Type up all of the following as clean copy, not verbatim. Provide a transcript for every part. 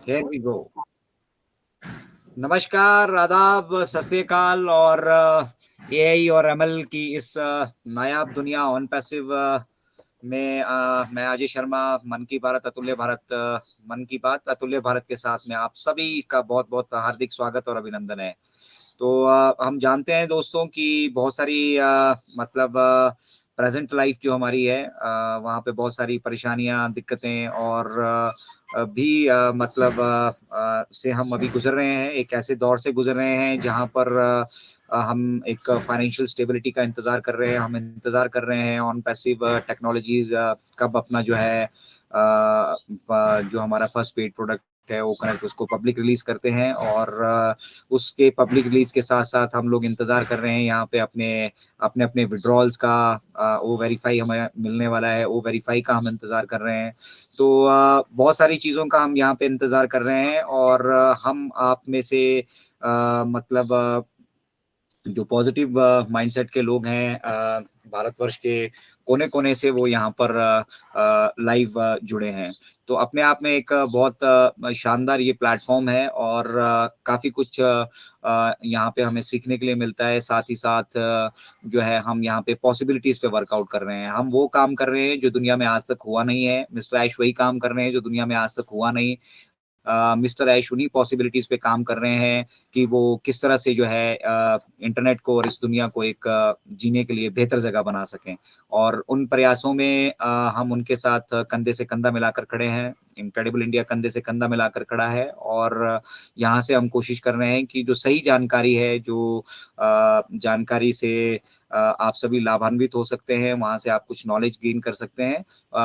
Here we go. नमस्कार, आदाब, सत श्री अकाल और एआई और एमएल की इस नायाब दुनिया ऑन पैसिव में मैं अजय शर्मा मन की भारत अतुल्य भारत मन की बात अतुल्य भारत के साथ में आप सभी का बहुत बहुत हार्दिक स्वागत और अभिनंदन है। तो हम जानते हैं दोस्तों कि बहुत सारी मतलब प्रेजेंट लाइफ जो हमारी है वहाँ पे बहुत सारी परेशानियां, दिक्कतें और भी मतलब से हम अभी गुजर रहे हैं। एक ऐसे दौर से गुजर रहे हैं जहाँ पर हम एक फाइनेंशियल स्टेबिलिटी का इंतजार कर रहे हैं। हम इंतजार कर रहे हैं ऑन पैसिव टेक्नोलॉजीज कब अपना जो है जो हमारा फर्स्ट पेड प्रोडक्ट है वो कनेक्ट उसको पब्लिक रिलीज करते हैं और उसके पब्लिक रिलीज के साथ साथ हम लोग इंतजार कर रहे हैं यहाँ पे अपने अपने अपने विड्रॉल्स का वो वेरीफाई हमें मिलने वाला है, वो वेरीफाई का हम इंतजार कर रहे हैं। तो बहुत सारी चीज़ों का हम यहाँ पे इंतजार कर रहे हैं और हम आप में से मतलब जो पॉजिटिव माइंडसेट के लोग हैं भारतवर्ष के कोने कोने से वो यहाँ पर लाइव जुड़े हैं। तो अपने आप में एक बहुत शानदार ये प्लेटफॉर्म है और काफ़ी कुछ यहाँ पे हमें सीखने के लिए मिलता है। साथ ही साथ जो है हम यहाँ पे पॉसिबिलिटीज पे वर्कआउट कर रहे हैं। हम वो काम कर रहे हैं जो दुनिया में आज तक हुआ नहीं है। मिस्टर ऐश वही काम कर रहे हैं जो दुनिया में आज तक हुआ नहीं। मिस्टर ऐश उन्हीं पॉसिबिलिटीज पे काम कर रहे हैं कि वो किस तरह से जो है इंटरनेट को और इस दुनिया को एक जीने के लिए बेहतर जगह बना सकें। और उन प्रयासों में हम उनके साथ कंधे से कंधा मिलाकर खड़े हैं। इनक्रेडिबल इंडिया कंधे से कंधा मिलाकर खड़ा है और यहाँ से हम कोशिश कर रहे हैं कि जो सही जानकारी है, जो जानकारी से आप सभी लाभान्वित हो सकते हैं, वहां से आप कुछ नॉलेज गेन कर सकते हैं,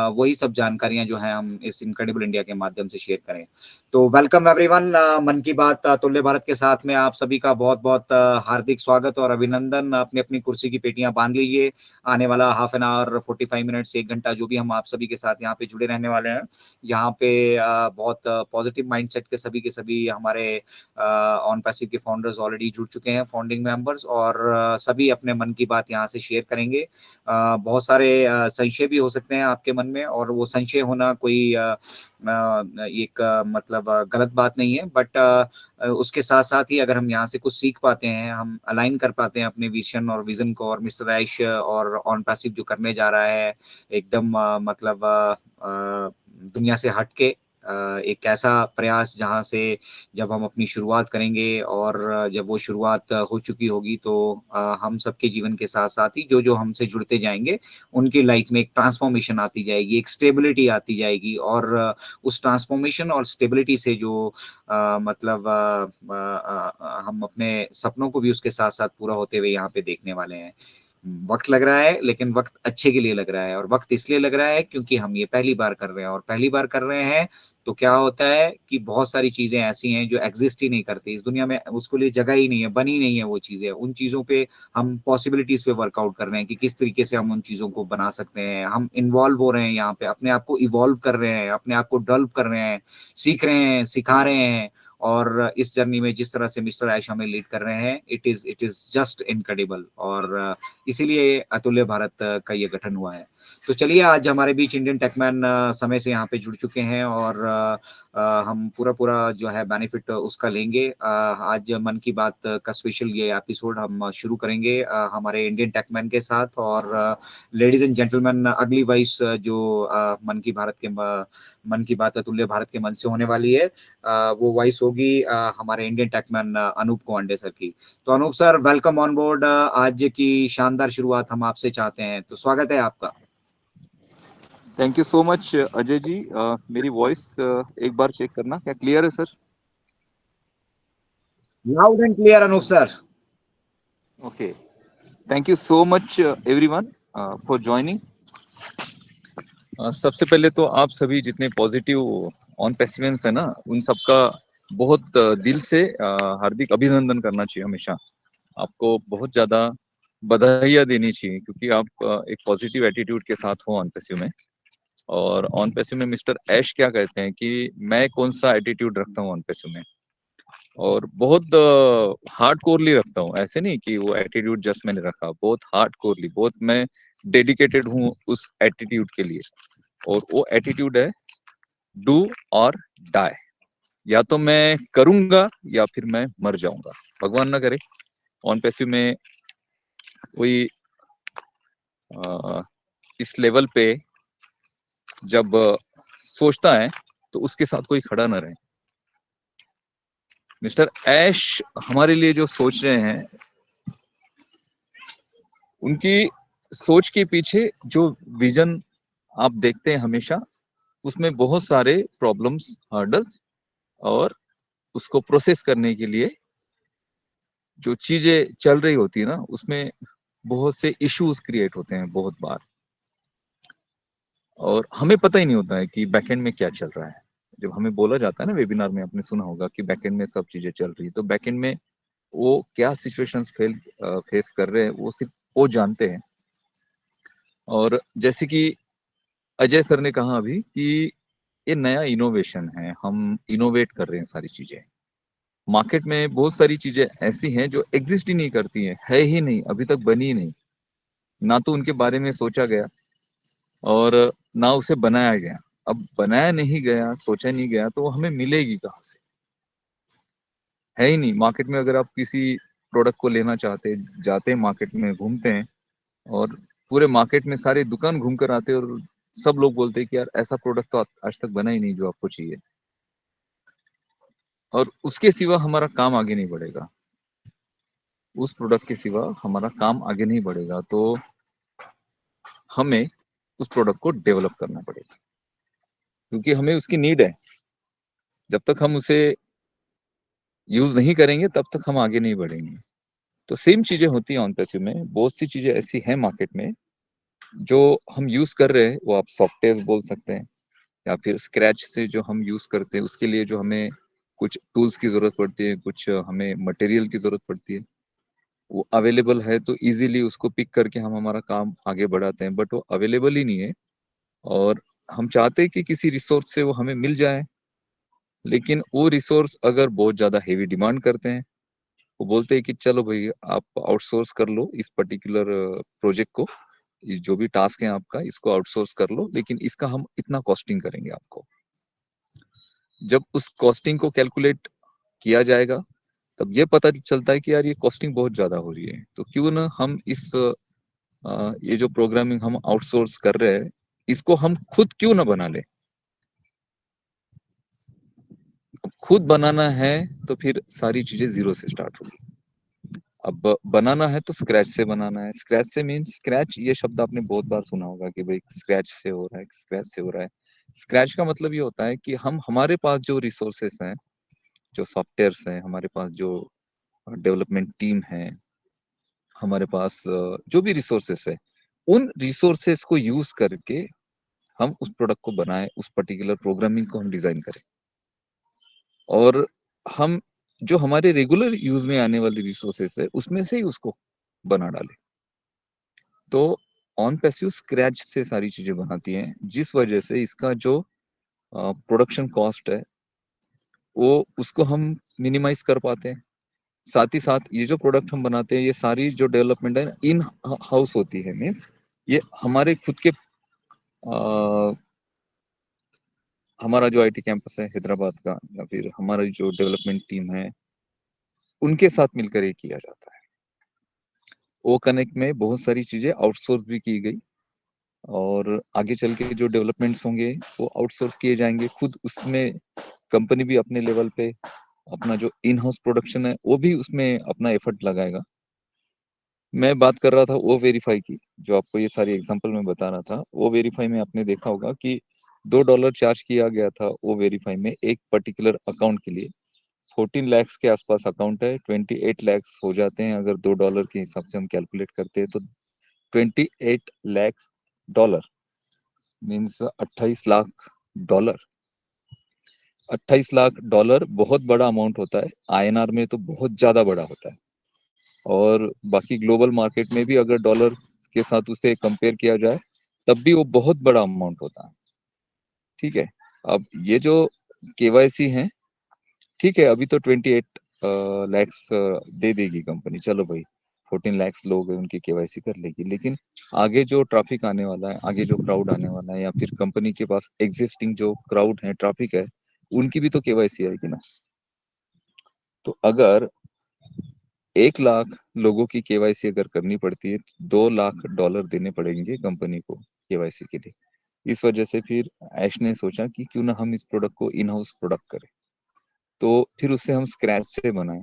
वही सब जानकारियां जो है हम इस इनक्रेडिबल इंडिया के माध्यम से शेयर करें। तो वेलकम एवरीवन, मन की बात तुल्य भारत के साथ में आप सभी का बहुत बहुत हार्दिक स्वागत और अभिनंदन। अपनी अपनी कुर्सी की पेटियां बांध लीजिए। आने वाला हाफ एन आवर 45 मिनट्स 1 घंटा जो भी हम आप सभी के साथ यहाँ पे जुड़े रहने वाले हैं। यहाँ पे बहुत पॉजिटिव माइंडसेट के सभी हमारे ऑन पैसिव के फाउंडर्स ऑलरेडी जुड़ चुके हैं, फाउंडिंग मेंबर्स, और सभी अपने मन की बात यहाँ से शेयर करेंगे। बहुत सारे संशय भी हो सकते हैं आपके मन में, और वो संशय होना कोई एक मतलब गलत बात नहीं है, बट उसके साथ साथ ही अगर हम यहाँ से कुछ सीख पाते हैं, हम अलाइन कर पाते हैं अपने विजन और विजन को, और मिस्टर ऐश और ऑन पैसिव जो करने जा रहा है एकदम मतलब दुनिया से हटके एक ऐसा प्रयास जहाँ से जब हम अपनी शुरुआत करेंगे और जब वो शुरुआत हो चुकी होगी तो हम सबके जीवन के साथ साथ ही जो जो हमसे जुड़ते जाएंगे उनकी लाइफ में एक ट्रांसफॉर्मेशन आती जाएगी, एक स्टेबिलिटी आती जाएगी, और उस ट्रांसफॉर्मेशन और स्टेबिलिटी से जो मतलब हम अपने सपनों को भी उसके साथ साथ पूरा होते हुए यहाँ पे देखने वाले हैं। वक्त लग रहा है, लेकिन वक्त अच्छे के लिए लग रहा है, और वक्त इसलिए लग रहा है क्योंकि हम ये पहली बार कर रहे हैं, और पहली बार कर रहे हैं तो क्या होता है कि बहुत सारी चीजें ऐसी हैं जो एग्जिस्ट ही नहीं करती इस दुनिया में, उसके लिए जगह ही नहीं है, बनी नहीं है वो चीजें। उन चीजों पे हम पॉसिबिलिटीज पे वर्कआउट कर रहे हैं कि किस तरीके से हम उन चीजों को बना सकते हैं। हम इन्वॉल्व हो रहे हैं यहाँ पे, अपने आप को इवॉल्व कर रहे हैं, अपने आप को डेवलप कर रहे हैं, सीख रहे हैं, सिखा रहे हैं। और इस जर्नी में जिस तरह से मिस्टर आयशा में लीड कर रहे हैं, इट इज जस्ट इनक्रेडिबल, और इसीलिए अतुल्य भारत का ये गठन हुआ है। तो चलिए, आज हमारे बीच इंडियन टेकमैन समय से यहाँ पे जुड़ चुके हैं, और हम पूरा पूरा जो है बेनिफिट उसका लेंगे। आज मन की बात का स्पेशल ये एपिसोड हम शुरू करेंगे हमारे इंडियन टेकमैन के साथ। और लेडीज एंड जेंटलमैन, अगली वॉइस जो मन की भारत के मन की बात अतुल्य भारत के मन से होने वाली है, वो वॉइस होगी हमारे Indian techman Anup Kuande sir की। तो Anup sir, welcome on board. आज की शानदार शुरुआत हम आपसे चाहते हैं, तो स्वागत है आपका। Thank you so much Ajay ji. मेरी वॉइस एक बार चेक करना, क्या क्लियर है sir? Loud and clear Anoop sir. Okay, thank you so much everyone for joining. सबसे पहले तो आप सभी जितने पॉजिटिव ऑन पेसिवेंस है ना, उन सबका बहुत दिल से हार्दिक अभिनंदन करना चाहिए। हमेशा आपको बहुत ज्यादा बधाइयाँ देनी चाहिए, क्योंकि आप एक पॉजिटिव एटीट्यूड के साथ हो ऑन पैसिव में। और ऑन पैसिव में मिस्टर ऐश क्या कहते हैं कि मैं कौन सा एटीट्यूड रखता हूँ ऑन पैसिव में, और बहुत हार्ड कोरली रखता हूँ। ऐसे नहीं कि वो एटीट्यूड जस्ट मैंने रखा, बहुत हार्ड कोरली, बहुत मैं डेडिकेटेड हूँ उस एटीट्यूड के लिए। और वो एटीट्यूड है डू और डाई। या तो मैं करूंगा या फिर मैं मर जाऊंगा, भगवान ना करे। ऑन पैसिव में कोई इस लेवल पे जब सोचता है तो उसके साथ कोई खड़ा ना रहे। मिस्टर ऐश हमारे लिए जो सोच रहे हैं, उनकी सोच के पीछे जो विजन आप देखते हैं हमेशा, उसमें बहुत सारे प्रॉब्लम्स, हर्डल्स और उसको प्रोसेस करने के लिए जो चीजें चल रही होती है ना, उसमें बहुत से इश्यूज क्रिएट होते हैं बहुत बार, और हमें पता ही नहीं होता है कि बैकएंड में क्या चल रहा है। जब हमें बोला जाता है ना वेबिनार में, आपने सुना होगा कि बैकएंड में सब चीजें चल रही है, तो बैकएंड में वो क्या सिचुएशंस फेस कर रहे हैं वो सिर्फ वो जानते हैं। और जैसे कि अजय सर ने कहा अभी कि ये नया इनोवेशन है, हम इनोवेट कर रहे हैं सारी चीजें। मार्केट में बहुत सारी चीजें ऐसी हैं जो एग्जिस्ट ही नहीं करती हैं, है ही नहीं, अभी तक बनी ही नहीं, ना तो उनके बारे में सोचा गया और ना उसे बनाया गया। अब बनाया नहीं गया, सोचा नहीं गया, तो वो हमें मिलेगी कहाँ से? है ही नहीं मार्केट में। अगर आप किसी प्रोडक्ट को लेना चाहते, जाते हैं मार्केट में, घूमते हैं और पूरे मार्केट में सारे दुकान घूम कर आते हैं और सब लोग बोलते हैं कि यार ऐसा प्रोडक्ट तो आज तक बना ही नहीं जो आपको चाहिए, और उसके सिवा हमारा काम आगे नहीं बढ़ेगा। उस प्रोडक्ट के सिवा हमारा काम आगे नहीं बढ़ेगा, तो हमें उस प्रोडक्ट को डेवलप करना पड़ेगा, क्योंकि हमें उसकी नीड है। जब तक हम उसे यूज नहीं करेंगे तब तक हम आगे नहीं बढ़ेंगे। तो सेम चीजें होती हैं ऑन पैसिव में। बहुत सी चीजें ऐसी हैं मार्केट में जो हम यूज कर रहे हैं, वो आप सॉफ्टवेयर बोल सकते हैं, या फिर स्क्रैच से जो हम यूज करते हैं उसके लिए जो हमें कुछ टूल्स की जरूरत पड़ती है, कुछ हमें मटेरियल की जरूरत पड़ती है, वो अवेलेबल है तो इजीली उसको पिक करके हम हमारा काम आगे बढ़ाते हैं। बट वो अवेलेबल ही नहीं है, और हम चाहते हैं कि किसी रिसोर्स से वो हमें मिल जाए, लेकिन वो रिसोर्स अगर बहुत ज्यादा हेवी डिमांड करते हैं, वो बोलते हैं कि चलो भाई आप आउटसोर्स कर लो इस पर्टिकुलर प्रोजेक्ट को, इस जो भी टास्क है आपका इसको आउटसोर्स कर लो, लेकिन इसका हम इतना कॉस्टिंग करेंगे आपको। जब उस कॉस्टिंग को कैलकुलेट किया जाएगा तब ये पता चलता है कि यार ये कॉस्टिंग बहुत ज्यादा हो रही है, तो क्यों ना हम इस ये जो प्रोग्रामिंग हम आउटसोर्स कर रहे हैं इसको हम खुद क्यों ना बना ले। अब खुद बनाना है तो फिर सारी चीजें जीरो से स्टार्ट होगी। अब बनाना है तो स्क्रैच से बनाना है। स्क्रैच से मीन्स, स्क्रैच ये शब्द आपने बहुत बार सुना होगा कि भाई स्क्रैच से हो रहा है, स्क्रैच से हो रहा है। स्क्रैच का मतलब ये होता है कि हम, हमारे पास जो रिसोर्सेस हैं, जो सॉफ्टवेयर्स हैं, हमारे पास जो डेवलपमेंट टीम है, हमारे पास जो भी रिसोर्सेस है, उन रिसोर्सेस को यूज करके हम उस प्रोडक्ट को बनाए, उस पर्टिकुलर प्रोग्रामिंग को हम डिजाइन करें, और हम जो हमारे रेगुलर यूज में आने वाले रिसोर्सेस है उसमें से ही उसको बना डाले। तो ऑन पैसिव स्क्रैच से सारी चीजें बनाती हैं, जिस वजह से इसका जो प्रोडक्शन कॉस्ट है वो उसको हम मिनिमाइज कर पाते हैं। साथ ही साथ ये जो प्रोडक्ट हम बनाते हैं, ये सारी जो डेवलपमेंट है इन हाउस होती है, मीन्स ये हमारे खुद के हमारा जो आईटी कैंपस है हैदराबाद का, या फिर हमारा जो डेवलपमेंट टीम है, उनके साथ मिलकर ये किया जाता है। ओ कनेक्ट में बहुत सारी चीजें आउटसोर्स भी की गई, और आगे चल के जो डेवलपमेंट्स होंगे वो आउटसोर्स किए जाएंगे। खुद उसमें कंपनी भी अपने लेवल पे अपना जो इन हाउस प्रोडक्शन है वो भी उसमें अपना एफर्ट लगाएगा। मैं बात कर रहा था वो वेरीफाई की, जो आपको ये सारी एग्जांपल में बता रहा था, वो वेरीफाई में आपने देखा होगा कि $2 चार्ज किया गया था वो वेरीफाई में एक पर्टिकुलर अकाउंट के लिए। 14 लैक्स के आसपास अकाउंट है, 28 लैक्स हो जाते हैं अगर $2 के हिसाब से हम कैलकुलेट करते हैं तो। 28 lakhs dollar means 28 lakh dollar. 28 lakh dollar बहुत बड़ा अमाउंट होता है, आईएनआर में तो बहुत ज्यादा बड़ा होता है, और बाकी ग्लोबल मार्केट में भी अगर डॉलर के साथ उसे कंपेयर किया जाए तब भी वो बहुत बड़ा अमाउंट होता है। ठीक है। अब ये जो केवाईसी है, ठीक है, अभी तो 28 लैक्स दे देगी कंपनी, चलो भाई 14 लैक्स लोग हैं उनकी केवाईसी कर लेगी, लेकिन आगे जो ट्रैफिक आने वाला है, आगे जो क्राउड आने वाला है, या फिर कंपनी के पास एग्जिस्टिंग जो क्राउड है, ट्रैफिक है, उनकी भी तो केवाईसी आएगी ना। तो अगर 1 लाख लोगों की केवाईसी अगर करनी पड़ती है, तो $2 लाख देने पड़ेंगे कंपनी को केवाईसी के लिए। इस वजह से फिर ऐश ने सोचा कि क्यों ना हम इस प्रोडक्ट को इन हाउस प्रोडक्ट करें। तो फिर उससे हम स्क्रैच से बनाए,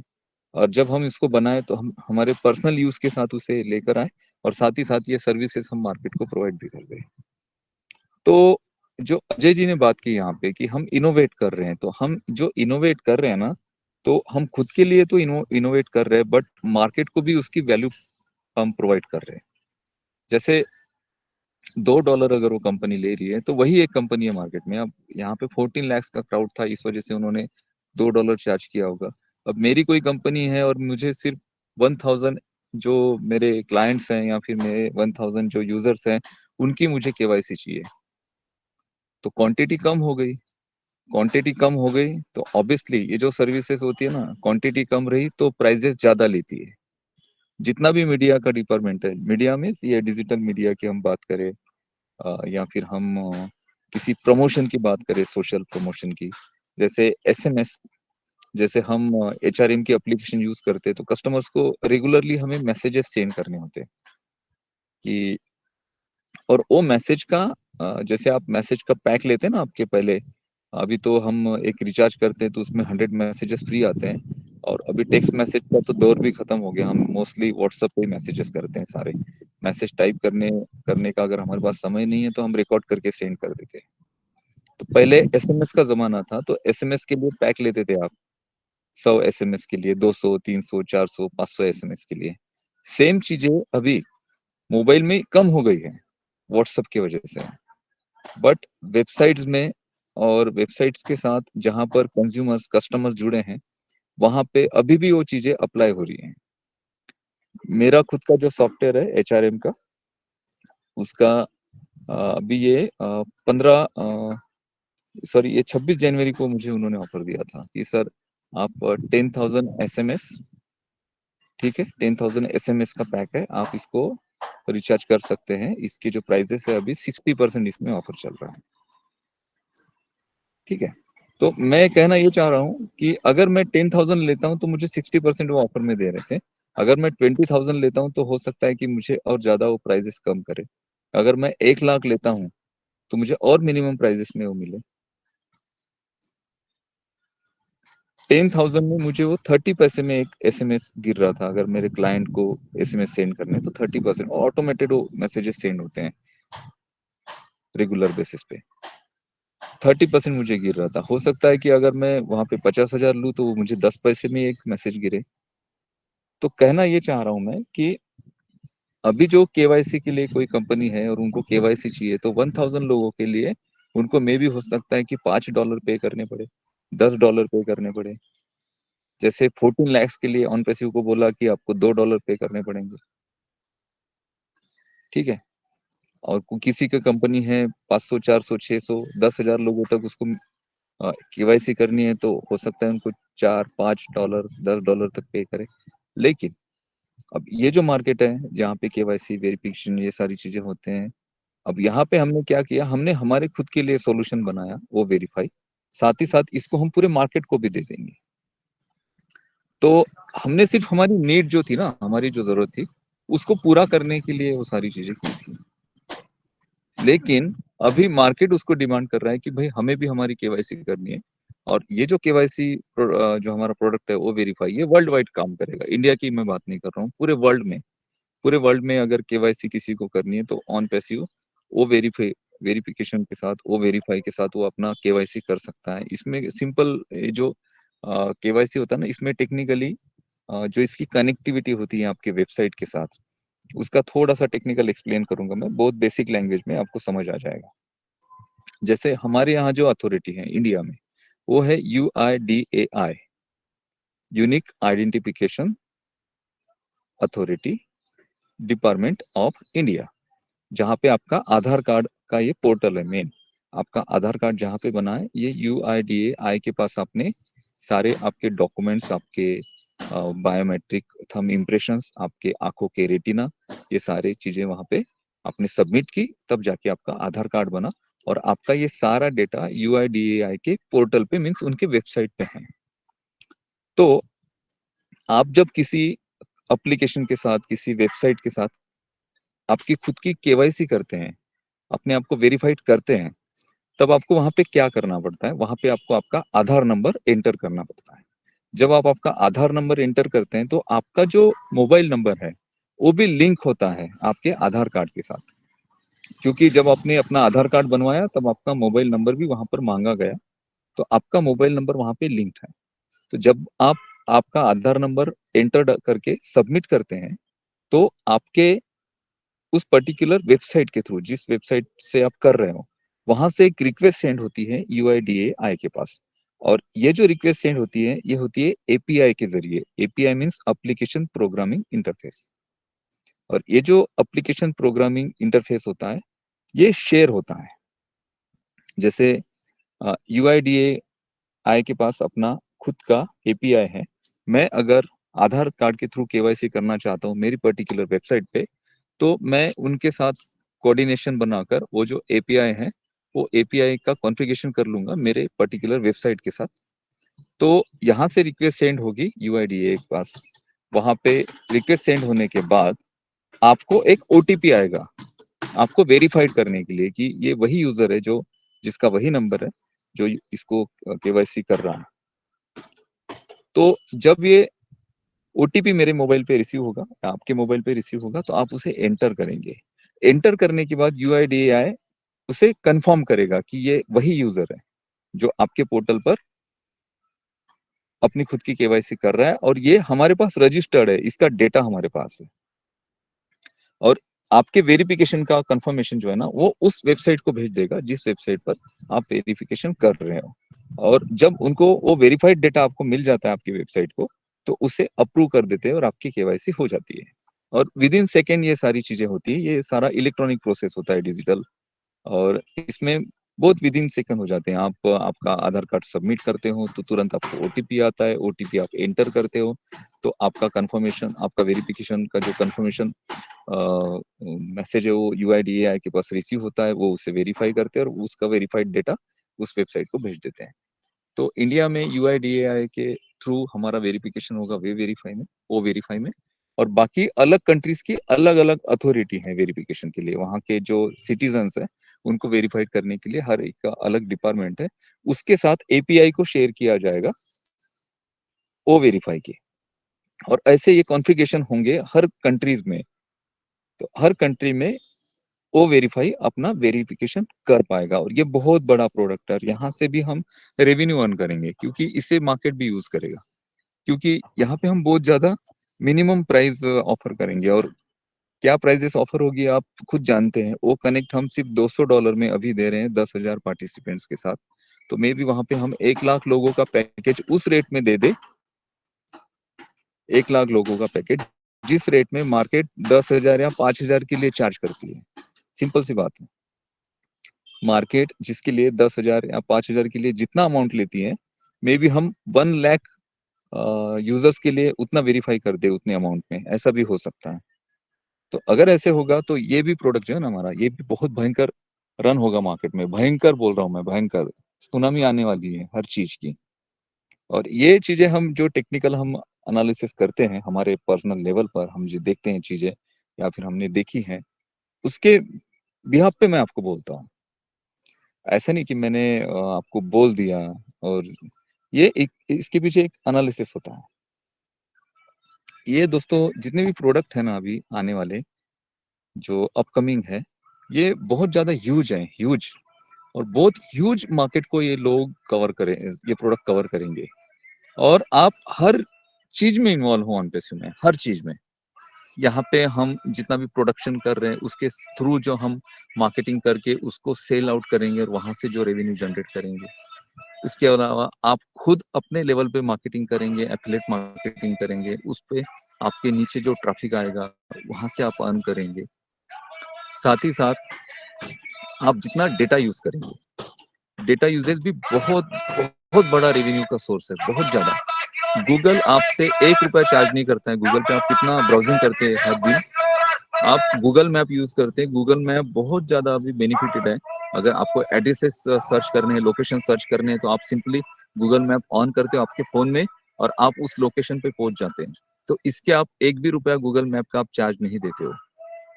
और जब हम इसको बनाए तो हम हमारे पर्सनल यूज के साथ उसे लेकर आए, और साथ ही साथ ये सर्विसेज हम मार्केट को प्रोवाइड भी कर गए। तो जो अजय जी ने बात की यहाँ पे कि हम इनोवेट कर रहे हैं, तो हम जो इनोवेट कर रहे हैं ना, तो हम खुद के लिए तो इनोवेट कर रहे हैं, बट मार्केट को भी उसकी वैल्यू हम प्रोवाइड कर रहे हैं। जैसे $2 अगर वो कंपनी ले रही है, तो वही एक कंपनी है मार्केट में। अब यहाँ पे 14 lakhs का क्राउड था, इस वजह से उन्होंने $2 चार्ज किया होगा। अब मेरी कोई कंपनी है और मुझे सिर्फ 1000 जो मेरे क्लाइंट्स हैं या फिर मेरे 1000 जो यूजर्स हैं, उनकी मुझे केवाईसी चाहिए, तो क्वांटिटी कम हो गई। क्वांटिटी कम हो गई तो ऑब्वियसली ये जो सर्विसेज होती है ना, क्वांटिटी कम रही तो प्राइजेस ज्यादा लेती है। जितना भी मीडिया का डिपार्टमेंट है, मीडिया में ये डिजिटल मीडिया की हम बात करें, या फिर हम किसी प्रमोशन की बात करें, सोशल प्रमोशन की, जैसे एसएमएस, जैसे हम एचआरएम की एप्लीकेशन यूज करते हैं, तो कस्टमर्स को रेगुलरली हमें मैसेजेस सेंड करने होते हैं कि, और वो मैसेज का जैसे आप मैसेज का पैक लेते हैं ना आपके पहले, अभी तो हम एक रिचार्ज करते हैं तो उसमें 100 मैसेजेस फ्री आते हैं, और अभी टेक्स्ट मैसेज का तो दौर भी खत्म हो गया, हम मोस्टली व्हाट्सएप पे मैसेजेस करते हैं सारे। मैसेज टाइप करने करने का अगर हमारे पास समय नहीं है तो हम रिकॉर्ड करके सेंड कर देते हैं। तो पहले एसएमएस का जमाना था, तो एसएमएस के लिए पैक लेते थे आप, 100 एसएमएस के लिए, 200, 300, 400, 500 एसएमएस के लिए। सेम चीजें अभी मोबाइल में कम हो गई है व्हाट्सएप की वजह से, बट वेबसाइट्स में और वेबसाइट्स के साथ जहां पर कंज्यूमर्स कस्टमर्स जुड़े हैं, वहां पे अभी भी वो चीजें अप्लाई हो रही हैं। मेरा खुद का जो सॉफ्टवेयर है एचआरएम का, उसका अभी ये 15 सॉरी ये 26 जनवरी को मुझे उन्होंने ऑफर दिया था कि सर आप 10,000 एसएमएस, ठीक है, 10,000 एसएमएस का पैक है, आप इसको रिचार्ज कर सकते हैं। इसकी जो प्राइजेस है अभी 60% इसमें ऑफर चल रहा है, ठीक है। तो मैं कहना ये चाह रहा हूँ कि अगर मैं 10,000 लेता हूँ तो मुझे 60% वो ऑफर में दे रहे थे। अगर मैं 20,000 लेता हूँ तो हो सकता है कि मुझे और ज्यादा वो प्राइजेस कम करे। अगर मैं 1 लाख लेता हूँ तो मुझे और मिनिमम प्राइजेस में वो मिले। 10,000 में मुझे वो 30 पैसे में एक एसएमएस गिर रहा था। अगर मेरे क्लाइंट को एसएमएस सेंड करने तो 30% ऑटोमेटेड वो मैसेजेस सेंड होते हैं रेगुलर बेसिस पे। 30% मुझे गिर रहा था। हो सकता है कि अगर मैं वहां पे 50,000 लूँ तो वो मुझे 10 पैसे में एक मैसेज गिरे। तो कहना ये चाह रहा हूं मैं कि अभी जो केवाईसी के लिए कोई कंपनी है और उनको केवाईसी चाहिए, तो 1000 लोगों के लिए उनको मे भी हो सकता है कि $5 पे करने पड़े, $10 पे करने पड़े। जैसे 14 lakhs के लिए ऑन पैसिव को बोला कि आपको $2 पे करने पड़ेंगे, ठीक है। और किसी का कंपनी है 500, 400, 600, 10,000 लोगों तक उसको केवाईसी करनी है, तो हो सकता है उनको $4, $5, $10 तक पे करे। लेकिन अब ये जो मार्केट है जहाँ पे केवाईसी वेरिफिकेशन ये सारी चीजें होते हैं, अब यहाँ पे हमने क्या किया, हमने हमारे खुद के लिए सॉल्यूशन बनाया वो वेरीफाई, साथ ही साथ इसको हम पूरे मार्केट को भी दे देंगे। तो हमने सिर्फ हमारी नीड जो थी ना, हमारी जो जरूरत थी, उसको पूरा करने के लिए वो सारी चीजें की थी। लेकिन अभी मार्केट उसको डिमांड कर रहा है कि भाई हमें भी हमारी केवाईसी करनी है, और ये जो केवाईसी जो हमारा प्रोडक्ट है वो वेरीफाई, ये वर्ल्ड वाइड काम करेगा। इंडिया की मैं बात नहीं कर रहा हूँ, पूरे वर्ल्ड में अगर केवाईसी किसी को करनी है तो ऑन पैसिव वो वेरिफिकेशन के साथ, वो वेरीफाई के साथ वो अपना केवाईसी कर सकता है। इसमें सिंपल जो केवाईसी होता है ना, इसमें टेक्निकली जो इसकी कनेक्टिविटी होती है आपके वेबसाइट के साथ, उसका थोड़ा सा टेक्निकल एक्सप्लेन करूंगा मैं, बहुत बेसिक लैंग्वेज में आपको समझ आ जाएगा। जैसे हमारे यहाँ जो अथॉरिटी है इंडिया में, वो है UIDAI, unique identification authority, department of India, जहाँ पे आपका आधार कार्ड का ये पोर्टल है मेन। आपका आधार कार्ड जहाँ पे बना है, ये UIDAI के पास आपने सारे आपके डॉक्यूमेंट्स, आपके बायोमेट्रिक थंब इम्प्रेशंस, आपके आंखों के रेटिना, ये सारे चीजें वहां पे आपने सबमिट की, तब जाके आपका आधार कार्ड बना। और आपका ये सारा डेटा UIDAI के पोर्टल पे मीन्स उनके वेबसाइट पे है। तो आप जब किसी एप्लीकेशन के साथ, किसी वेबसाइट के साथ आपकी खुद की KYC करते हैं, अपने आप को वेरीफाइड करते हैं, तब आपको वहां पे क्या करना पड़ता है? वहां पे आपको आपका आधार नंबर एंटर करना पड़ता है। जब आप आपका आधार नंबर एंटर करते हैं तो आपका जो मोबाइल नंबर है वो भी लिंक होता है आपके आधार कार्ड के साथ, क्योंकि जब आपने अपना आधार कार्ड बनवाया तब आपका मोबाइल नंबर भी वहां पर मांगा गया, तो आपका मोबाइल नंबर वहां पे लिंक्ड है। तो जब आप आपका आधार नंबर एंटर करके सबमिट करते हैं तो आपके उस पर्टिकुलर वेबसाइट के थ्रू, जिस वेबसाइट से आप कर रहे हो, वहां से एक रिक्वेस्ट सेंड होती है UIDAI के पास। और ये जो रिक्वेस्ट सेंड होती है ये होती है API के जरिए। API means application programming interface. और ये जो एप्लीकेशन प्रोग्रामिंग इंटरफेस होता है ये शेयर होता है। जैसे UIDAI के पास अपना खुद का API है। मैं अगर आधार कार्ड के थ्रू KYC करना चाहता हूँ मेरी पर्टिकुलर वेबसाइट पे, तो मैं उनके साथ कोऑर्डिनेशन बनाकर वो जो API है वो API का कॉन्फ़िगरेशन कर लूंगा मेरे पर्टिकुलर वेबसाइट के साथ। तो यहाँ से रिक्वेस्ट सेंड होगी UIDAI के पास। वहां पे रिक्वेस्ट सेंड होने के बाद आपको एक OTP आएगा आपको वेरीफाइड करने के लिए कि ये वही यूजर है जो जिसका वही नंबर है जो इसको KYC कर रहा है। तो जब ये OTP मेरे मोबाइल पे रिसीव होगा, आपके मोबाइल पे रिसीव होगा, तो आप उसे एंटर करेंगे। एंटर करने के बाद UIDAI उसे कंफर्म करेगा कि ये वही यूजर है जो आपके पोर्टल पर अपनी खुद की KYC कर रहा है और ये हमारे पास रजिस्टर्ड है, इसका डेटा हमारे पास है। और आपके वेरिफिकेशन का कंफर्मेशन जो है ना वो उस वेबसाइट को भेज देगा जिस वेबसाइट पर आप वेरिफिकेशन कर रहे हो। और जब उनको वो वेरीफाइड डेटा आपको मिल जाता है आपकी वेबसाइट को, तो उसे अप्रूव कर देते हैं और आपकी KYC हो जाती है। और विद इन सेकेंड ये सारी चीजें होती है। ये सारा इलेक्ट्रॉनिक प्रोसेस होता है, डिजिटल। और इसमें बहुत विद इन सेकंड हो जाते हैं। आप आपका आधार कार्ड सबमिट करते हो तो तुरंत आपको OTP आता है, OTP आप एंटर करते हो तो आपका कंफर्मेशन, आपका वेरिफिकेशन का जो कंफर्मेशन मैसेज है वो UIDAI के पास रिसीव होता है, वो उसे वेरीफाई करते हैं और उसका वेरीफाइड डेटा उस वेबसाइट को भेज देते हैं। तो इंडिया में UIDAI के थ्रू हमारा वेरिफिकेशन होगा वो वेरीफाई में। और बाकी अलग कंट्रीज की अलग अलग अथॉरिटी है वेरिफिकेशन के लिए। वहाँ के जो सिटीजन्स है उनको वेरीफाइड करने के लिए हर एक का अलग डिपार्टमेंट है, उसके साथ API को शेयर किया जाएगा ओ वेरीफाई के। और ऐसे ये कॉन्फ़िगरेशन होंगे हर कंट्रीज में। तो हर कंट्री में ओ वेरीफाई अपना वेरिफिकेशन कर पाएगा। और ये बहुत बड़ा प्रोडक्ट है, यहाँ से भी हम रेवेन्यू अर्न करेंगे क्योंकि इसे मार्केट भी यूज करेगा। क्योंकि यहाँ पे हम बहुत ज्यादा मिनिमम प्राइस ऑफर करेंगे। और क्या प्राइजेस ऑफर होगी आप खुद जानते हैं। वो कनेक्ट हम सिर्फ $200 में अभी दे रहे हैं 10,000 पार्टिसिपेंट्स के साथ। तो मे भी वहां पे हम 1 लाख लोगों का पैकेज उस रेट में दे दे। 1 लाख लोगों का पैकेज जिस रेट में मार्केट 10,000 या 5,000 के लिए चार्ज करती है। सिंपल सी बात है। मार्केट जिसके लिए 10,000 या 5,000 के लिए जितना अमाउंट लेती है, मे बी हम 1 लाख यूजर्स के लिए उतना वेरीफाई कर दे उतने अमाउंट में, ऐसा भी हो सकता है। तो अगर ऐसे होगा तो ये भी प्रोडक्ट जो है ना हमारा, ये भी बहुत भयंकर रन होगा मार्केट में। भयंकर बोल रहा हूँ मैं, भयंकर सुनामी आने वाली है हर चीज की। और ये चीजें हम जो टेक्निकल हम एनालिसिस करते हैं हमारे पर्सनल लेवल पर, हम जो देखते हैं चीजें या फिर हमने देखी हैं, उसके बिहाफ पे मैं आपको बोलता हूँ। ऐसा नहीं कि मैंने आपको बोल दिया। और ये एक इसके पीछे एक एनालिसिस होता है। ये दोस्तों जितने भी प्रोडक्ट है ना अभी आने वाले जो अपकमिंग है, ये बहुत ज्यादा ह्यूज है, ह्यूज। और बहुत ह्यूज मार्केट को ये लोग कवर करें, ये प्रोडक्ट कवर करेंगे। और आप हर चीज में इन्वॉल्व हो ऑनपेसिव में, हर चीज में। यहाँ पे हम जितना भी प्रोडक्शन कर रहे हैं उसके थ्रू जो हम मार्केटिंग करके उसको सेल आउट करेंगे और वहां से जो रेवेन्यू जनरेट करेंगे। इसके अलावा आप खुद अपने लेवल पे मार्केटिंग करेंगे, एफिलिएट मार्केटिंग करेंगे, उस पे आपके नीचे जो ट्रैफिक आएगा वहां से आप अर्न करेंगे। साथ ही साथ आप जितना डेटा यूज करेंगे, डेटा यूजेज भी बहुत बहुत बड़ा रेवेन्यू का सोर्स है, बहुत ज्यादा। गूगल आपसे ₹1 चार्ज नहीं करता है। गूगल पे आप कितना ब्राउजिंग करते हैं हर दिन, आप गूगल मैप यूज करते हैं, गूगल मैप बहुत ज्यादा अभी बेनिफिटेड है। अगर आपको एड्रेसेस सर्च करने हैं, लोकेशन सर्च करने हैं, तो आप सिंपली गूगल मैप ऑन करते हो आपके फोन में और आप उस लोकेशन पे पहुंच जाते हैं। तो इसके आप एक भी रुपया गूगल मैप का आप चार्ज नहीं देते हो।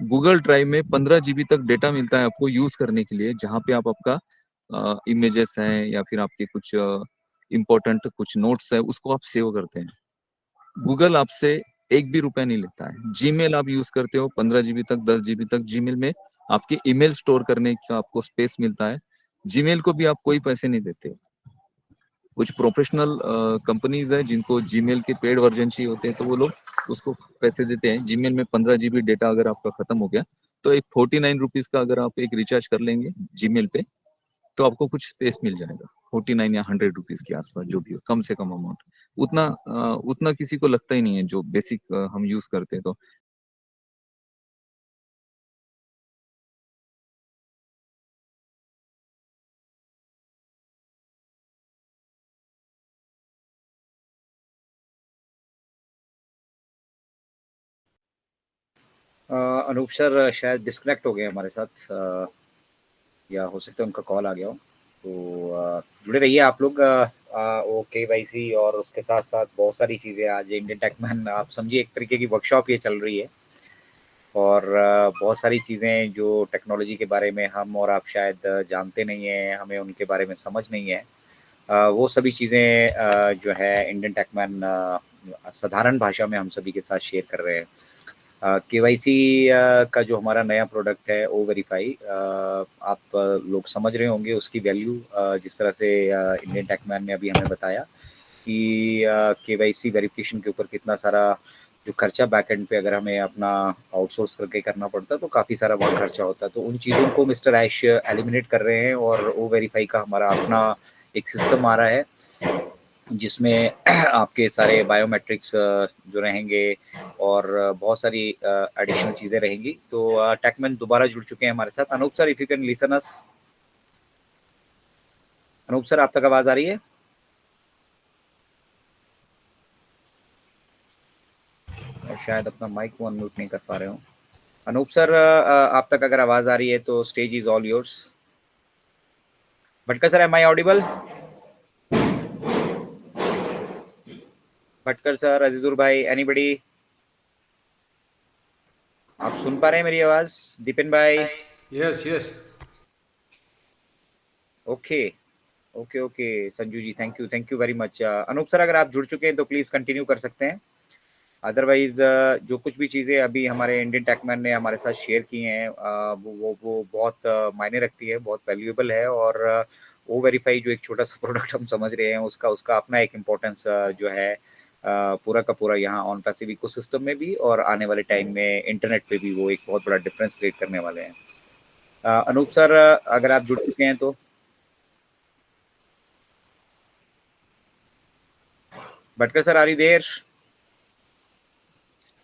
गूगल ड्राइव में 15 GB तक डेटा मिलता है आपको यूज करने के लिए, जहाँ पे आप आपका इमेजेस हैं या फिर आपके कुछ इम्पोर्टेंट कुछ नोट्स है उसको आप सेव करते हैं। गूगल आपसे एक भी रुपया नहीं लेता है। जीमेल आप यूज करते हो 15 GB तक, 10 GB तक जीमेल में आपके ईमेल स्टोर करने का आपको स्पेस मिलता है। जीमेल को भी आप कोई पैसे नहीं देते। कुछ प्रोफेशनल कंपनीज है जिनको जीमेल के पेड वर्जन चाहिए होते हैं, तो वो लोग उसको पैसे देते हैं। जीमेल में 15 GB डेटा अगर आपका खत्म हो गया तो एक 49 रुपीज का अगर आप एक रिचार्ज कर लेंगे जीमेल पे, तो आपको कुछ स्पेस मिल जाएगा 49 या 100 रुपीज के आसपास, जो भी हो, कम से कम अमाउंट। उतना किसी को लगता ही नहीं है जो बेसिक हम यूज करते हैं। तो अनूप सर शायद डिस्कनेक्ट हो गए हमारे साथ, या हो सकता है उनका कॉल आ गया हो। तो जुड़े रहिए आप लोग। वो KYC और उसके साथ साथ बहुत सारी चीज़ें आज इंडियन टेकमैन, आप समझिए एक तरीके की वर्कशॉप ये चल रही है। और बहुत सारी चीज़ें जो टेक्नोलॉजी के बारे में हम और आप शायद जानते नहीं हैं, हमें उनके बारे में समझ नहीं है। वो सभी चीज़ें जो है इंडियन टेकमैन साधारण भाषा में हम सभी के साथ शेयर कर रहे हैं। KYC का जो हमारा नया प्रोडक्ट है ओ वेरीफाई, आप लोग समझ रहे होंगे उसकी वैल्यू, जिस तरह से इंडियन टेकमैन ने अभी हमें बताया कि KYC वेरिफिकेशन के ऊपर कितना सारा जो खर्चा बैकएंड पे अगर हमें अपना आउटसोर्स करके करना पड़ता है तो काफ़ी सारा बहुत खर्चा होता है। तो उन चीज़ों को मिस्टर ऐश एलिमिनेट कर रहे हैं और ओ वेरीफाई का हमारा अपना एक सिस्टम आ रहा है जिसमें आपके सारे बायोमेट्रिक्स जो रहेंगे और बहुत सारी एडिशनल चीज़ें रहेंगी। तो टेकमैन दोबारा जुड़ चुके हैं हमारे साथ। Anup sir, if you can listen us. Anup sir, आप तक आवाज़ आ रही है? और शायद अपना माइक को अनम्यूट नहीं कर पा रहे हो। अनूप सर, आप तक अगर आवाज़ आ रही है तो stage is all yours. Bhatkar sir, am I audible? Bhatkar sir, Azizur भाई, एनीबडी? आप सुन पा रहे हैं मेरी आवाज़? दीपिन भाई? Yes yes. Okay okay okay. Sanju ji, thank you very much. Anup sir, अगर आप जुड़ चुके हैं तो प्लीज़ कंटिन्यू कर सकते हैं। अदरवाइज जो कुछ भी चीज़ें अभी हमारे इंडियन टेकमैन ने हमारे साथ शेयर की हैं, वो बहुत मायने रखती है, बहुत वैल्यूएबल है। और ओ वेरीफाई जो एक छोटा सा प्रोडक्ट हम समझ रहे हैं, उसका उसका अपना एक इम्पोर्टेंस जो है पूरा का पूरा यहाँ ऑन पैसिव इकोसिस्टम में भी और आने वाले टाइम में इंटरनेट पे भी वो एक बहुत बड़ा डिफरेंस क्रिएट करने वाले हैं। अनूप सर, अगर आप जुड़ चुके हैं तो Bhatkar sir, are you there?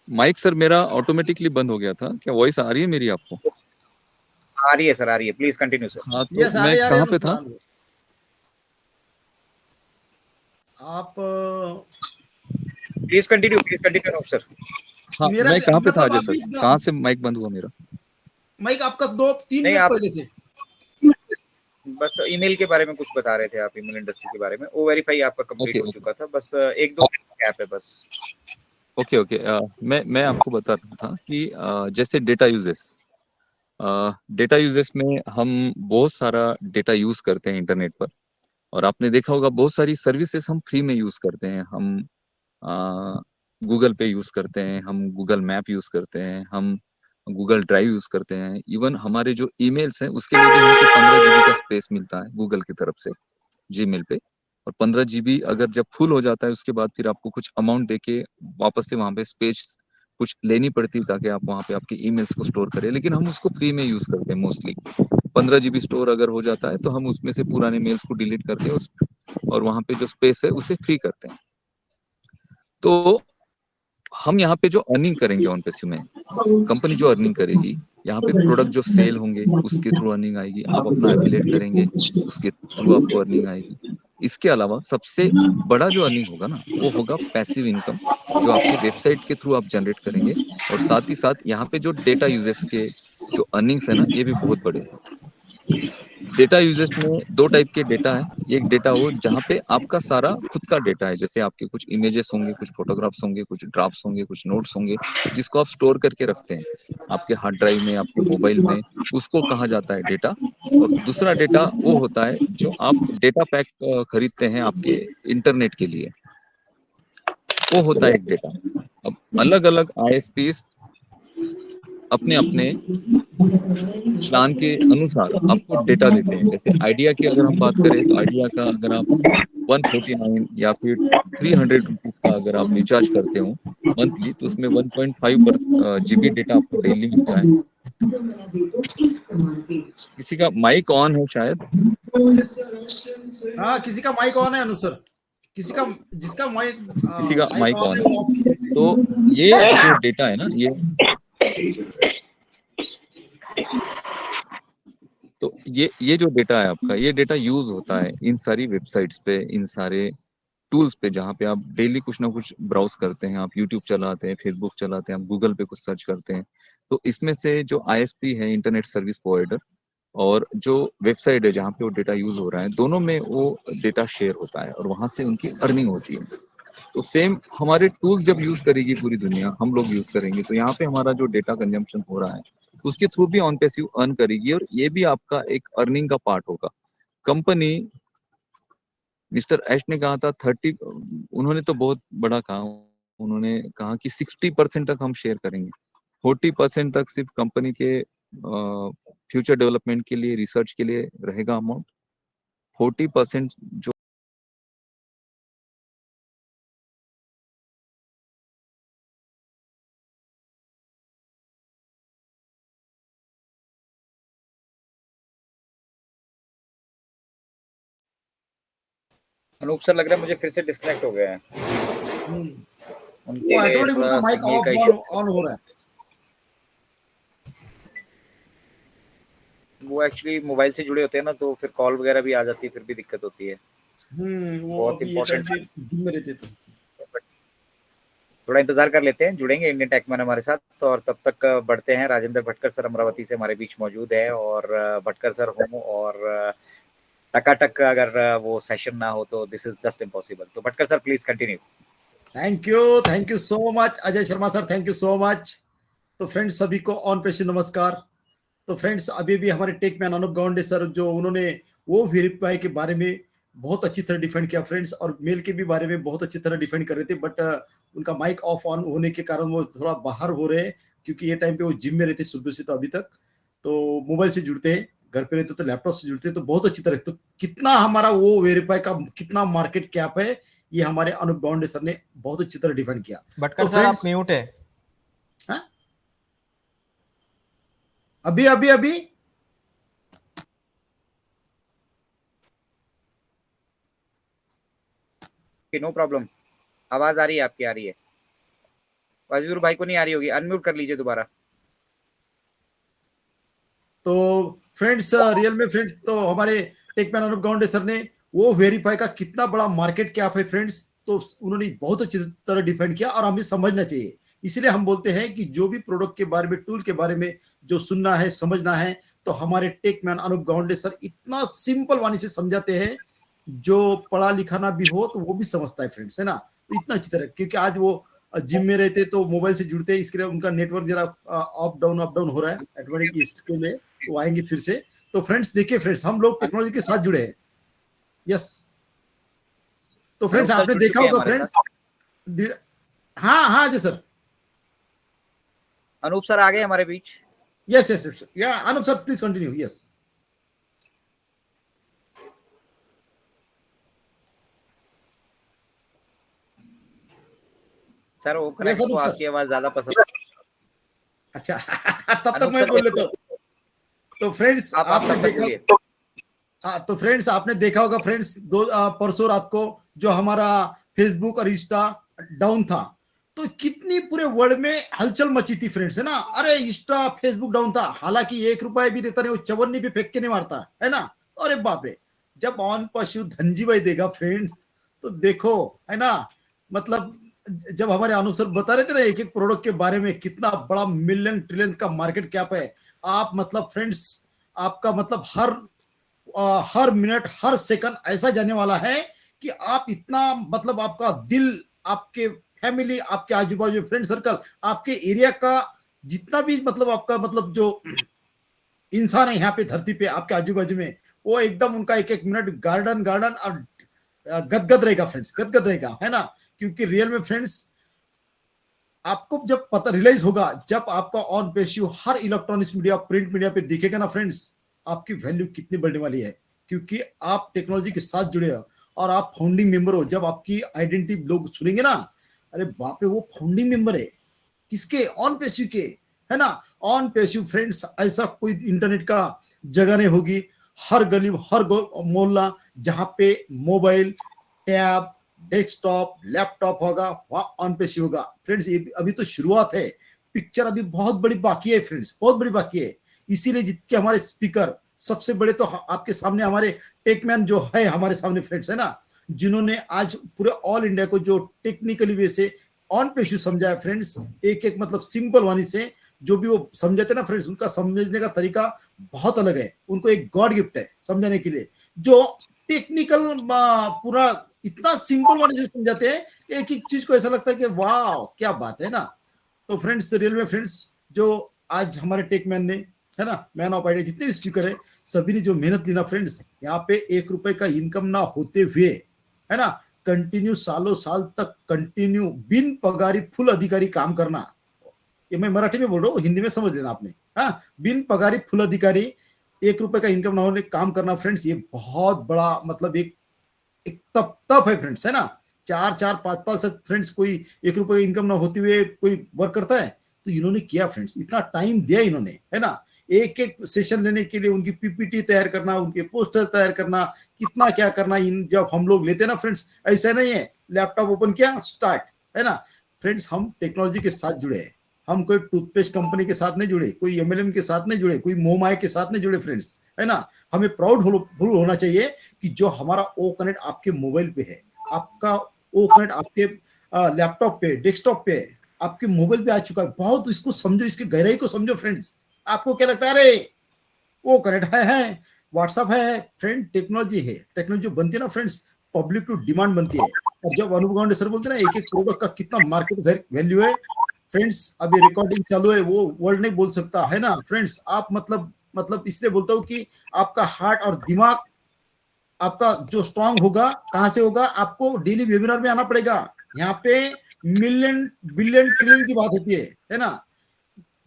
Mic sir मेरा ऑटोमेटिकली बंद हो गया था, क्या वॉइस आ रही है मेरी आपको? आ रही है सर, आ रही है, प्लीज कंटिन्यू सर। हाँ, तो यस, आ मैं रही कहाँ है पे था? आप प्लीज कंटिन्यू अनूप सर। हाँ, मेरा मैं कहाँ पे था मतलब अजय अभी सर? कहाँ से माइक बंद हुआ मेरा? माइक आपका 2-3 नहीं, मिनट आप पहले से। बस ईमेल के बारे में कुछ बता रहे थे आप, ईमेल इंडस्ट्री के बारे में। ओ वेरीफाई आपका कंप्लीट ओके हो ओके चुका था, बस एक दो गैप है बस। Okay okay. मैं आपको बता रहा था कि जैसे डेटा यूजेस में हम बहुत सारा डेटा यूज करते हैं इंटरनेट पर। और आपने देखा होगा बहुत सारी सर्विसेज हम फ्री में यूज करते हैं। हम गूगल पे यूज करते हैं, हम गूगल मैप यूज करते हैं, हम गूगल ड्राइव यूज करते हैं। इवन हमारे जो ईमेल्स हैं उसके लिए भी हमको 15 GB का स्पेस मिलता है गूगल की तरफ से जीमेल पे। और 15 GB अगर जब फुल हो जाता है उसके बाद फिर आपको कुछ अमाउंट देके वापस से वहां पे स्पेस कुछ लेनी पड़ती है ताकि आप वहां पे आपके ईमेल्स को स्टोर करें, लेकिन हम उसको फ्री में यूज करते हैं मोस्टली। 15 GB स्टोर अगर हो जाता है तो हम उसमें से पुराने मेल्स को डिलीट करते हैं और वहां पे जो स्पेस है उसे फ्री करते हैं। तो हम यहाँ पे जो अर्निंग करेंगे ऑन पैसिव में, कंपनी जो अर्निंग करेगी, यहाँ पे प्रोडक्ट जो सेल होंगे उसके थ्रू अर्निंग आएगी। आप अपना एफिलिएट करेंगे उसके थ्रू आपको अर्निंग आएगी। इसके अलावा सबसे बड़ा जो अर्निंग होगा ना, वो होगा पैसिव इनकम, जो आपके वेबसाइट के थ्रू आप जनरेट करेंगे। और साथ ही साथ यहाँ पे जो डेटा यूजर्स के जो अर्निंग्स है ना, ये भी बहुत बड़े हैं। डेटा यूजेस में दो टाइप के डेटा है। एक डेटा वो जहाँ पे आपका सारा खुद का डेटा है, जैसे आपके कुछ इमेजेस होंगे, कुछ फोटोग्राफ्स होंगे, कुछ ड्राफ्ट्स होंगे, कुछ नोट्स होंगे, जिसको आप स्टोर करके रखते हैं आपके हार्ड ड्राइव में, आपके मोबाइल में, उसको कहा जाता है डेटा। और दूसरा डेटा वो होता है जो आप डेटा पैक खरीदते हैं आपके इंटरनेट के लिए, वो होता है एक डेटा। अब अलग अलग आईएसपीज अपने अपने प्लान के अनुसार आपको डेटा देते हैं। जैसे आइडिया की अगर हम बात करें तो आइडिया का अगर आप 149 या फिर 300 रुपीज का अगर आप रिचार्ज करते हो मंथली, तो उसमें 1.5 जीबी डेटा आपको डेली मिलता है। किसी का माइक ऑन है शायद। हाँ, किसी का माइक ऑन है अनुप सर, किसी का, जिसका माइक किसी का माइक माइक ऑन ऑन है है। वो ऑफ कीजिए प्लीज। तो ये जो डेटा है ना, ये जो डेटा है आपका, ये डेटा यूज होता है इन सारी वेबसाइट्स पे, इन सारे टूल्स पे, जहाँ पे आप डेली कुछ ना कुछ ब्राउज करते हैं। आप यूट्यूब चलाते हैं, फेसबुक चलाते हैं, आप गूगल पे कुछ सर्च करते हैं। तो इसमें से जो आईएसपी है, इंटरनेट सर्विस प्रोवाइडर, और जो वेबसाइट है जहाँ पे वो डेटा यूज हो रहा है, दोनों में वो डेटा शेयर होता है और वहां से उनकी अर्निंग होती है। तो सेम हमारे टूल्स जब यूज करेगी पूरी दुनिया, हम लोग यूज करेंगे, तो यहाँ पे हमारा जो डेटा कंजम्पशन हो रहा है उसके थ्रू भी ऑन पैसिव अर्न करेगी, और ये भी आपका एक अर्निंग का पार्ट होगा। कंपनी, मिस्टर एश ने कहा था 30, उन्होंने तो बहुत बड़ा कहा। उन्होंने कहा कि 60% तक हम शेयर करेंगे, 40% तक सिर्फ कंपनी के फ्यूचर डेवलपमेंट के लिए, रिसर्च के लिए रहेगा अमाउंट। 40% जो अनूप सर लग रहा है मुझे फिर से डिस्कनेक्ट हो गया है। वो ऑटोमेटिक थोड़ा उनका माइक सिग्नल ऑफ का ऑन ऑन हो रहा है। वो एक्चुअली मोबाइल से जुड़े होते हैं ना, तो फिर कॉल वगैरह भी आ जाती है, फिर भी दिक्कत होती है। वो बहुत अभी ये टाइम इंपॉर्टेंट। पे जिम में रहते थे। थोड़ा इंतजार कर लेते हैं, जुड़ेंगे इंडियन टेकमैन हमारे साथ। तो और तब तक बढ़ते हैं। राजेंद्र भटकर सर अमरावती से हमारे बीच मौजूद है, और भटकर सर हो और टकाटक अगर वो सेशन ना हो तो दिस इज जस्ट इम्पॉसिबल। तो Bhatkar sir please continue. Thank you so much Ajay Sharma sir, thank you so much. तो फ्रेंड्स सभी को ऑन पेशी नमस्कार। तो फ्रेंड्स अभी भी हमारे टेक मैन अनुप गाउंडे सर जो उन्होंने वो वेरीफाई के बारे में बहुत अच्छी तरह डिफेंड किया फ्रेंड्स, और मेल के भी बारे में बहुत अच्छी तरह डिफेंड कर रहे थे, बट उनका माइक ऑफ ऑन होने के कारण वो थोड़ा बाहर हो रहे हैं, क्योंकि ये टाइम पे वो जिम में रहते सुबह से तो अभी तक। तो मोबाइल से जुड़ते हैं, घर पे रहते तो लैपटॉप से जुड़ते हैं, तो बहुत अच्छी तरह। तो कितना हमारा वो वेरीफाई का कितना मार्केट कैप है, ये हमारे अनुप गाउंडे सर ने बहुत अच्छी तरह डिफेंड किया। भटकर तो सर आप फ्रेंड्स म्यूट है। अभी अभी अभी नो प्रॉब्लम, आवाज आ रही है आपकी, आ रही है। वाजिदुर भाई को नहीं आ रही होगी, अनम्यूट कर लीजिए दोबारा। तो फ्रेंड्स रियल में फ्रेंड्स, तो हमारे टेकमैन अनुप गाउंडे सर ने वो वेरीफाई का कितना बड़ा मार्केट क्या है फ्रेंड्स, तो उन्होंने बहुत अच्छी तरह डिफेंड किया, और हमें समझना चाहिए। इसलिए हम बोलते हैं कि जो भी प्रोडक्ट के बारे में, टूल के बारे में जो सुनना है, समझना है, तो हमारे टेकमैन अनुप गाउंडे सर इतना सिंपल वाणी से समझाते हैं, जो पढ़ा लिखा ना भी हो तो वो भी समझता है फ्रेंड्स, है ना। तो इतना अच्छी तरह, क्योंकि आज वो जिम में रहते तो मोबाइल से जुड़ते हैं, इसके लिए उनका नेटवर्क जरा अप डाउन हो रहा है ऑटोमेटिक, इसके लिए वो आएंगे फिर से। तो फ्रेंड्स देखिए फ्रेंड्स, हम लोग टेक्नोलॉजी के साथ जुड़े हैं। यस। तो फ्रेंड्स अनुप सर आपने जुड़ देखा चुके हैं होगा हमारे फ्रेंड्स। साथ। हाँ हाँ जी सर। अनूप सर आ गए हमारे बीच। यस यस यस, या Anup sir please continue. Yes sir वो यस कनेक्ट को अनुप सर। आपकी आवाज ज्यादा पसंद है। अच्छा तब तक अनुप मैं सर बोल लेता हूँ। तो फ्रेंड्स आप आपने तब तक देखा, बोलिए। हाँ तो फ्रेंड्स आपने देखा होगा फ्रेंड्स, परसों रात को जो हमारा फेसबुक और इंस्टा डाउन था, तो कितनी पूरे वर्ल्ड में हलचल मची थी फ्रेंड्स, है ना। अरे इंस्टा फेसबुक डाउन था, हालांकि 1 रुपया भी देता नहीं, वो चवन्नी भी फेंक के नहीं मारता, है ना। अरे बाप रे, जब ऑन पशु धनजी भाई देगा फ्रेंड्स, तो देखो, है ना। मतलब जब हमारे अनुसार बता रहे थे ना एक एक प्रोडक्ट के बारे में, कितना बड़ा मिलियन ट्रिलियन का मार्केट कैप है। आप मतलब फ्रेंड्स, आपका मतलब हर हर मिनट हर सेकंड ऐसा जाने वाला है कि आप इतना मतलब आपका दिल, आपके फैमिली, आपके आजू बाजू फ्रेंड सर्कल, आपके एरिया का जितना भी मतलब आपका मतलब जो इंसान है यहाँ पे धरती पे आपके आजू बाजू में, वो एकदम उनका एक एक मिनट गार्डन गार्डन और गदगद रहेगा फ्रेंड्स, गदगद रहेगा, है ना। क्योंकि रियल में फ्रेंड्स आपको जब पता रियलाइज होगा, जब आपका on patio her electronics media, print media पे दिखेगा ना फ्रेंड्स, आपकी वैल्यू कितनी बढ़ने वाली है। क्योंकि आप टेक्नोलॉजी के साथ जुड़े हो और आप फाउंडिंग मेंबर हो। जब आपकी आइडेंटिटी लोग सुनेंगे ना, अरे बाप रे, वो फाउंडिंग मेंबर है किसके, ऑन पेशियो के, है ना। ऑन पेशियो फ्रेंड्स ऐसा कोई इंटरनेट का जगह नहीं होगी, हर गली हर मोहल्ला जहां पे मोबाइल, टैब, डेस्कटॉप, लैपटॉप होगा, वहां ऑन पेशियो होगा फ्रेंड्स। ये अभी तो शुरुआत है, पिक्चर अभी बहुत बड़ी बाकी है फ्रेंड्स, बहुत बड़ी बाकी है। इसीलिए जितने हमारे स्पीकर सबसे बड़े तो आपके सामने हमारे टेकमैन जो है हमारे सामने फ्रेंड्स, है ना, जिन्होंने आज पूरे ऑल इंडिया को जो टेक्निकली वे से ऑन पेशियो समझाया फ्रेंड्स, एक एक मतलब सिंपल वाणी से जो भी वो समझाते ना फ्रेंड्स, उनका समझने का तरीका बहुत अलग है। उनको एक गॉड गिफ्ट है समझाने के लिए, जो टेक्निकल पूरा इतना सिंपल वाणी से समझाते हैं, एक एक चीज को ऐसा लगता है कि वाह क्या बात है ना। तो फ्रेंड्स रियल में फ्रेंड्स जो आज हमारे टेकमैन ने, है ना, मैन ऑफ आइडिया जितने भी स्पीकर है, सभी ने जो मेहनत ली ना फ्रेंड्स, यहाँ पे 1 रुपए का इनकम ना होते हुए, है ना, कंटिन्यू सालों साल तक कंटिन्यू बिन पगारी फुल अधिकारी काम करना। ये मैं मराठी में बोल रहा हूँ, हिंदी में समझ लेना आपने। हाँ, बिन पगारी फुल अधिकारी 1 रुपए का इनकम ना होने काम करना फ्रेंड्स, ये बहुत बड़ा मतलब एक तप तप है फ्रेंड्स, है ना। 4-4, 5-5 से फ्रेंड्स कोई 1 रुपए का इनकम ना होते हुए कोई वर्क करता है, तो इन्होंने किया फ्रेंड्स, इतना टाइम दिया इन्होंने, है ना। एक एक सेशन लेने के लिए उनकी पीपीटी तैयार करना, उनके पोस्टर तैयार करना, कितना क्या करना। इन जब हम लोग लेते हैं ना फ्रेंड्स, ऐसा नहीं है लैपटॉप ओपन किया स्टार्ट, है ना। फ्रेंड्स हम टेक्नोलॉजी के साथ जुड़े हैं, हम कोई टूथपेस्ट कंपनी के साथ नहीं जुड़े, कोई एमएलएम के साथ नहीं जुड़े, कोई मोमाय के साथ नहीं जुड़े फ्रेंड्स, है ना। हमें प्राउड होना चाहिए कि जो हमारा ओ कनेक्ट आपके मोबाइल पे है, आपका ओ कनेक्ट आपके लैपटॉप पे, डेस्कटॉप पे, आपके मोबाइल पे आ चुका है। बहुत इसको समझो, इसकी गहराई को समझो फ्रेंड्स। आपको क्या लगता है, अरे वो कनेक्ट है व्हाट्सएप है फ्रेंड, टेक्नोलॉजी है। टेक्नोलॉजी जो बनती है ना फ्रेंड्स, पब्लिक टू डिमांड बनती है। और जब अनुभव गांडे सर बोलते हैं ना, एक एक प्रोडक्ट का कितना मार्केट वैल्यू है फ्रेंड्स, अभी रिकॉर्डिंग चालू है, वो वर्ड नहीं बोल सकता, है ना फ्रेंड्स। आप मतलब इसलिए बोलता हूँ कि आपका हार्ट और दिमाग आपका जो स्ट्रांग होगा, कहां से होगा, आपको डेली वेबिनार में आना पड़ेगा। यहाँ पे मिलियन बिलियन ट्रिलियन की बात होती है ना।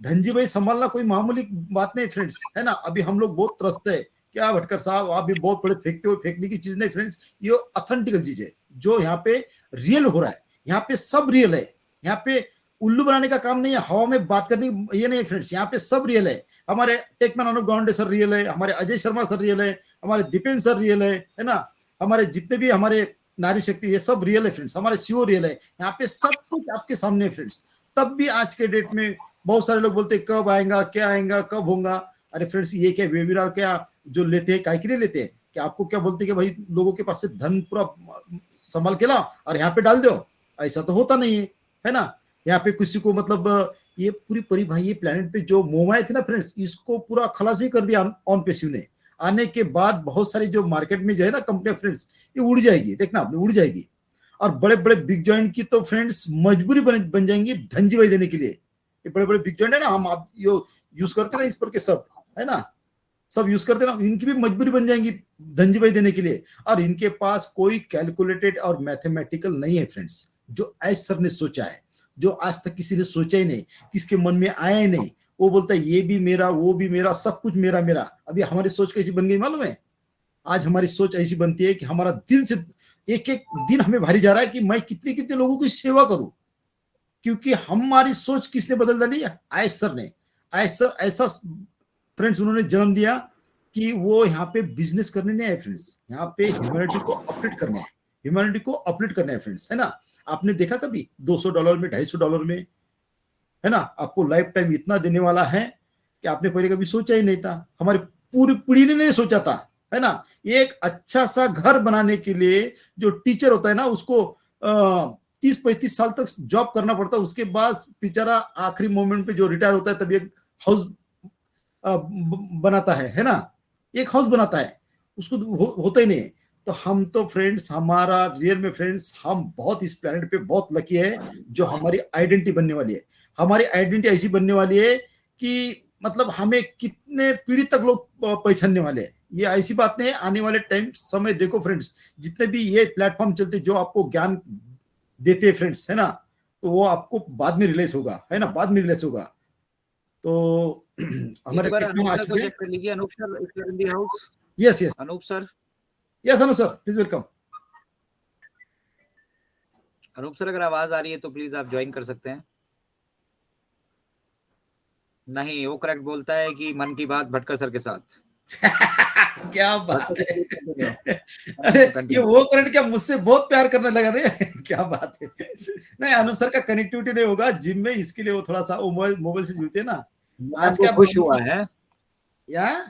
धनजी भाई संभालना कोई मामूली बात नहीं फ्रेंड्स, है ना। अभी हम लोग बहुत त्रस्त है, क्या भटकर साहब आप भी बहुत बड़े फेंकते हो, फेंकने की चीज नहीं फ्रेंड्स, ये ऑथेंटिकल चीज है जो यहाँ पे रियल हो रहा है। यहाँ पे सब रियल है, यहाँ पे उल्लू बनाने का काम नहीं है, हवा में बात करने ये नहीं है फ्रेंड्स, यहाँ पे सब रियल है। हमारे Tuckman Anup Gawande sir real है, हमारे अजय शर्मा सर रियल है, हमारे दीपेन सर रियल है ना, हमारे जितने भी हमारे नारी शक्ति, ये सब रियल है फ्रेंड्स, हमारे सीओ रियल है। यहाँ पे सब कुछ आपके सामने है फ्रेंड्स। तब भी आज के डेट में बहुत सारे लोग बोलते हैं कब आएगा, क्या आएगा, कब होगा। अरे फ्रेंड्स ये क्या वेबिनार क्या जो लेते हैं, काय के लिए लेते हैं, कि आपको क्या बोलते हैं कि भाई लोगों के पास से धन पूरा संभाल के लाओ और यहाँ पे डाल दो, ऐसा तो होता नहीं है ना। यहाँ पे किसी को मतलब ये पूरी भाई ये प्लेनेट पे जो मोमाए थे ना फ्रेंड्स, इसको पूरा खलासी कर दिया ऑन पेशियो ने। आने के बाद बहुत सारी जो मार्केट में जो है ना कंपनी फ्रेंड्स, ये उड़ जाएगी, देखना आपने उड़ जाएगी। और बड़े बड़े बिग जॉइंट की तो फ्रेंड्स मजबूरी बन जाएंगी धनजी भाई देने के लिए। ये बड़े बड़े बिग जॉइंट है ना, हम आप यूज करते ना इस पर के सब, है ना, सब यूज करते ना, इनकी भी मजबूरी बन जाएंगी धनजी भाई देने के लिए। और इनके पास कोई कैलकुलेटेड और मैथमेटिकल नहीं है फ्रेंड्स, जो एस सर ने सोचा है, जो आज तक किसी ने सोचा ही नहीं, किसके मन में आया ही नहीं। वो बोलता है ये भी मेरा, वो भी मेरा, सब कुछ मेरा मेरा। अभी हमारी सोच कैसी बन गई मालूम है? आज हमारी सोच ऐसी बनती है कि हमारा दिल से एक एक दिन हमें भारी जा रहा है कि मैं कितने कितने लोगों की सेवा करूं। क्योंकि हमारी सोच किसने बदल डाली? आयश सर ने। आयश सर ऐसा फ्रेंड्स उन्होंने जन्म दिया कि वो यहाँ पे बिजनेस करने नहीं आए फ्रेंड्स, यहाँ पे ह्यूमैनिटी को अपलिफ्ट करने हैं, ह्यूमैनिटी को अपलिफ्ट करने हैं फ्रेंड्स, है ना। आपने देखा कभी $200 में, $250 में, है ना, आपको लाइफ टाइम इतना देने वाला है कि आपने पहले कभी सोचा ही नहीं था। हमारी पूरी पीढ़ी ने नहीं सोचा था, है ना। एक अच्छा सा घर बनाने के लिए जो टीचर होता है ना, उसको 30-35 साल तक जॉब करना पड़ता है। उसके बाद बेचारा आखिरी मोमेंट पे जो रिटायर होता है तब एक हाउस बनाता है ना, एक हाउस बनाता है। उसको होता ही नहीं है। तो हम तो फ्रेंड्स, हमारा रियल में फ्रेंड्स, हम बहुत इस प्लेनेट पे बहुत लकी है जो हमारी आइडेंटिटी बनने वाली है। हमारी आइडेंटिटी ऐसी बनने वाली है कि मतलब हमें कितने पीढ़ी तक लोग पहचानने वाले हैं। ये ऐसी बात नहीं है, आने वाले टाइम समय देखो फ्रेंड्स, जितने भी ये प्लेटफॉर्म चलते जो आपको ज्ञान देते हैं फ्रेंड्स, है ना, तो वो आपको बाद में रियलाइज होगा, है ना, बाद में रियलाइज होगा। तो हमारे एक बार टेक्नो अनूप आ सर को चुके हैं। चेक कर लीजिए। Anup sir if in the house. Yes yes Anup sir, yes Anu sir, please welcome. Anup sir अगर आवाज आ रही है तो प्लीज आप ज्वाइन कर सकते हैं। नहीं, वो करेक्ट बोलता है कि मन की बात भटकर सर के साथ। क्या बात भटकर है। सर कंटिन्यू अरे ये कंटिन्यू। वो करंट क्या मुझसे बहुत प्यार करने लगा रे। क्या बात है। नहीं, अनु सर का कनेक्टिविटी नहीं होगा जिम में, इसके लिए वो थोड़ा सा मोबाइल मोबाइल से जुड़ते हैं ना। आज मोगैम्बो क्या खुश हुआ मतलब है। या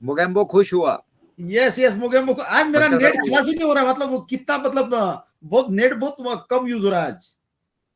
मोगैम्बो खुश हुआ। यस यस मोगेम्बो को आज मेरा भटकर नेट सर खलास ही नहीं हो रहा है। मतलब वो कितना मतलब बहुत नेट बहुत कम यूज हो रहा है आज।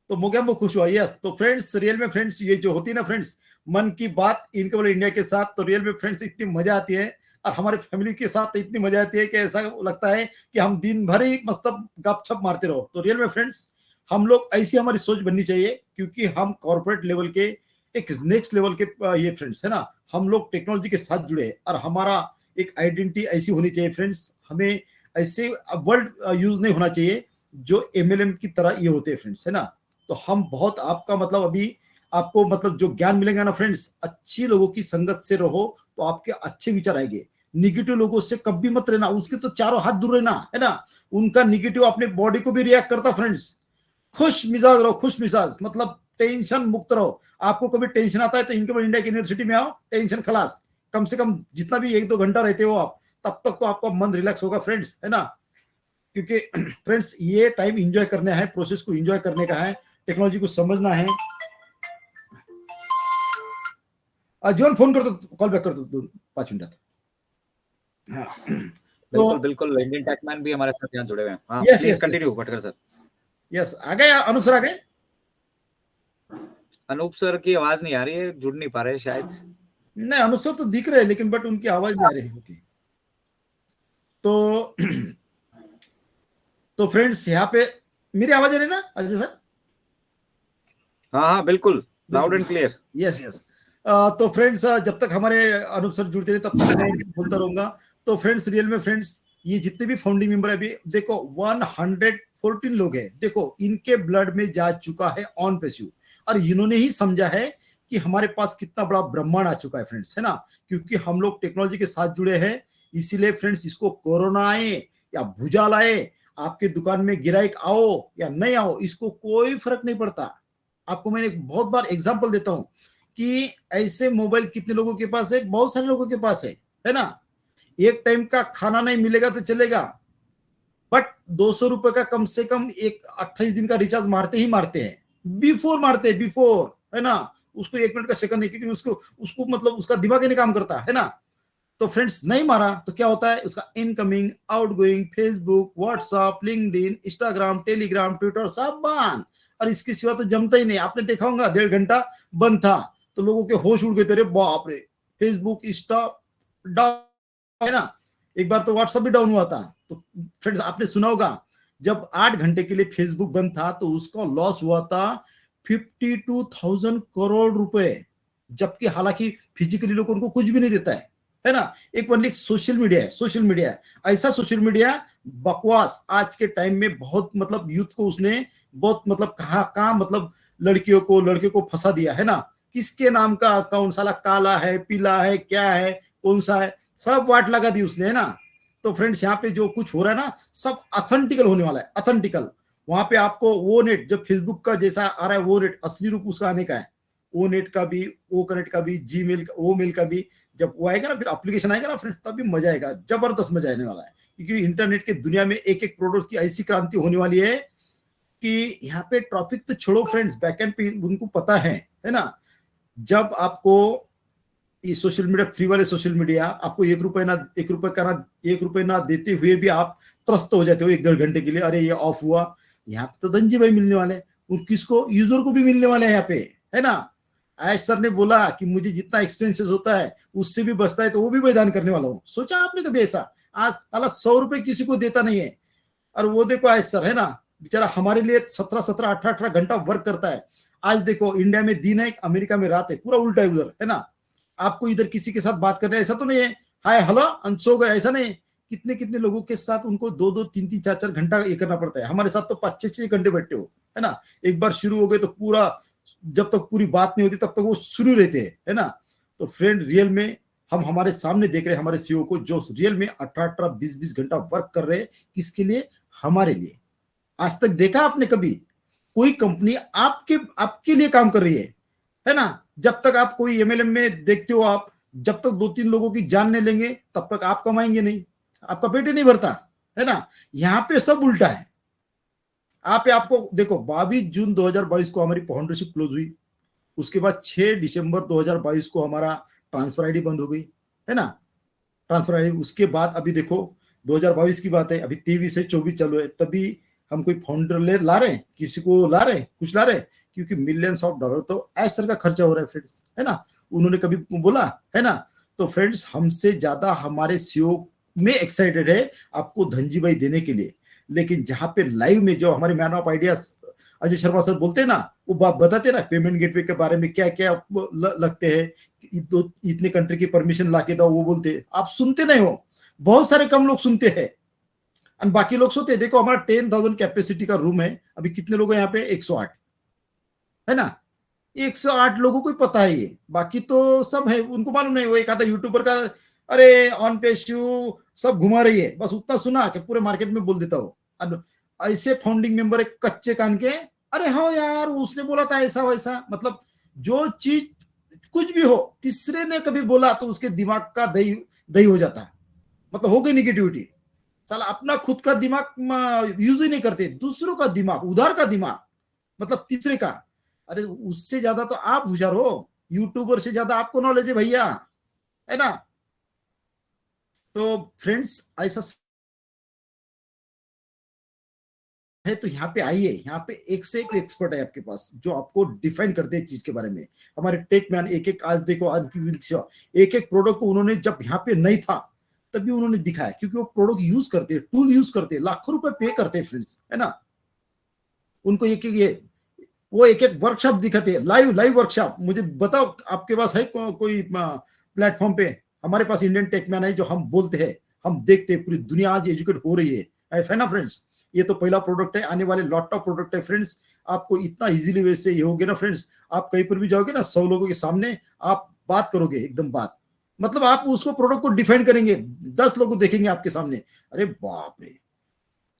तो मोगेम्बो खुश हुआ। यस तो फ्रेंड्स, रियल में फ्रेंड्स, ये जो होती है ना फ्रेंड्स, मन की बात इनकम इंडिया के साथ, तो रियल में फ्रेंड्स इतनी मजा आती है। और हमारे फैमिली के साथ तो इतनी मजा आती है कि ऐसा लगता है कि हम दिन भर ही मतलब गपशप मारते रहो। तो रियल में फ्रेंड्स, हम लोग ऐसी हमारी सोच बननी चाहिए, क्योंकि हम कॉर्पोरेट लेवल के एक नेक्स्ट लेवल के ये फ्रेंड्स, है ना, हम लोग टेक्नोलॉजी के साथ जुड़े हैं। और हमारा एक आइडेंटिटी ऐसी होनी चाहिए फ्रेंड्स, हमें ऐसे वर्ड यूज नहीं होना चाहिए जो एमएलएम की तरह ये होते हैं फ्रेंड्स, है ना। तो हम बहुत आपका मतलब अभी आपको मतलब जो ज्ञान मिलेगा ना फ्रेंड्स, अच्छी लोगों की संगत से रहो तो आपके अच्छे विचार आएंगे। निगेटिव लोगों से कभी मत रहना, उसके तो चारों हाथ दूर रहना, है ना। उनका निगेटिव अपने बॉडी को भी रिएक्ट करता फ्रेंड्स। खुश मिजाज रहो, खुश मिजाज मतलब टेंशन मुक्त रहो। आपको कभी टेंशन आता है तो इनके इंडिया की यूनिवर्सिटी में आओ, टेंशन खलास। कम से कम जितना भी 1-2 घंटा रहते हो आप, तब तक तो आपका मन रिलैक्स होगा फ्रेंड्स, है ना। क्योंकि फ्रेंड्स ये टाइम एंजॉय करना है, प्रोसेस को एंजॉय करने का है, टेक्नोलॉजी को समझना है। जीवन फोन कर दो, कॉल बैक कर दो 5 मिनट। हाँ बिल्कुल तो बिल्कुल, इंडियन टैकमैन भी हमारे साथ यहाँ जुड़े हुए हैं। हाँ yes please yes yes continue Bhatkar sir. Yes आ गए अनुसर, आ गए। अनूप सर की आवाज नहीं आ रही है, जुड़ नहीं पा रहे शायद। नहीं, अनुसर तो दिख रहे हैं लेकिन बट उनकी आवाज नहीं आ रही। ओके तो तो फ्रेंड्स यहाँ पे मेरी आवाज आ रही है ना अजय सर? हाँ हाँ बिल्कुल, लाउड बिल्कुल एंड क्लियर। Yes yes. तो फ्रेंड्स जब तक हमारे अनूप सर जुड़ते रहे तब तक मैं बोलता रहूंगा। तो फ्रेंड्स रियल में फ्रेंड्स, ये जितने भी फाउंडिंग मेंबर है अभी देखो 114 लोग हैं। देखो इनके ब्लड में जा चुका है ऑन पैसिव, और इन्होंने ही समझा है कि हमारे पास कितना बड़ा ब्रह्मांड आ चुका है फ्रेंड्स, है ना। क्योंकि हम लोग टेक्नोलॉजी के साथ जुड़े हैं, इसीलिए फ्रेंड्स इसको कोरोना आए या भूचाल आए, आपके दुकान में गिराइक आओ या नहीं आओ, इसको कोई फर्क नहीं पड़ता। आपको मैंने बहुत बार एग्जांपल देता हूं कि ऐसे मोबाइल कितने लोगों के पास है, बहुत सारे लोगों के पास है ना। एक टाइम का खाना नहीं मिलेगा तो चलेगा, बट 200 रुपए का कम से कम एक 28 दिन का रिचार्ज मारते ही मारते हैं। बिफोर मारते हैं, बिफोर, है ना। उसको 1 मिनट का सेकंड नहीं, क्योंकि उसको उसको मतलब उसका दिमाग ही नहीं काम करता, है ना। तो फ्रेंड्स नहीं मारा तो क्या होता है, उसका incoming outgoing Facebook WhatsApp LinkedIn Instagram Telegram Twitter सब बंद। और इसके सिवा तो जमता ही नहीं। आपने देखा होगा 1.5 घंटा बंद था तो लोगों के होश उड़ गए थे, बाप रे, फेसबुक इंस्टा डाउन, है ना। एक बार तो व्हाट्सएप भी डाउन हुआ था। तो फ्रेंड्स आपने सुना होगा जब 8 घंटे के लिए फेसबुक बंद था तो उसका लॉस हुआ था 52,000 करोड़ रुपए। जबकि हालांकि फिजिकली लोग उनको कुछ भी नहीं देता है ना। एक ओनली सोशल मीडिया है, सोशल मीडिया है, ऐसा सोशल मीडिया बकवास आज के टाइम में बहुत मतलब यूथ को उसने बहुत मतलब कहाँ मतलब लड़कियों को फंसा दिया, है ना। किसके नाम का अकाउंट साला काला है पीला है क्या है कौन सा है, सब वाट लगा दी उसने, है ना। तो फ्रेंड्स यहाँ पे जो कुछ हो रहा है ना सब ऑथेंटिकल होने वाला है, ऑथेंटिकल। वहां पे आपको वो नेट जो फेसबुक का जैसा आ रहा है वो नेट असली रूप उसका आने का है। वो नेट का भी, वो कनेक्ट का भी, जीमेल का, वो मेल का भी, जब वो आएगा ना फिर एप्लीकेशन आएगा ना फ्रेंड्स, तब भी मजा आएगा, जबरदस्त मजा आने वाला है। क्योंकि इंटरनेट के दुनिया में एक एक प्रोडक्ट की ऐसी क्रांति होने वाली है कि यहाँ पे टॉपिक तो छोड़ो फ्रेंड्स, बैकएंड पे उनको पता है ना। जब आपको ये सोशल मीडिया फ्री वाले सोशल मीडिया आपको 1 रुपए ना देते हुए भी आप त्रस्त हो जाते हो 1-1.5 घंटे के लिए, अरे ये ऑफ हुआ। यहाँ पे तो धनजी भाई मिलने वाले हैं, किसको, यूजर को भी मिलने वाले हैं यहाँ पे, है ना। आयश सर ने बोला कि मुझे जितना एक्सपेंसेस होता है उससे भी बचता है तो वो भी मैं दान करने वाला हूँ। सोचा आपने कभी ऐसा? आज साला 100 रुपए किसी को देता नहीं है। और वो देखो आयश सर है ना, बेचारा हमारे लिए 17-17, 18-18 घंटा वर्क करता है। आज देखो इंडिया में दिन है, अमेरिका में रात है, पूरा उल्टा है उधर, है ना। आपको इधर किसी के साथ बात करना है ऐसा तो नहीं है, हाय हेलो सो गए, ऐसा नहीं। कितने कितने लोगों के साथ उनको 2-2, 3-3, 4-4 घंटा ये करना पड़ता है। हमारे साथ तो 5-6 घंटे बैठते हो, है ना। एक बार शुरू हो गए तो पूरा, जब तक पूरी बात नहीं होती तब तक वो शुरू रहते हैं, है ना। तो फ्रेंड रियल में हम हमारे सामने देख रहे हैं हमारे सीईओ को जो रियल में 18-18, 20-20 घंटा वर्क कर रहे हैं। किसके लिए? हमारे लिए। आज तक देखा आपने कभी कोई कंपनी आपके आपके लिए काम कर रही है ना। जब तक आप कोई एमएलएम में देखते हो, आप जब तक 2-3 लोगों की जान नहीं लेंगे तब तक आप कमाएंगे नहीं, आपका पेट ही नहीं भरता, है ना। यहाँ पे सब उल्टा है। आपको देखो 22 जून 2022 को हमारी फाउंडरशिप क्लोज हुई। उसके बाद 6 दिसंबर 2022 को हमारा ट्रांसफर आईडी बंद हो गई, है ना। ट्रांसफर आईडी उसके बाद अभी देखो 2022 की बात है, अभी 23 से 24 चालू है, तभी हम कोई फाउंडर ला रहे हैं, किसी को ला रहे हैं, कुछ ला रहे हैं, क्योंकि मिलियंस ऑफ डॉलर तो ऐसा का खर्चा हो रहा है फ्रेंड्स, है ना। उन्होंने कभी बोला, है ना। तो फ्रेंड्स हमसे ज्यादा हमारे सीईओ में एक्साइटेड है आपको धनजी भाई देने के लिए। लेकिन जहां पे लाइव में जो हमारे man of ideas Ajay Sharma sir बोलते हैं ना, वो बात बताते हैं ना पेमेंट गेटवे के बारे में, क्या क्या लगते हैं, इतने कंट्री की परमिशन लाके दो, वो बोलते हैं, आप सुनते नहीं हो। बहुत सारे कम लोग सुनते हैं और बाकी लोग सोते हैं। देखो हमारा 10,000 कैपेसिटी का रूम है, अभी कितने लोग हैं यहाँ पे? 108, है ना। 108 लोगों को पता है ये, बाकी तो सब है उनको मालूम नहीं। वो एक आधा यूट्यूबर का अरे ऑन पेज सब घुमा रही है, बस उतना सुना कि पूरे मार्केट में बोल देता हो। अब ऐसे फाउंडिंग मेंबर एक कच्चे कान के, अरे हाँ यार उसने बोला था ऐसा वैसा, मतलब जो चीज कुछ भी हो, तीसरे ने कभी बोला तो उसके दिमाग का दही दही हो जाता है, मतलब हो गई निगेटिविटी। साला अपना खुद का दिमाग यूज ही नहीं करते, दूसरों का दिमाग, उधार का दिमाग, मतलब तीसरे का। अरे उससे ज्यादा तो आप होशियार हो, यूट्यूबर से ज्यादा आपको नॉलेज है भैया, है ना। तो फ्रेंड्स ऐसा है तो यहाँ पे आइए, यहाँ पे एक से एक एक्सपर्ट है आपके पास जो आपको डिफाइन करते हैं चीज के बारे में। हमारे टेक मैन एक एक, आज देखो आज की एक एक प्रोडक्ट को उन्होंने जब यहाँ पे नहीं था तभी उन्होंने दिखाया, क्योंकि वो प्रोडक्ट यूज करते हैं, टूल यूज करते हैं, लाखों रुपए पे करते हैं फ्रेंड्स, है ना। उनको एक एक ये वो एक एक वर्कशॉप दिखाते हैं, लाइव लाइव वर्कशॉप। मुझे बताओ आपके पास है कोई प्लेटफॉर्म पे? हमारे पास इंडियन टेक मैन है जो हम बोलते हैं, हम देखते हैं, पूरी दुनिया आज एजुकेट हो रही है ना फ्रेंड्स। ये तो पहला प्रोडक्ट है, आने वाले लॉट ऑफ प्रोडक्ट है फ्रेंड्स। आपको इतना इजीली वैसे ये होगे ना फ्रेंड्स, आप कहीं पर भी जाओगे ना 100 लोगों के सामने आप बात करोगे एकदम बात, मतलब आप उसको प्रोडक्ट को डिफाइन करेंगे, 10 लोग देखेंगे आपके सामने, अरे बाप रे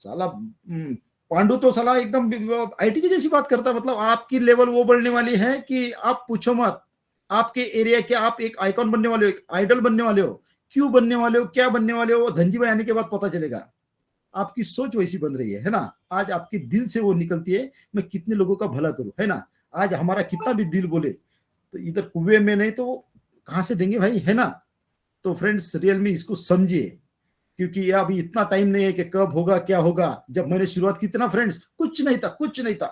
साला पांडु तो साला एकदम आईटी की जैसी बात करता है। मतलब आपकी लेवल वो बढ़ने वाली है कि आप पूछो मत। आपके एरिया के आप एक आइकॉन बनने वाले हो, एक आइडल बनने वाले हो, क्यों बनने वाले हो, क्या बनने वाले हो, वो धनजी भाई आने के बाद पता चलेगा। आपकी सोच वैसी बन रही है ना। आज आपके दिल से वो निकलती है, मैं कितने लोगों का भला करूं, है ना। आज हमारा कितना भी दिल बोले तो इधर कुएं में नहीं तो कहां से देंगे भाई, है ना। तो फ्रेंड्स रियल में इसको समझिए, क्योंकि अभी इतना टाइम नहीं है कि कब होगा क्या होगा। जब मैंने शुरुआत की थी ना फ्रेंड्स, कुछ नहीं था, कुछ नहीं था,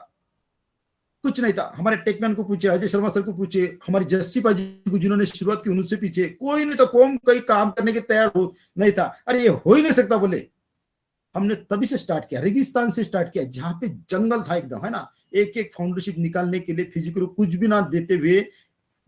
कुछ नहीं था। हमारे टेकमैन को पूछे, अजय शर्मा सर को पूछे, हमारी जस्सी पाजी को जिन्होंने शुरुआत की उनसे पीछे कोई नहीं था, कौन कोई काम करने के तैयार हो नहीं था। अरे ये हो ही नहीं सकता बोले। हमने तभी से स्टार्ट किया, रेगिस्तान से स्टार्ट किया, जहां पे जंगल था एकदम, है ना। एक एक फाउंडरशिप निकालने के लिए फिजिकल कुछ भी ना देते हुए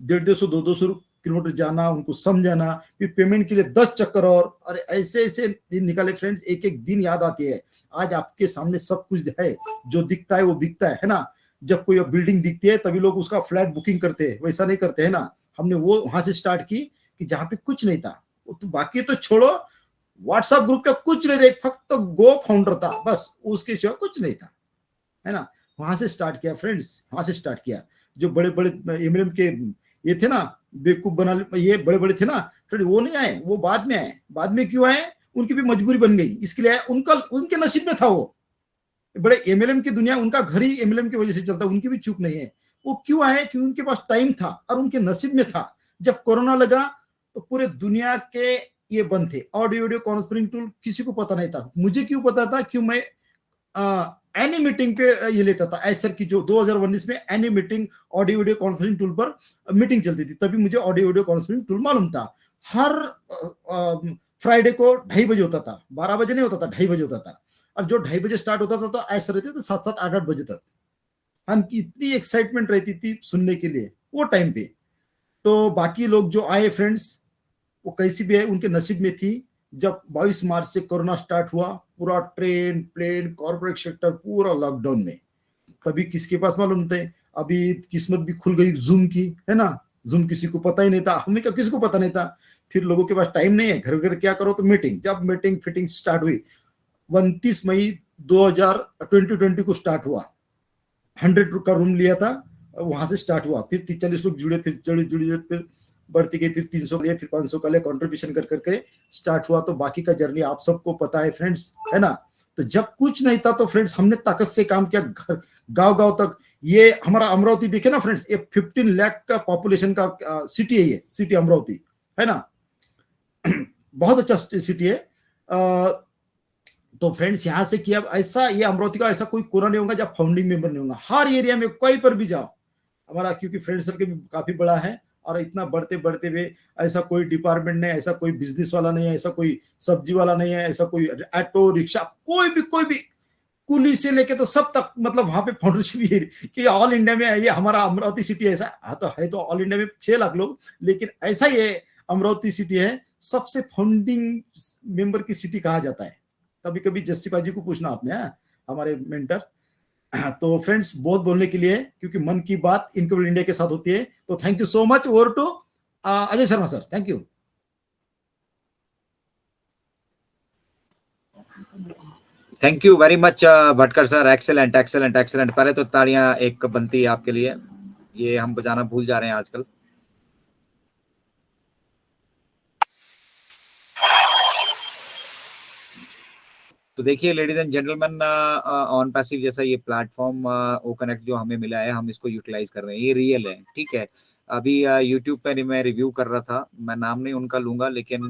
150-200 200 किलोमीटर जाना, उनको समझाना, फिर पेमेंट के लिए 10 चक्कर, और अरे ऐसे ऐसे दिन निकाले फ्रेंड्स। एक एक दिन याद आती है। आज आपके सामने सब कुछ है, जो दिखता है वो बिकता है ना। जब कोई बिल्डिंग दिखती है तभी लोग उसका फ्लैट बुकिंग करते हैं, वैसा नहीं करते, है ना। हमने वो वहां से स्टार्ट की कि जहां पे कुछ नहीं था, तो बाकी तो छोड़ो, व्हाट्सएप ग्रुप का कुछ नहीं था, फक्त गो फाउंडर था बस, उसके सिवा कुछ नहीं था, है ना। वहां से स्टार्ट किया फ्रेंड्स, वहां से स्टार्ट किया। जो बड़े बड़े एमएलएम के ये थे ना, बेवकूफ बना, ये बड़े बड़े थे ना फ्रेंड, वो नहीं आए, वो बाद में आए। बाद में क्यों आए? उनकी भी मजबूरी बन गई, इसके लिए उनका उनके नसीब में था। वो बड़े एमएलएम की दुनिया, उनका घर ही एमएलएम की वजह से चलता, उनकी भी चूक नहीं है। वो क्यों आए? क्योंकि उनके पास टाइम था और उनके नसीब में था। जब कोरोना लगा तो पूरे दुनिया के ये बंद थे, ऑडियो कॉन्फ्रेंसिंग टूल किसी को पता नहीं था। मुझे क्यों पता था? क्यों मैं एनी मीटिंग पे ये लेता था। एसर की जो 2019 में any meeting audio video conferencing tool पर मीटिंग चलती थी, तभी मुझे ऑडियो वीडियो कॉन्फ्रेंसिंग टूल मालूम था। हर फ्राइडे को 2:30 होता था, 12 बजे नहीं होता था, 2:30 होता था। और जो 2:30 स्टार्ट होता था तो ऐसा रहते थे 7-7, 8-8 बजे तक। हम इतनी एक्साइटमेंट रहती थी सुनने के लिए वो टाइम पे। तो बाकी लोग जो आए फ्रेंड्स, वो कैसी भी है उनके नसीब में थी। जब 22 मार्च से कोरोना स्टार्ट हुआ, पूरा ट्रेन, प्लेन, कॉर्पोरेट सेक्टर पूरा लॉकडाउन में, तभी किसके पास मालूम थे। अभी किस्मत भी खुल गई जूम की, है ना। जूम किसी को पता ही नहीं था, हमें क्या किसी को पता नहीं था। फिर लोगों के पास टाइम नहीं है, घर घर क्या करो तो मीटिंग। जब मीटिंग फिटिंग स्टार्ट हुई 29 मई 2020 को स्टार्ट हुआ, 100 का रूम लिया था, वहां से स्टार्ट हुआ। फिर 40 लोग जुड़े, फिर जुड़े, फिर बढ़ती गई, फिर 300 लिए, फिर 500 का लिए, कंट्रीब्यूशन कर करके स्टार्ट हुआ। तो बाकी का जर्नी आप सबको पता है फ्रेंड्स, है ना। तो जब कुछ नहीं था तो फ्रेंड्स हमने ताकत से काम किया, घर गांव गांव तक। ये हमारा अमरावती देखे ना फ्रेंड्स, ये 15 लाख का पॉपुलेशन का सिटी है, ये सिटी अमरावती, है ना। बहुत अच्छा सिटी है। तो फ्रेंड्स यहाँ से किया ऐसा, ये अमरावती का ऐसा कोई कोना नहीं होगा जब फाउंडिंग मेंबर नहीं होगा। हर एरिया में कहीं पर भी जाओ हमारा, क्योंकि फ्रेंड सर्कल भी काफी बड़ा है, और इतना बढ़ते बढ़ते हुए ऐसा कोई डिपार्टमेंट नहीं, ऐसा कोई बिजनेस वाला नहीं है, ऐसा कोई सब्जी वाला नहीं है, ऐसा कोई ऑटो रिक्शा, कोई भी कुली से लेके तो सब तक, मतलब वहां पे फाउंडेशन भी है कि ऑल इंडिया में ये हमारा अमरावती सिटी ऐसा तो ऑल इंडिया में 6 लाख लोग, लेकिन ऐसा ये अमरावती सिटी है सबसे फाउंडिंग मेंबर की सिटी कहा जाता है। कभी कभी जस्सी बाजी को पूछना आपने, हमारे मेंटर। तो फ्रेंड्स बहुत बोलने के लिए, क्योंकि मन की बात इनक्रेडिबल इंडिया के साथ होती है। तो thank you so much. Over to Ajay Sharma sir, thank you. Thank you very much Bhatkar sir, excellent excellent excellent. पहले तो तालियां एक बनती है आपके लिए, ये हम बजाना भूल जा रहे हैं आजकल। तो देखिए ladies and gentleman, on passive जैसा ये प्लेटफॉर्म ओ कनेक्ट जो हमें मिला है, हम इसको यूटिलाइज कर रहे हैं, ये रियल है, ठीक है। अभी यूट्यूब पे मैं रिव्यू कर रहा था, मैं नाम नहीं उनका लूंगा, लेकिन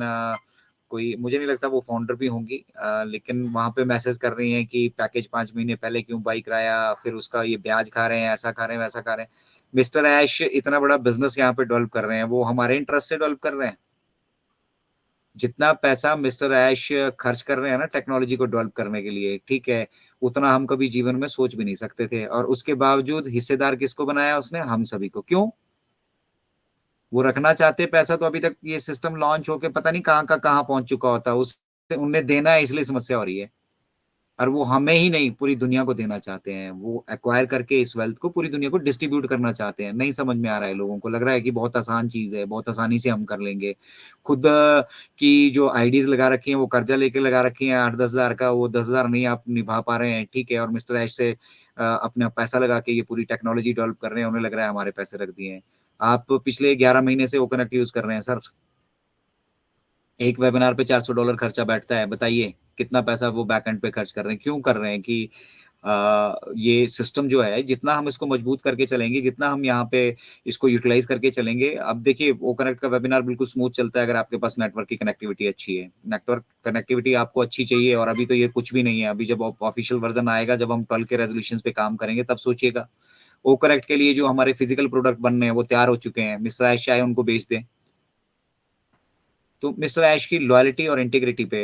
कोई मुझे नहीं लगता वो फाउंडर भी होंगी, लेकिन वहां पे मैसेज कर रही हैं कि पैकेज 5 महीने पहले क्यों बाई कराया, फिर उसका ये ब्याज खा रहे हैं, ऐसा खा रहे हैं, वैसा खा रहे हैं। मिस्टर ऐश इतना बड़ा बिजनेस यहाँ पे डेवलप कर रहे हैं, वो हमारे इंटरेस्ट से डेवलप कर रहे हैं। जितना पैसा मिस्टर ऐश खर्च कर रहे हैं ना टेक्नोलॉजी को डेवलप करने के लिए, ठीक है, उतना हम कभी जीवन में सोच भी नहीं सकते थे। और उसके बावजूद हिस्सेदार किसको बनाया उसने? हम सभी को। क्यों? वो रखना चाहते पैसा तो अभी तक ये सिस्टम लॉन्च होके पता नहीं कहाँ का कहाँ पहुंच चुका होता, उससे उन्हें देना है, इसलिए समस्या हो रही है। और वो हमें ही नहीं पूरी दुनिया को देना चाहते हैं, वो एक्वायर करके इस वेल्थ को पूरी दुनिया को डिस्ट्रीब्यूट करना चाहते हैं। नहीं समझ में आ रहा है लोगों को, लग रहा है कि बहुत आसान चीज है, बहुत आसानी से हम कर लेंगे। खुद की जो आईडीज लगा रखी हैं वो कर्जा लेके लगा रखी हैं 8-10 हजार का, वो 10 हजार नहीं आप निभा पा रहे हैं, ठीक है। और मिस्टर ऐश से अपना पैसा लगा के ये पूरी टेक्नोलॉजी डेवलप कर रहे हैं, उन्हें लग रहा है हमारे पैसे रख दिए हैं। आप पिछले 11 महीने से ओकनेक्ट यूज कर रहे हैं सर, एक वेबिनार पे $400 खर्चा बैठता है, बताइए कितना पैसा वो बैकएंड पे खर्च कर रहे हैं। क्यों कर रहे हैं? कि ये सिस्टम जो है, जितना हम इसको मजबूत करके चलेंगे, जितना हम यहाँ पे इसको यूटिलाइज करके चलेंगे। अब देखिए वो कनेक्ट का वेबिनार बिल्कुल स्मूथ चलता है अगर आपके पास नेटवर्क की कनेक्टिविटी अच्छी है। नेटवर्क कनेक्टिविटी आपको अच्छी चाहिए, और अभी तो ये कुछ भी नहीं है। अभी जब ऑफिशियल वर्जन आएगा, जब हम 12 के रेजोल्यूशन पे काम करेंगे, तब सोचिएगा। ओ करेक्ट के लिए जो हमारे फिजिकल प्रोडक्ट बनने हैं वो तैयार हो चुके हैं, मिस्टर ऐश चाहे उनको बेच दें। तो मिस्टर ऐश की लॉयल्टी और इंटीग्रिटी पे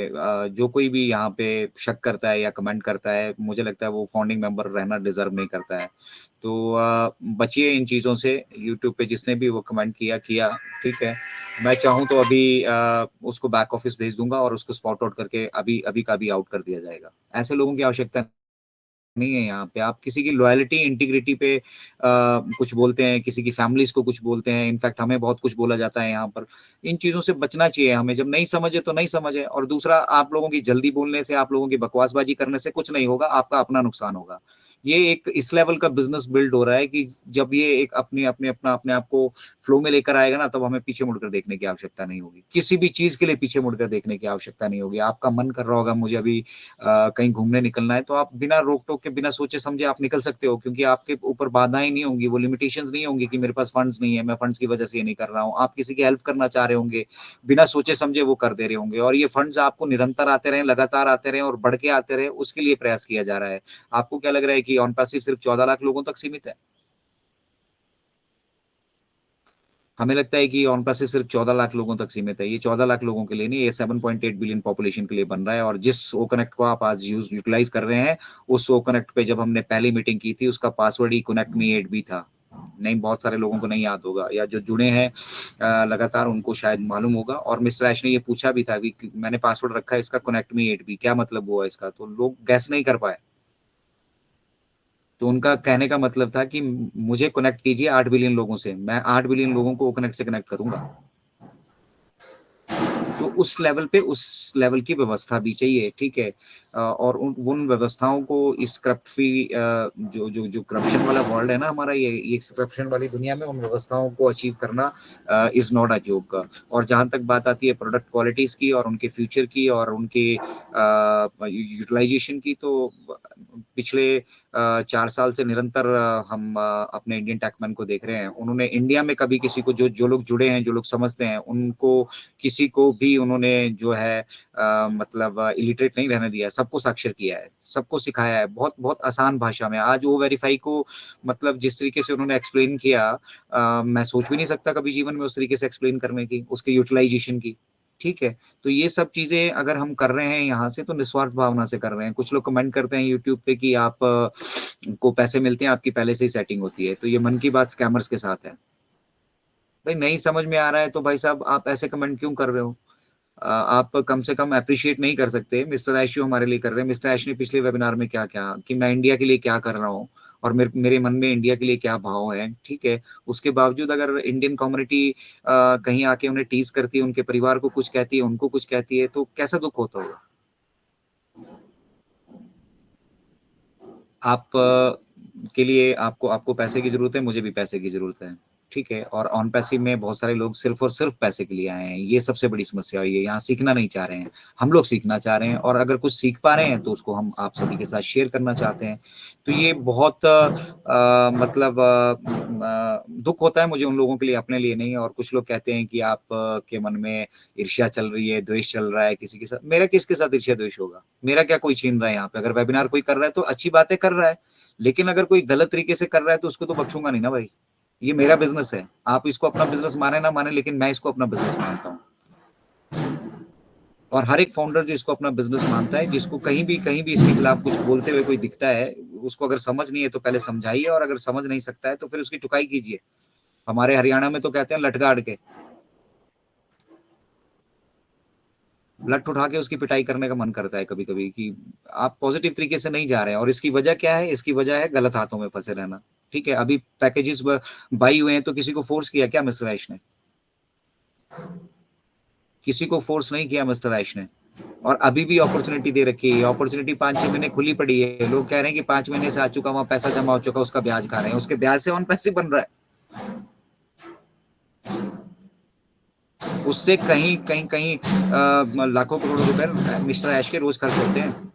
जो कोई भी यहाँ पे शक करता है या कमेंट करता है, मुझे लगता है वो फाउंडिंग मेंबर रहना डिजर्व नहीं करता है। तो बचिए इन चीज़ों से। यूट्यूब पे जिसने भी वो कमेंट किया, ठीक है। मैं चाहूँ तो अभी उसको बैक ऑफिस भेज दूंगा और उसको स्पॉट आउट करके अभी अभी का भी आउट कर दिया जाएगा। ऐसे लोगों की आवश्यकता नहीं है यहाँ पे। आप किसी की लॉयल्टी इंटीग्रिटी पे कुछ बोलते हैं, किसी की फैमिलीज को कुछ बोलते हैं, इनफैक्ट हमें बहुत कुछ बोला जाता है यहाँ पर। इन चीजों से बचना चाहिए हमें। जब नहीं समझे तो नहीं समझे। और दूसरा, आप लोगों की जल्दी बोलने से, आप लोगों की बकवासबाजी करने से कुछ नहीं होगा, आपका अपना नुकसान होगा। ये एक इस लेवल का बिजनेस बिल्ड हो रहा है कि जब ये एक अपने आप को फ्लो में लेकर आएगा ना, तब हमें पीछे मुड़कर देखने की आवश्यकता नहीं होगी, किसी भी चीज के लिए पीछे मुड़कर देखने की आवश्यकता नहीं होगी। आपका मन कर रहा होगा मुझे अभी कहीं घूमने निकलना है, तो आप बिना रोक टोक के, बिना सोचे समझे आप निकल सकते हो, क्योंकि आपके ऊपर बाधाएं नहीं होंगी, वो लिमिटेशंस नहीं होंगी कि मेरे पास फंड्स नहीं है, मैं फंड्स की वजह से ये नहीं कर रहा हूँ। आप किसी की हेल्प करना चाह रहे होंगे, बिना सोचे समझे वो कर दे रहे होंगे, और ये फंड्स आपको निरंतर आते रहे, लगातार आते रहे और बढ़ के आते रहे, उसके लिए प्रयास किया जा रहा है। आपको क्या लग रहा है कि ऑन पैसिव सिर्फ 14 लाख लोगों तक सीमित है? हमें लगता है कि ऑन पैसिव सिर्फ 14 लाख लोगों तक सीमित है। ये 14 लाख लोगों के लिए नहीं, ये 7.8 बिलियन पॉपुलेशन के लिए बन रहा है। और जिस ओ कनेक्ट को आप आज यूटिलाइज कर रहे हैं, उस ओ कनेक्ट पे जब हमने पहली मीटिंग की थी, उसका पासवर्ड ही कनेक्ट मी 8 भी था। नहीं, बहुत सारे लोगों को नहीं याद होगा, या जो जुड़े हैं लगातार उनको शायद मालूम होगा। और मिस्टर ऐश ने ये पूछा भी था कि मैंने पासवर्ड रखा है इसका कनेक्ट मी 8 भी, क्या मतलब हुआ इसका? तो लोग गैस नहीं कर पाए। तो उनका कहने का मतलब था कि मुझे कनेक्ट कीजिए 8 बिलियन लोगों से, मैं 8 बिलियन लोगों को कनेक्ट से कनेक्ट करूंगा। तो उस लेवल पे, उस लेवल की व्यवस्था भी चाहिए, ठीक है। और उन व्यवस्थाओं को इस करप्ट फ्री जो जो जो करप्शन वाला वर्ल्ड है ना हमारा, ये करप्शन वाली दुनिया में उन व्यवस्थाओं को अचीव करना इज नॉट अ जोक। और जहां तक बात आती है प्रोडक्ट क्वालिटीज की और उनके फ्यूचर की और उनके यूटिलाइजेशन की, तो पिछले 4 साल से निरंतर हम अपने इंडियन टैकमैन को देख रहे हैं। उन्होंने इंडिया में कभी किसी को, जो लोग जुड़े हैं, जो लोग समझते हैं, उनको किसी को भी उन्होंने जो है मतलब इलिटरेट नहीं रहने दिया, सबको साक्षर किया है, सबको सिखाया है, बहुत बहुत आसान भाषा में। आज वो वेरीफाई को मतलब जिस तरीके से उन्होंने एक्सप्लेन किया, मैं सोच भी नहीं सकता कभी जीवन में उस तरीके से एक्सप्लेन करने की, उसके यूटिलाइजेशन की, ठीक है। तो ये सब चीजें अगर हम कर रहे हैं यहाँ से, तो निस्वार्थ भावना से कर रहे हैं। कुछ लोग कमेंट करते हैं यूट्यूब पे कि आप को पैसे मिलते हैं, आपकी पहले से ही सेटिंग होती है, तो ये मन की बात स्कैमर्स के साथ है। भाई नहीं समझ में आ रहा है तो भाई साहब आप ऐसे कमेंट क्यों कर रहे हो? आप कम से कम अप्रिशिएट नहीं कर सकते? मिस्टर ऐश जो हमारे लिए कर रहे हैं, मिस्टर ऐश ने पिछले वेबिनार में क्या क्या कि मैं इंडिया के लिए क्या कर रहा हूँ, और मेरे मन में इंडिया के लिए क्या भाव है, ठीक है। उसके बावजूद अगर इंडियन कम्युनिटी कहीं आके उन्हें टीज करती है, उनके परिवार को कुछ कहती है, उनको कुछ कहती है, तो कैसा दुख होता होगा? आप के लिए आपको आपको पैसे की जरूरत है, मुझे भी पैसे की जरूरत है, ठीक है। और ऑन पैसिव में बहुत सारे लोग सिर्फ और सिर्फ पैसे के लिए आए हैं, ये सबसे बड़ी समस्या हुई है। यहाँ सीखना नहीं चाह रहे हैं, हम लोग सीखना चाह रहे हैं, और अगर कुछ सीख पा रहे हैं तो उसको हम आप सभी के साथ शेयर करना चाहते हैं। तो ये बहुत मतलब दुख होता है मुझे उन लोगों के लिए, अपने लिए नहीं। और कुछ लोग कहते हैं कि आप के मन में ईर्ष्या चल रही है, द्वेष चल रहा है किसी के साथ। मेरा किसके साथ ईर्ष्या द्वेष होगा? मेरा क्या कोई छीन रहा है यहाँ पे? अगर वेबिनार कोई कर रहा है तो अच्छी बातें कर रहा है, लेकिन अगर कोई गलत तरीके से कर रहा है तो उसको तो बख्शूंगा नहीं ना भाई। ये मेरा बिजनेस है, आप इसको अपना बिजनेस माने ना माने, लेकिन मैं इसको अपना बिजनेस मानता हूँ। और हर एक फाउंडर जो इसको अपना बिजनेस मानता है, जिसको कहीं भी इसके खिलाफ कुछ बोलते हुए कोई दिखता है, उसको अगर समझ नहीं है तो पहले समझाइए, और अगर समझ नहीं सकता है तो फिर उसकी टुकाई कीजिए। हमारे हरियाणा में तो कहते हैं लटगाड़ के, लठ उठा के उसकी पिटाई करने का मन करता है कभी कभी, कि आप पॉजिटिव तरीके से नहीं जा रहे हैं। और इसकी वजह क्या है? इसकी वजह है गलत हाथों में फंसे रहना, ठीक है। अभी पैकेजेस बाई हुए हैं तो किसी को फोर्स किया क्या मिस्टर ऐश ने? किसी को फोर्स नहीं किया मिस्टर ऐश ने। और अभी भी अपॉर्चुनिटी दे रखी है, अपॉर्चुनिटी 5-6 महीने खुली पड़ी है। लोग कह रहे हैं कि 5 महीने से आ चुका, वहां पैसा जमा हो चुका, उसका ब्याज खा रहे हैं, उसके ब्याज से ऑन पैसे बन रहा है। उससे कहीं कहीं कहीं लाखों करोड़ों रुपए मिस्टर ऐश के रोज खर्च होते हैं।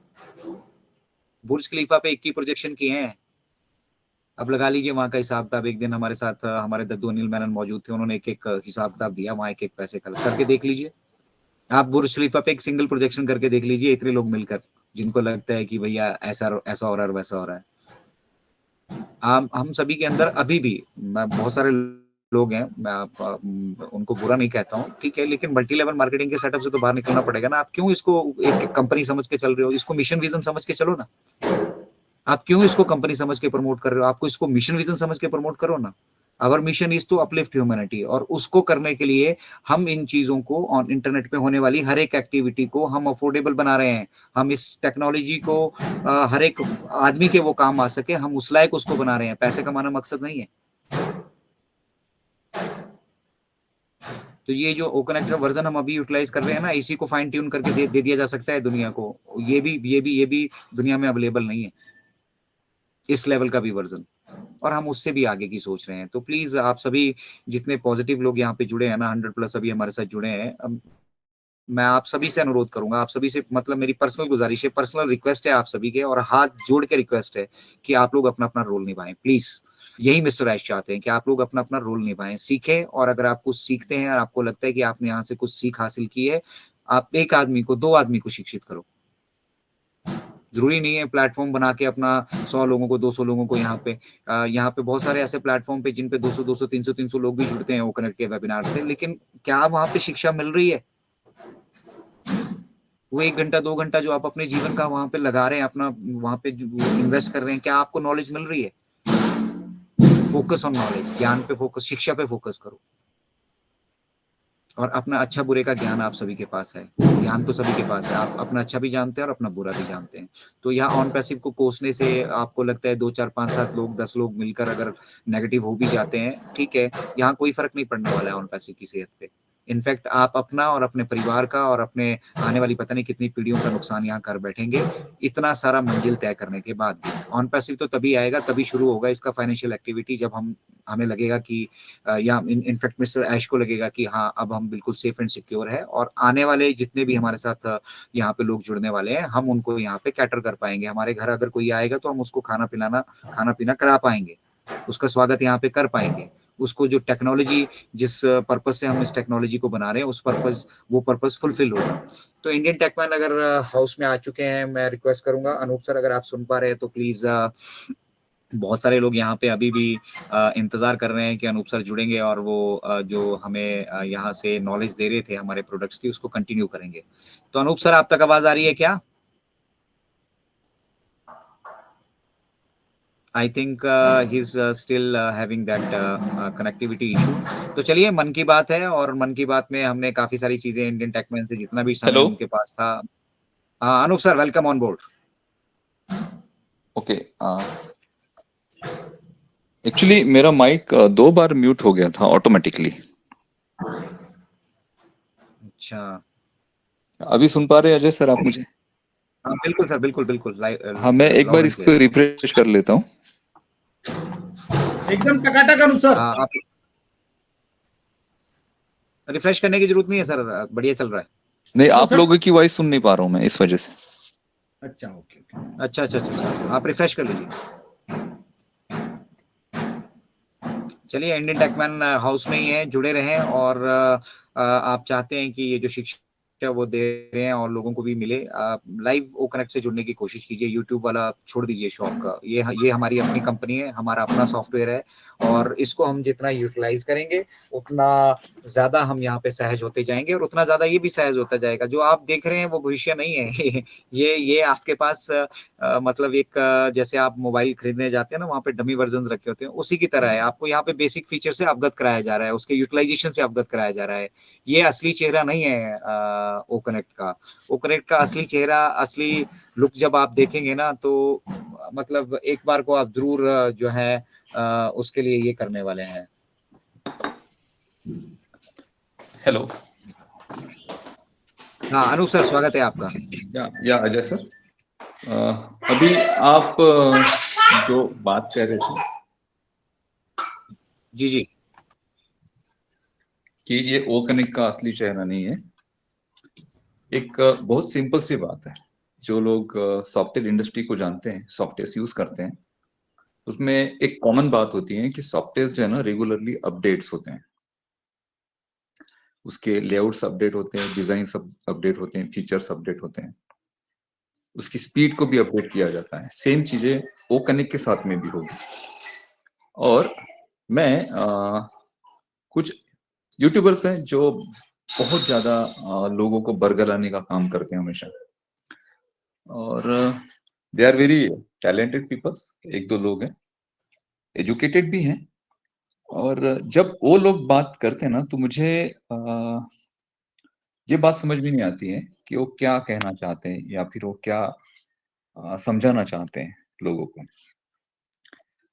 बुर्ज खलीफा पे 21 प्रोजेक्शन किए हैं। अब लगा लीजिए वहां का हिसाब किताब। एक दिन हमारे साथ हमारे दद्दू अनिल मेनन मौजूद थे, उन्होंने एक एक हिसाब किताब दिया, वहां एक एक पैसे करके देख लीजिए। आप बुर्ज खलीफा पे एक सिंगल प्रोजेक्शन करके देख लीजिए, इतने लोग मिलकर, जिनको लगता है कि भैया ऐसा ऐसा हो रहा है, वैसा हो रहा है। हम सभी के अंदर अभी भी बहुत सारे लोग हैं, मैं उनको बुरा नहीं कहता हूँ, ठीक है, लेकिन मल्टी लेवल मार्केटिंग के सेटअप से तो बाहर निकलना पड़ेगा ना। आप क्यों इसको एक कंपनी समझ के चल रहे हो? इसको मिशन विजन समझ के चलो ना। आप क्यों इसको कंपनी समझ के प्रमोट कर रहे हो? आपको इसको मिशन विजन समझ के प्रमोट करो ना। Our mission is to uplift humanity, और उसको करने के लिए हम इन चीजों को, ऑन इंटरनेट पे होने वाली हर एक एक्टिविटी को हम अफोर्डेबल बना रहे हैं। हम इस टेक्नोलॉजी को हर एक आदमी के वो काम आ सके, हम उस लायक उसको बना रहे हैं। पैसे कमाना मकसद नहीं है। तो ये जो ओ कनेक्टर वर्जन हम अभी यूटिलाइज कर रहे हैं ना, इसी को फाइन ट्यून करके दे दिया जा सकता है दुनिया को। ये भी दुनिया में अवेलेबल नहीं है। इस लेवल का भी वर्जन, और हम उससे भी आगे की सोच रहे हैं। तो प्लीज आप सभी जितने पॉजिटिव लोग यहाँ पे जुड़े हैं ना, 100+ अभी हमारे साथ जुड़े हैं, मैं आप सभी से अनुरोध करूंगा, आप सभी से मतलब मेरी पर्सनल गुजारिश है, पर्सनल रिक्वेस्ट है आप सभी के, और हाथ जोड़ के रिक्वेस्ट है कि आप लोग अपना अपना रोल निभाएं प्लीज। यही मिस्टर ऐश चाहते हैं कि आप लोग अपना अपना रोल निभाएं, सीखें, और अगर आप कुछ सीखते हैं और आपको लगता है कि आपने यहाँ से कुछ सीख हासिल की है, आप एक आदमी को, 2 आदमी को शिक्षित करो। जरूरी नहीं है प्लेटफॉर्म बना के अपना 100 लोगों को, 200 लोगों को यहाँ पे बहुत सारे ऐसे प्लेटफॉर्म पे जिन पे 200 300 लोग भी जुड़ते हैं वो कनेक्ट के वेबिनार से, लेकिन क्या वहां पे शिक्षा मिल रही है? वो 1 घंटा 2 घंटा जो आप अपने जीवन का वहां पे लगा रहे हैं, अपना वहां पे इन्वेस्ट कर रहे हैं, क्या आपको नॉलेज मिल रही है? फोकस ऑन नॉलेज, ज्ञान पे फोकस, शिक्षा पे फोकस करो, और अपना अच्छा बुरे का ज्ञान आप सभी के पास है। ज्ञान तो सभी के पास है, आप अपना अच्छा भी जानते हैं और अपना बुरा भी जानते हैं। तो यहाँ ऑन पैसिव को कोसने से आपको लगता है 2 4 5 7 लोग 10 लोग मिलकर अगर नेगेटिव हो भी जाते हैं, ठीक है, यहाँ कोई फर्क नहीं पड़ने वाला है ऑन पैसिव की सेहत पे। इनफैक्ट आप अपना और अपने परिवार का और अपने आने वाली पता नहीं कितनी पीढ़ियों का नुकसान यहाँ कर बैठेंगे, इतना सारा मंजिल तय करने के बाद भी। ऑन पैसिव तो तभी आएगा, तभी शुरू होगा इसका फाइनेंशियल एक्टिविटी, जब हमें लगेगा कि या इनफैक्ट मिस्टर ऐश को लगेगा कि हाँ अब हम बिल्कुल सेफ एंड सिक्योर है, और आने वाले जितने भी हमारे साथ यहाँ पे लोग जुड़ने वाले हैं, हम उनको यहाँ पे कैटर कर पाएंगे। हमारे घर अगर कोई आएगा तो हम उसको खाना पीना करा पाएंगे, उसका स्वागत यहाँ पे कर पाएंगे, उसको जो टेक्नोलॉजी, जिस पर्पज से हम इस टेक्नोलॉजी को बना रहे हैं, वो पर्पज फुलफिल होगा। तो इंडियन टेकमैन अगर हाउस में आ चुके हैं, मैं रिक्वेस्ट करूंगा, अनूप सर अगर आप सुन पा रहे हैं तो प्लीज, बहुत सारे लोग यहाँ पे अभी भी इंतजार कर रहे हैं कि अनूप सर जुड़ेंगे और वो जो हमें यहाँ से नॉलेज दे रहे थे हमारे प्रोडक्ट्स की, उसको कंटिन्यू करेंगे। तो अनूप सर, आप तक आवाज आ रही है क्या? I think he is still having that connectivity issue. तो चलिए, मन की बात है, और मन की बात में हमने काफी सारी चीजें इंडियन टेकमैन से जितना भी समय हेलो। उनके पास था। Anup sir, welcome on board. Okay, actually मेरा माइक 2 बार म्यूट हो गया था ऑटोमेटिकली। अच्छा, अभी सुन पा रहे हैं अजय सर आप मुझे? हाँ बिल्कुल सर, बिल्कुल बिल्कुल, हाँ, मैं एक बार इसको रिफ्रेश कर लेता हूँ। एकदम टकाटक अनूप सर। आप रिफ्रेश करने की जरूरत नहीं है सर, बढ़िया चल रहा है। नहीं, तो आप सर, लोगों की वॉइस सुन नहीं पा रहा हूँ मैं, इस वजह से। अच्छा ओके ओके। अच्छा अच्छा अच्छा, आप रिफ्रेश कर लीजिए। चलिए, इंडियन टेकमैन हाउस में ही है, जुड़े रहें, और आप चाहते हैं कि ये जो शिक्षा वो दे रहे हैं और लोगों को भी मिले, लाइव ओ कनेक्ट से जुड़ने की कोशिश कीजिए। यूट्यूब वाला छोड़ दीजिए शौक का, ये हमारी अपनी कंपनी है, हमारा अपना सॉफ्टवेयर है, और इसको हम जितना यूटिलाइज करेंगे उतना ज्यादा हम यहाँ पे सहज होते जाएंगे, और उतना ज्यादा ये भी सहज होता जाएगा। जो आप देख रहे हैं वो भविष्य नहीं है ये आपके पास मतलब एक जैसे आप मोबाइल खरीदने जाते हैं ना, वहाँ पे डमी वर्जन रखे होते हैं, उसी की तरह है। आपको यहाँ पे बेसिक फीचर से अवगत कराया जा रहा है, उसके यूटिलाइजेशन से अवगत कराया जा रहा है। ये असली चेहरा नहीं है ओ कनेक्ट का। ओ कनेक्ट का असली चेहरा, असली लुक जब आप देखेंगे ना, तो मतलब एक बार को आप जरूर जो है उसके लिए ये करने वाले हैं। हेलो। हाँ अनूप सर, स्वागत है आपका। या अजय सर, अभी आप जो बात कह रहे थे जी जी। कि ये ओ कनेक्ट का असली चेहरा नहीं है, एक बहुत सिंपल सी बात है। जो लोग सॉफ्टवेयर इंडस्ट्री को जानते हैं, सॉफ्टवेयर यूज करते हैं, उसमें एक कॉमन बात होती है कि सॉफ्टवेयर जो है ना, रेगुलरली अपडेट्स होते हैं। उसके लेआउट्स अपडेट होते हैं, डिजाइन अपडेट होते हैं, फीचर्स अपडेट होते हैं, उसकी स्पीड को भी अपडेट किया जाता है। सेम चीजें ओ कनेक्ट के साथ में भी होगी। और मैं कुछ यूट्यूबर्स हैं जो बहुत ज्यादा लोगों को बरगलाने का काम करते हैं हमेशा, और they are very talented peoples. 1-2 लोग हैं, एजुकेटेड भी हैं, और जब वो लोग बात करते हैं ना, तो मुझे ये बात समझ में नहीं आती है कि वो क्या कहना चाहते हैं, या फिर वो क्या समझाना चाहते हैं लोगों को।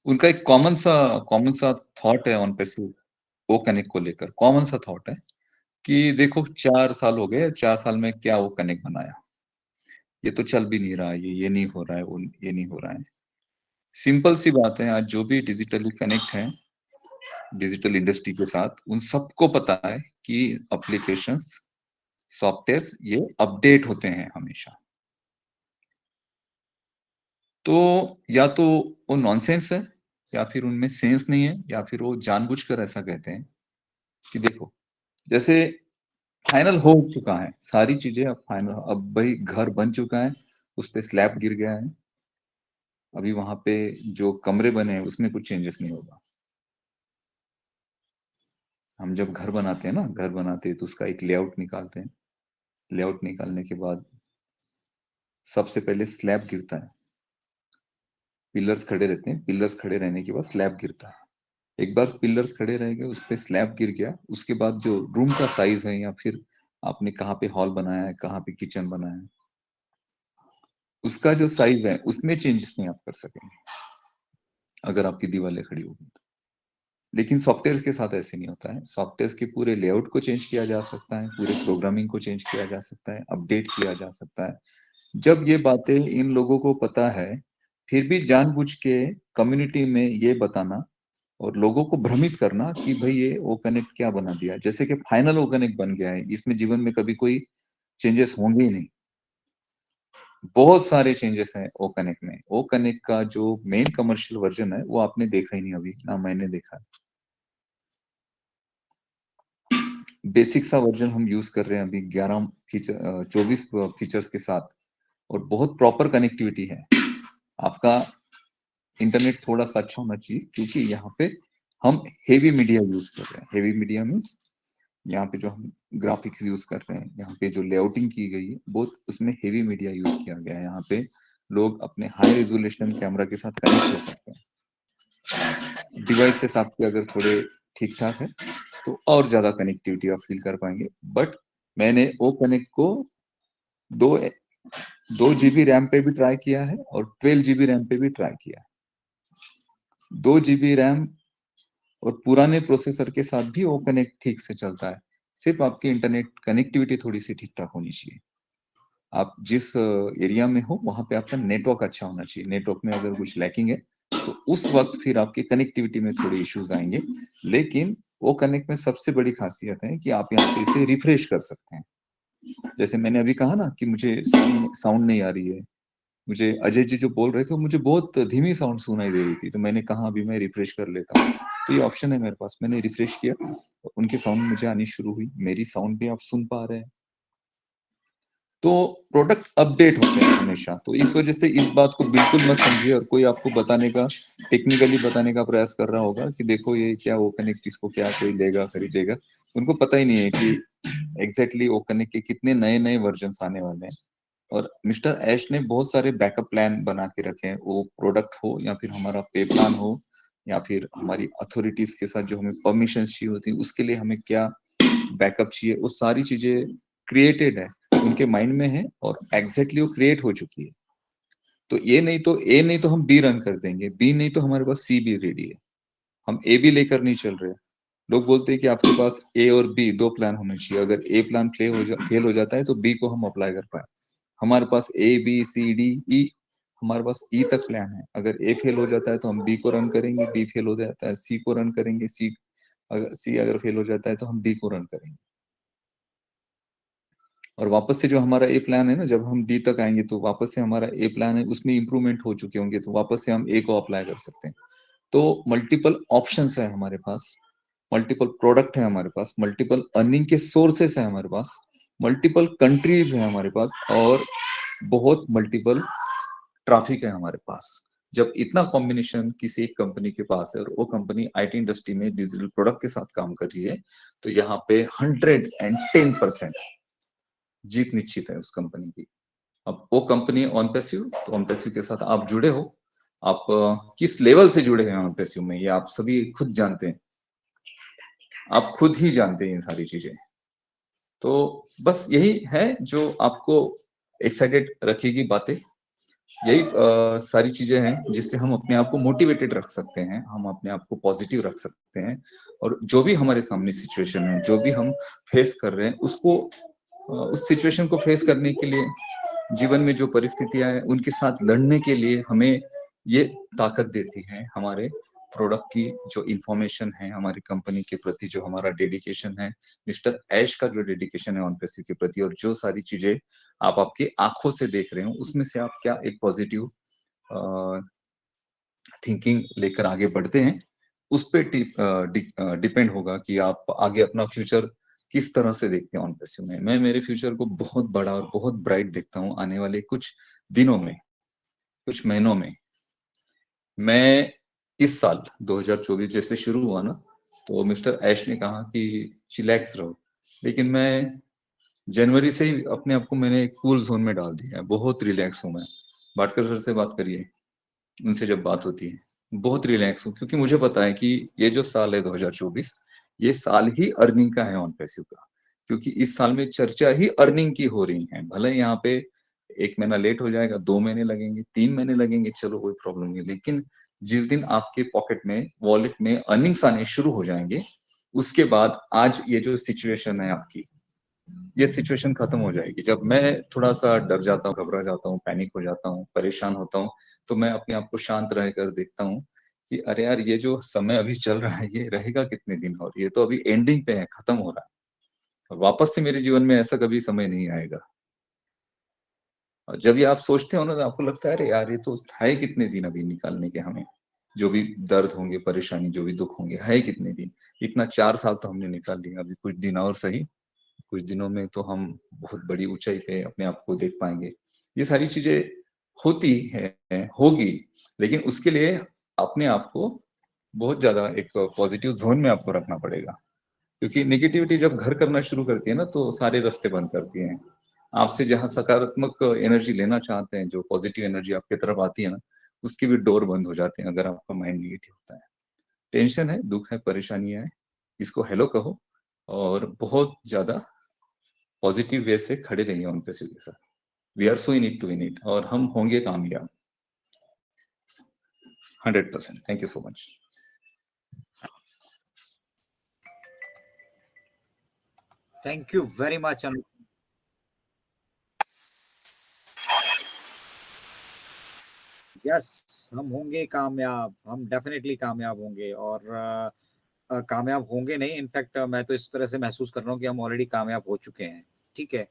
उनका एक कॉमन सा थॉट है ऑन पैसिव ओ कनेक्ट को लेकर। कॉमन सा थॉट है कि देखो 4 साल हो गए, 4 साल में क्या वो कनेक्ट बनाया, ये तो चल भी नहीं रहा है, ये नहीं हो रहा है, वो ये नहीं हो रहा है। सिंपल सी बात है, आज जो भी डिजिटली कनेक्ट है डिजिटल इंडस्ट्री के साथ, उन सबको पता है कि एप्लीकेशंस, सॉफ्टवेयर्स ये अपडेट होते हैं हमेशा। तो या तो वो नॉनसेंस है, या फिर उनमें सेंस नहीं है, या फिर वो जानबूझकर ऐसा कहते हैं कि देखो, जैसे फाइनल हो चुका है, सारी चीजें अब फाइनल, अब भाई घर बन चुका है, उस पे स्लैब गिर गया है, अभी वहां पे जो कमरे बने हैं उसमें कुछ चेंजेस नहीं होगा। हम जब घर बनाते हैं ना, घर बनाते हैं तो उसका एक लेआउट निकालते हैं, लेआउट निकालने के बाद सबसे पहले स्लैब गिरता है, पिलर्स खड़े रहते हैं, पिलर्स खड़े रहने के बाद स्लैब गिरता है। एक बार पिलर्स खड़े रह गए, उस पे स्लैब गिर गया, उसके बाद जो रूम का साइज है, या फिर आपने कहाँ पे हॉल बनाया है, कहाँ पे किचन बनाया है, उसका जो साइज है उसमें चेंजेस नहीं आप कर सकेंगे अगर आपकी दीवारें खड़ी होगी तो। लेकिन सॉफ्टवेयर के साथ ऐसे नहीं होता है, सॉफ्टवेयर के पूरे लेआउट को चेंज किया जा सकता है, पूरे प्रोग्रामिंग को चेंज किया जा सकता है, अपडेट किया जा सकता है। जब ये बातें इन लोगों को पता है, फिर भी जानबूझ के कम्युनिटी में ये बताना और लोगों को भ्रमित करना कि भाई ये ओ कनेक्ट क्या बना दिया, जैसे कि फाइनल ओ कनेक्ट बन गया है, इसमें जीवन में कभी कोई चेंजेस होंगे ही नहीं। बहुत सारे चेंजेस हैं ओ कनेक्ट में। ओ कनेक्ट का जो मेन कमर्शियल वर्जन है वो आपने देखा ही नहीं अभी, ना मैंने देखा। बेसिक सा वर्जन हम यूज कर रहे हैं अभी 11 फीचर 24 फीचर्स के साथ, और बहुत प्रॉपर कनेक्टिविटी है। आपका इंटरनेट थोड़ा सा अच्छा होना चाहिए, क्योंकि यहाँ पे हम हेवी मीडिया यूज कर रहे हैं। हेवी मीडिया मीन्स यहाँ पे जो हम ग्राफिक्स यूज कर रहे हैं, यहाँ पे जो लेआउटिंग की गई है, बहुत उसमें हेवी मीडिया यूज किया गया है। यहाँ पे लोग अपने हाई रेजोल्यूशन कैमरा के साथ कनेक्ट हो सकते हैं। डिवाइसेस आपके अगर थोड़े ठीक ठाक है तो और ज्यादा कनेक्टिविटी आप फील कर पाएंगे। बट मैंने ओ कनेक्ट को दो 2 GB रैम पे भी ट्राई किया है और 12 GB रैम पे भी ट्राई किया है। 2 GB रैम और पुराने प्रोसेसर के साथ भी वो कनेक्ट ठीक से चलता है। सिर्फ आपकी इंटरनेट कनेक्टिविटी थोड़ी सी ठीक ठाक होनी चाहिए। आप जिस एरिया में हो वहां पे आपका नेटवर्क अच्छा होना चाहिए। नेटवर्क में अगर कुछ लैकिंग है तो उस वक्त फिर आपके कनेक्टिविटी में थोड़े इश्यूज आएंगे। लेकिन वो कनेक्ट में सबसे बड़ी खासियत है कि आप यहाँ पे इसे रिफ्रेश कर सकते हैं। जैसे मैंने अभी कहा ना कि मुझे साउंड नहीं आ रही है, मुझे अजय जी जो बोल रहे थे मुझे बहुत धीमी साउंड सुनाई दे रही थी, तो मैंने कहा अभी मैं रिफ्रेश कर लेता हूँ। तो ये ऑप्शन है मेरे पास, मैंने रिफ्रेश किया, उनकी साउंड मुझे आनी शुरू हुई, मेरी साउंड भी आप सुन पा रहे हैं। तो प्रोडक्ट अपडेट होते हैं हमेशा। तो इस वजह से इस बात को बिल्कुल मत समझिए, और कोई आपको बताने का, टेक्निकली बताने का प्रयास कर रहा होगा कि देखो ये क्या वो कनेक्ट, इसको क्या कोई लेगा खरीदेगा, उनको पता ही नहीं है कि एग्जैक्टली वो कनेक्ट के कितने नए नए वर्जन आने वाले हैं। और मिस्टर ऐश ने बहुत सारे बैकअप प्लान बना के रखे हैं, वो प्रोडक्ट हो या फिर हमारा पे प्लान हो, या फिर हमारी अथॉरिटीज के साथ जो हमें परमिशन चाहिए होती है उसके लिए हमें क्या बैकअप चाहिए, वो सारी चीजें क्रिएटेड है, उनके माइंड में है, और एग्जैक्टली वो क्रिएट हो चुकी है। तो ये नहीं तो ए नहीं तो हम बी रन कर देंगे, बी नहीं तो हमारे पास सी भी रेडी है। हम ए भी लेकर नहीं चल रहे। लोग बोलते हैं कि आपके पास ए और बी दो प्लान होने चाहिए, अगर ए प्लान फेल हो जाता है तो बी को हम अप्लाई कर पाए। हमारे पास A B C D E, हमारे पास ई तक प्लान है। अगर ए फेल हो जाता है तो हम बी को रन करेंगे, बी फेल हो जाता है सी को रन करेंगे, सी अगर फेल हो जाता है तो हम डी को रन करेंगे। और वापस से जो हमारा ए प्लान है ना, जब हम डी तक आएंगे तो वापस से हमारा ए प्लान है उसमें इंप्रूवमेंट हो चुके होंगे, तो वापस से हम ए को अप्लाई कर सकते हैं। तो मल्टीपल ऑप्शंस है हमारे पास, मल्टीपल प्रोडक्ट है हमारे पास, मल्टीपल अर्निंग के सोर्सेस है हमारे पास, मल्टीपल कंट्रीज है हमारे पास, और बहुत मल्टीपल ट्रैफिक है हमारे पास। जब इतना कॉम्बिनेशन किसी एक कंपनी के पास है और वो कंपनी आईटी इंडस्ट्री में डिजिटल प्रोडक्ट के साथ काम कर रही है, तो यहाँ पे 110% जीत निश्चित है उस कंपनी की। अब वो कंपनी ऑन पैसिव, तो ऑन पैसिव के साथ आप जुड़े हो, आप किस लेवल से जुड़े हैं ऑन पैसिव में, ये आप सभी खुद जानते हैं, आप खुद ही जानते हैं इन सारी चीजें। तो बस यही है जो आपको एक्साइटेड रखेगी बातें, यही सारी चीजें हैं जिससे हम अपने आप को मोटिवेटेड रख सकते हैं, हम अपने आप को पॉजिटिव रख सकते हैं, और जो भी हमारे सामने सिचुएशन है, जो भी हम फेस कर रहे हैं, उसको उस सिचुएशन को फेस करने के लिए, जीवन में जो परिस्थितियां हैं उनके साथ लड़ने के लिए हमें ये ताकत देती है हमारे प्रोडक्ट की जो इंफॉर्मेशन है, हमारी कंपनी के प्रति जो हमारा डेडिकेशन है, मिस्टर ऐश का जो डेडिकेशन है OnPassive के प्रति, और जो सारी चीजें आप आपकी आंखों से देख रहे हो, उसमें से आप क्या एक पॉजिटिव थिंकिंग लेकर आगे बढ़ते हैं, उस पे डिपेंड होगा कि आप आगे अपना फ्यूचर किस तरह से देखते हैं OnPassive में। मैं मेरे फ्यूचर को बहुत बड़ा और बहुत ब्राइट देखता हूँ आने वाले कुछ दिनों में, कुछ महीनों में। मैं इस साल 2024 जैसे शुरू हुआ ना, तो मिस्टर ऐश ने कहा कि चिलैक्स रहो, लेकिन मैं जनवरी से ही अपने आप को मैंने एक कूल जोन में डाल दिया है। बहुत रिलैक्स हूँ मैं। भाटकर सर से बात करिए, उनसे जब बात होती है, बहुत रिलैक्स हूँ, क्योंकि मुझे पता है कि ये जो साल है 2024, ये साल ही अर्निंग का है OnPassive का, क्योंकि इस साल में चर्चा ही अर्निंग की हो रही है। भले यहाँ पे 1 महीना लेट हो जाएगा, 2 महीने लगेंगे, 3 महीने लगेंगे, चलो कोई प्रॉब्लम नहीं, लेकिन जिस दिन आपके पॉकेट में, वॉलेट में अर्निंग्स आने शुरू हो जाएंगे, उसके बाद आज ये जो सिचुएशन है आपकी, ये सिचुएशन खत्म हो जाएगी। जब मैं थोड़ा सा डर जाता हूँ, घबरा जाता हूँ, पैनिक हो जाता हूँ, परेशान होता हूँ, तो मैं अपने आप को शांत रहकर देखता हूँ कि अरे यार, ये जो समय अभी चल रहा है, ये रहेगा कितने दिन, और ये तो अभी एंडिंग पे है, खत्म हो रहा है, और वापस से मेरे जीवन में ऐसा कभी समय नहीं आएगा। और जब ये आप सोचते हो ना, तो आपको लगता है अरे यार, ये तो है कितने दिन अभी निकालने के हमें, जो भी दर्द होंगे, परेशानी, जो भी दुख होंगे, है कितने दिन। इतना 4 साल तो हमने निकाल लिया, अभी कुछ दिन और सही, कुछ दिनों में तो हम बहुत बड़ी ऊंचाई पे अपने आप को देख पाएंगे। ये सारी चीजें होती है, होगी, लेकिन उसके लिए अपने आप को बहुत ज्यादा एक पॉजिटिव जोन में आपको रखना पड़ेगा, क्योंकि नेगेटिविटी जब घर करना शुरू करती है ना, तो सारे रास्ते बंद करती हैं। आपसे जहाँ सकारात्मक एनर्जी लेना चाहते हैं, जो पॉजिटिव एनर्जी आपकी तरफ आती है ना, उसके भी डोर बंद हो जाते हैं अगर आपका माइंड नेगेटिव होता है। टेंशन है, दुख है, परेशानियां है, इसको हेलो कहो, और बहुत ज्यादा पॉजिटिव वे से खड़े रहिए OnPassive के साथ। We are so in it to in it, और हम होंगे कामयाब 100%। Thank you so much. Thank you very much. Yes, हम होंगे कामयाब, हम डेफिनेटली कामयाब होंगे, और कामयाब होंगे नहीं, इनफैक्ट मैं तो इस तरह से महसूस कर रहा हूँ कि हम ऑलरेडी कामयाब हो चुके हैं। ठीक है,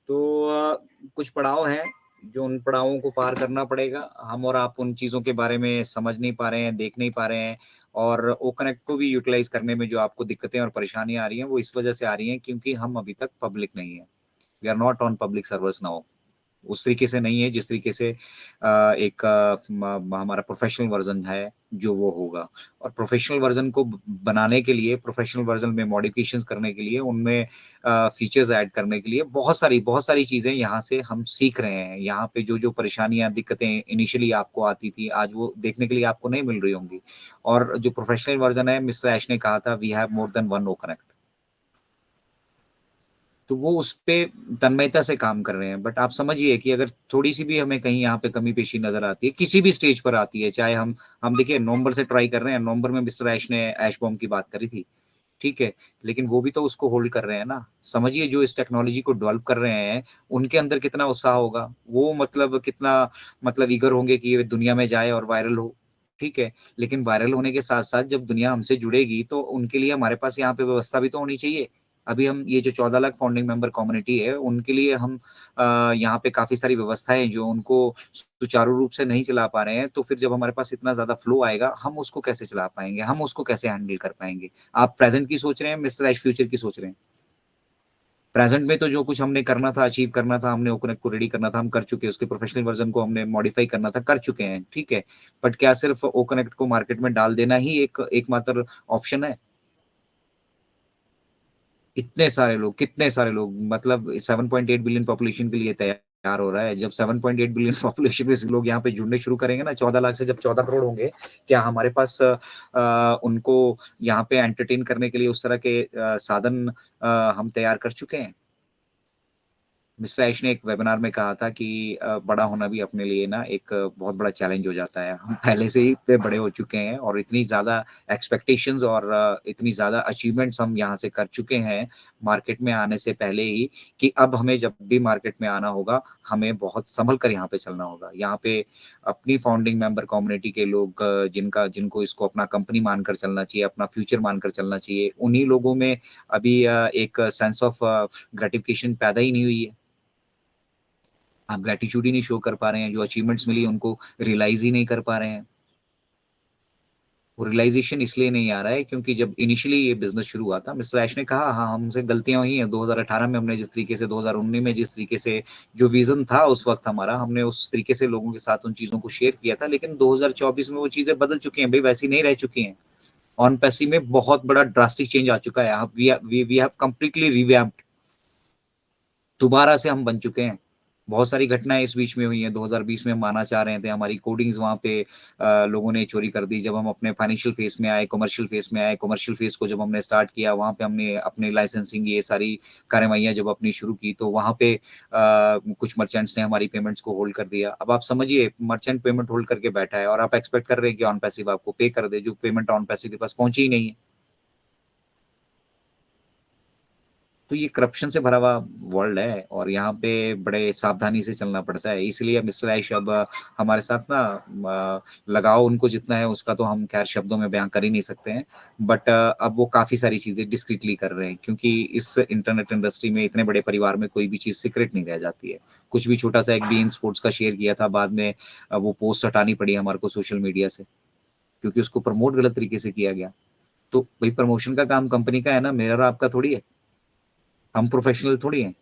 तो कुछ पड़ाव हैं, जो उन पड़ावों को पार करना पड़ेगा। हम और आप उन चीज़ों के बारे में समझ नहीं पा रहे हैं, देख नहीं पा रहे हैं, और ओ कनेक्ट को भी यूटिलाइज करने में जो आपको दिक्कतें और परेशानियां आ रही हैं, वो इस वजह से आ रही हैं क्योंकि हम अभी तक पब्लिक नहीं है। We are not on public service now. उस तरीके से नहीं है जिस तरीके से एक हमारा प्रोफेशनल वर्जन है जो वो होगा। और प्रोफेशनल वर्जन को बनाने के लिए, प्रोफेशनल वर्जन में मॉडिफिकेशंस करने के लिए, उनमें फीचर्स ऐड करने के लिए बहुत सारी चीजें यहाँ से हम सीख रहे हैं। यहाँ पे जो जो परेशानियां, दिक्कतें इनिशियली आपको आती थी, आज वो देखने के लिए आपको नहीं मिल रही होंगी। और जो प्रोफेशनल वर्जन है, मिस्टर ऐश ने कहा था, we have more than one O connect, तो वो उस पे तन्मयता से काम कर रहे हैं। बट आप समझिए कि अगर थोड़ी सी भी हमें कहीं यहाँ पे कमी पेशी नजर आती है, किसी भी स्टेज पर आती है, चाहे हम देखिए नवंबर से ट्राई कर रहे हैं, नवंबर में मिस्टर ऐश ने ऐश बॉम्ब की बात करी थी, ठीक है, लेकिन वो भी तो उसको होल्ड कर रहे हैं ना। समझिए जो इस टेक्नोलॉजी को डेवलप कर रहे हैं, उनके अंदर कितना उत्साह होगा, वो मतलब कितना मतलब ईगर होंगे कि ये दुनिया में जाए और वायरल हो। ठीक है, लेकिन वायरल होने के साथ साथ जब दुनिया हमसे जुड़ेगी, तो उनके लिए हमारे पास यहाँ पे व्यवस्था भी तो होनी चाहिए। अभी हम ये जो 14 लाख फाउंडिंग मेंबर कम्युनिटी है, उनके लिए हम यहाँ पे काफी सारी व्यवस्थाएं जो उनको सुचारू रूप से नहीं चला पा रहे हैं, तो फिर जब हमारे पास इतना ज्यादा फ्लो आएगा, हम उसको कैसे चला पाएंगे, हम उसको कैसे हैंडल कर पाएंगे। आप प्रेजेंट की सोच रहे हैं, मिस्टर ऐश फ्यूचर की सोच रहे हैं। प्रेजेंट में तो जो कुछ हमने करना था, अचीव करना था, हमने ओकनेक्ट को रेडी करना था, हम कर चुके हैं। उसके प्रोफेशनल वर्जन को हमने मॉडिफाई करना था, कर चुके हैं, ठीक है। बट क्या सिर्फ ओकनेक्ट को मार्केट में डाल देना ही एक एकमात्र ऑप्शन है? इतने सारे लोग, कितने सारे लोग, मतलब 7.8 बिलियन पॉपुलेशन के लिए तैयार हो रहा है। जब 7.8 बिलियन पॉपुलेशन में से लोग यहाँ पे जुड़ने शुरू करेंगे ना, 14 लाख से जब 14 करोड़ होंगे, क्या हमारे पास उनको यहाँ पे एंटरटेन करने के लिए उस तरह के साधन हम तैयार कर चुके हैं? मिस्टर ऐश ने एक वेबिनार में कहा था कि बड़ा होना भी अपने लिए ना एक बहुत बड़ा चैलेंज हो जाता है। हम पहले से ही इतने बड़े हो चुके हैं और इतनी ज़्यादा एक्सपेक्टेशंस और इतनी ज़्यादा अचीवमेंट्स हम यहाँ से कर चुके हैं मार्केट में आने से पहले ही, कि अब हमें जब भी मार्केट में आना होगा, हमें बहुत संभल कर यहाँ पे चलना होगा। यहाँ पे अपनी फाउंडिंग मेंबर कम्युनिटी के लोग जिनको इसको अपना कंपनी मानकर चलना चाहिए, अपना फ्यूचर मानकर चलना चाहिए, उन्हीं लोगों में अभी एक सेंस ऑफ ग्रेटिफिकेशन पैदा ही नहीं हुई है। आप ग्रेटिट्यूड ही नहीं शो कर पा रहे हैं, जो अचीवमेंट्स मिली उनको रियलाइज ही नहीं कर पा रहे हैं। वो रियलाइजेशन इसलिए नहीं आ रहा है क्योंकि जब इनिशियली ये बिजनेस शुरू हुआ था, मिस्टर ऐश ने कहा हाँ हमसे गलतियां हुई हैं 2018 में, हमने जिस तरीके से 2019 में जिस तरीके से जो विजन था उस वक्त हमारा, हमने उस तरीके से लोगों के साथ उन चीजों को शेयर किया था, लेकिन 2024 में वो चीजें बदल चुकी हैं भाई, वैसी नहीं रह चुकी हैं। ऑन पैसी में बहुत बड़ा ड्रास्टिक चेंज आ चुका है। वी हैव कंप्लीटली रिवैम्प्ड, दोबारा से हम बन चुके हैं। बहुत सारी घटनाएं इस बीच में हुई हैं। 2020 में हम आना चाह रहे थे, हमारी कोडिंग्स वहाँ पे लोगों ने चोरी कर दी। जब हम अपने फाइनेंशियल फेस में आए, कमर्शियल फेस में आए, कमर्शियल फेस को जब हमने स्टार्ट किया, वहाँ पे हमने अपने लाइसेंसिंग ये सारी कार्रवाइयाँ जब अपनी शुरू की, तो वहाँ पे कुछ मर्चेंट्स ने हमारी पेमेंट्स को होल्ड कर दिया। अब आप समझिए, मर्चेंट पेमेंट होल्ड करके बैठा है और आप एक्सपेक्ट कर रहे हैं कि ऑन पैसिव आपको पे कर दे, जो पेमेंट ऑन पैसिव के पास पहुंची ही नहीं है। तो ये करप्शन से भरा हुआ वर्ल्ड है और यहाँ पे बड़े सावधानी से चलना पड़ता है। इसलिए मिस्टर ऐश अब हमारे साथ ना लगाव उनको जितना है उसका तो हम खैर शब्दों में बयां कर ही नहीं सकते हैं, बट अब वो काफी सारी चीजें डिस्क्रीटली कर रहे हैं, क्योंकि इस इंटरनेट इंडस्ट्री में इतने बड़े परिवार में कोई भी चीज सीक्रेट नहीं रह जाती है। कुछ भी छोटा सा एक बी इन स्पोर्ट्स का शेयर किया था, बाद में वो पोस्ट हटानी पड़ी हमारे को सोशल मीडिया से, क्योंकि उसको प्रमोट गलत तरीके से किया गया। तो भाई प्रमोशन का काम कंपनी का है ना, मेरा और आपका थोड़ी है। हम प्रोफेशनल थोड़ी हैं।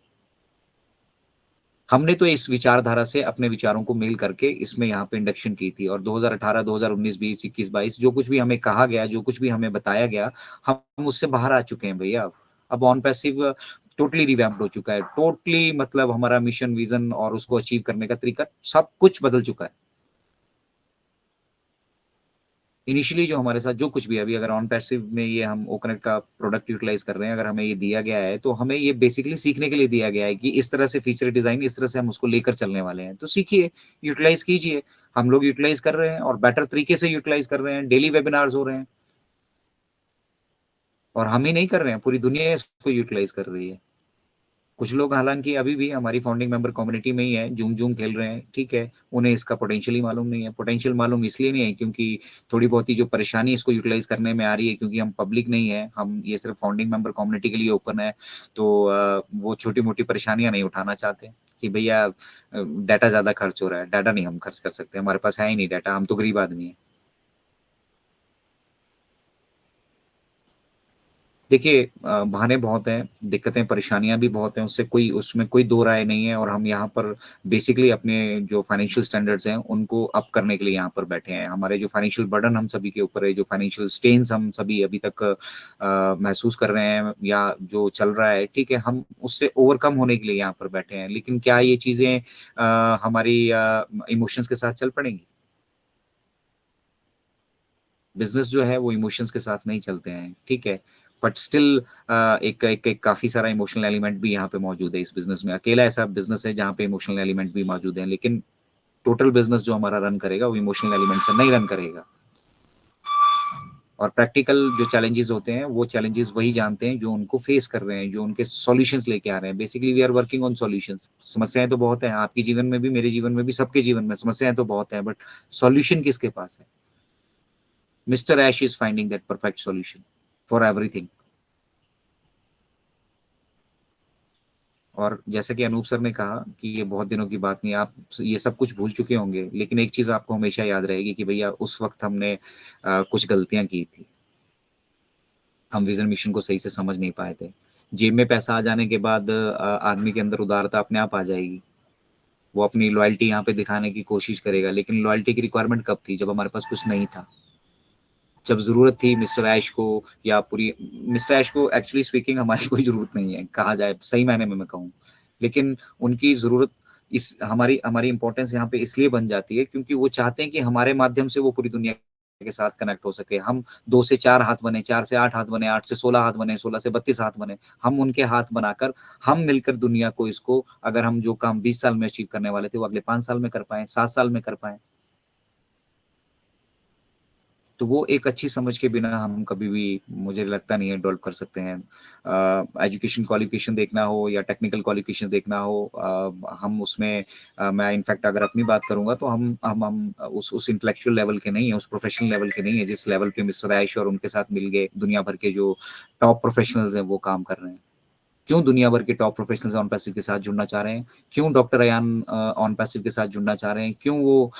हमने तो इस विचारधारा से अपने विचारों को मेल करके इसमें यहाँ पे इंडक्शन की थी, और 2018, 2019, 20, 21, 22 जो कुछ भी हमें कहा गया, जो कुछ भी हमें बताया गया, हम उससे बाहर आ चुके हैं भैया। अब ऑन पैसिव टोटली रिवैम्प्ड हो चुका है, टोटली मतलब हमारा मिशन, विजन और उसको अचीव करने का तरीका सब कुछ बदल चुका है। इनिशियली जो हमारे साथ जो कुछ भी है, अभी अगर ऑन पैसिव में ये हम ओकनेट का प्रोडक्ट यूटिलाइज कर रहे हैं, अगर हमें ये दिया गया है तो हमें ये बेसिकली सीखने के लिए दिया गया है कि इस तरह से फीचर डिजाइन, इस तरह से हम उसको लेकर चलने वाले हैं। तो सीखिए, यूटिलाइज कीजिए। हम लोग यूटिलाइज कर रहे हैं और बेटर तरीके से यूटिलाइज कर रहे हैं। डेली वेबिनार्स हो रहे हैं और हम ही नहीं कर रहे हैं, पूरी दुनिया इसको यूटिलाइज कर रही है। कुछ लोग हालांकि अभी भी हमारी फाउंडिंग मेंबर कम्युनिटी में ही है, जूम जूम खेल रहे हैं, ठीक है, उन्हें इसका पोटेंशियल ही मालूम नहीं है। पोटेंशियल मालूम इसलिए नहीं है क्योंकि थोड़ी बहुत ही जो परेशानी इसको यूटिलाइज करने में आ रही है, क्योंकि हम पब्लिक नहीं है, हम ये सिर्फ फाउंडिंग मेंबर कम्युनिटी के लिए ओपन है, तो वो छोटी मोटी परेशानियां नहीं उठाना चाहते कि भैया डाटा ज्यादा खर्च हो रहा है। डाटा नहीं हम खर्च कर सकते, हमारे पास है ही नहीं डाटा, हम तो गरीब आदमी है। देखिए बहाने बहुत हैं, दिक्कतें परेशानियां भी बहुत हैं, उसमें कोई दो राय नहीं है। और हम यहाँ पर बेसिकली अपने जो फाइनेंशियल स्टैंडर्ड्स हैं उनको अप करने के लिए यहाँ पर बैठे हैं। हमारे जो फाइनेंशियल बर्डन हम सभी के ऊपर है, जो फाइनेंशियल स्टेन्स हम सभी अभी तक महसूस कर रहे हैं या जो चल रहा है, ठीक है, हम उससे ओवरकम होने के लिए यहाँ पर बैठे हैं। लेकिन क्या ये चीजें हमारी इमोशंस के साथ चल पड़ेंगी? बिजनेस जो है वो इमोशंस के साथ नहीं चलते हैं, ठीक है, बट स्टिल एक काफी सारा इमोशनल एलिमेंट भी यहाँ पे मौजूद है इस बिजनेस में। अकेला ऐसा बिजनेस है जहाँ पे इमोशनल एलिमेंट भी मौजूद है, लेकिन टोटल बिजनेस जो हमारा रन करेगा वो इमोशनल एलिमेंट से नहीं रन करेगा। और प्रैक्टिकल जो चैलेंजेस होते हैं वो चैलेंजेस वही जानते हैं जो उनको फेस कर रहे हैं, जो उनके सॉल्यूशंस लेके आ रहे हैं। Basically we are working on solutions. समस्याएं तो बहुत हैं, आपके जीवन में भी, मेरे जीवन में भी, सबके जीवन में समस्याएं तो बहुत हैं, बट सॉल्यूशन किसके पास है? Mister Ash is finding that perfect solution for everything. और जैसा कि अनूप सर ने कहा कि ये बहुत दिनों की बात नहीं, आप ये सब कुछ भूल चुके होंगे, लेकिन एक चीज आपको हमेशा याद रहेगी कि भैया उस वक्त हमने कुछ गलतियां की थी। हम विजन मिशन को सही से समझ नहीं पाए थे। जेब में पैसा आ जाने के बाद आदमी के अंदर उदारता अपने आप आ जाएगी, वो अपनी लॉयल्टी यहाँ पे दिखाने की कोशिश करेगा। लेकिन लॉयल्टी की रिक्वायरमेंट कब थी? जब हमारे पास कुछ नहीं था, जब जरूरत थी मिस्टर ऐश को, या पूरी मिस्टर ऐश को एक्चुअली स्पीकिंग हमारी कोई जरूरत नहीं है, कहा जाए सही मायने में मैं कहूँ, लेकिन उनकी जरूरत, इस हमारी हमारी इंपॉर्टेंस यहाँ पे इसलिए बन जाती है क्योंकि वो चाहते हैं कि हमारे माध्यम से वो पूरी दुनिया के साथ कनेक्ट हो सके। हम 2 से 4 हाथ बने, 4 से 8 हाथ बने, 8 से 16 हाथ बने, 16 से 32 हाथ बने। हम उनके हाथ बनाकर हम मिलकर दुनिया को इसको, अगर हम जो काम 20 साल में अचीव करने वाले थे वो अगले 5 साल में कर पाए, 7 साल में कर पाए। तो वो एक अच्छी समझ के बिना हम कभी भी, मुझे लगता नहीं है, डेवलप कर सकते हैं। एजुकेशन क्वालिफिकेशन देखना हो या टेक्निकल क्वालिफिकेशन देखना हो, हम उसमें मैं इनफैक्ट अगर अपनी बात करूंगा तो हम उस इंटेलेक्चुअल लेवल के नहीं है, उस प्रोफेशनल लेवल के नहीं है जिस लेवल पे मिस्टर ऐश और उनके साथ मिल गए दुनिया भर के जो टॉप प्रोफेशनल्स हैं वो काम कर रहे हैं। क्यों दुनिया भर के टॉप प्रोफेशनल्स ऑन पैसिव के साथ जुड़ना चाह रहे हैं? क्यों डॉक्टर अयान ऑन पैसिव के साथ जुड़ना चाह रहे हैं? क्यों वो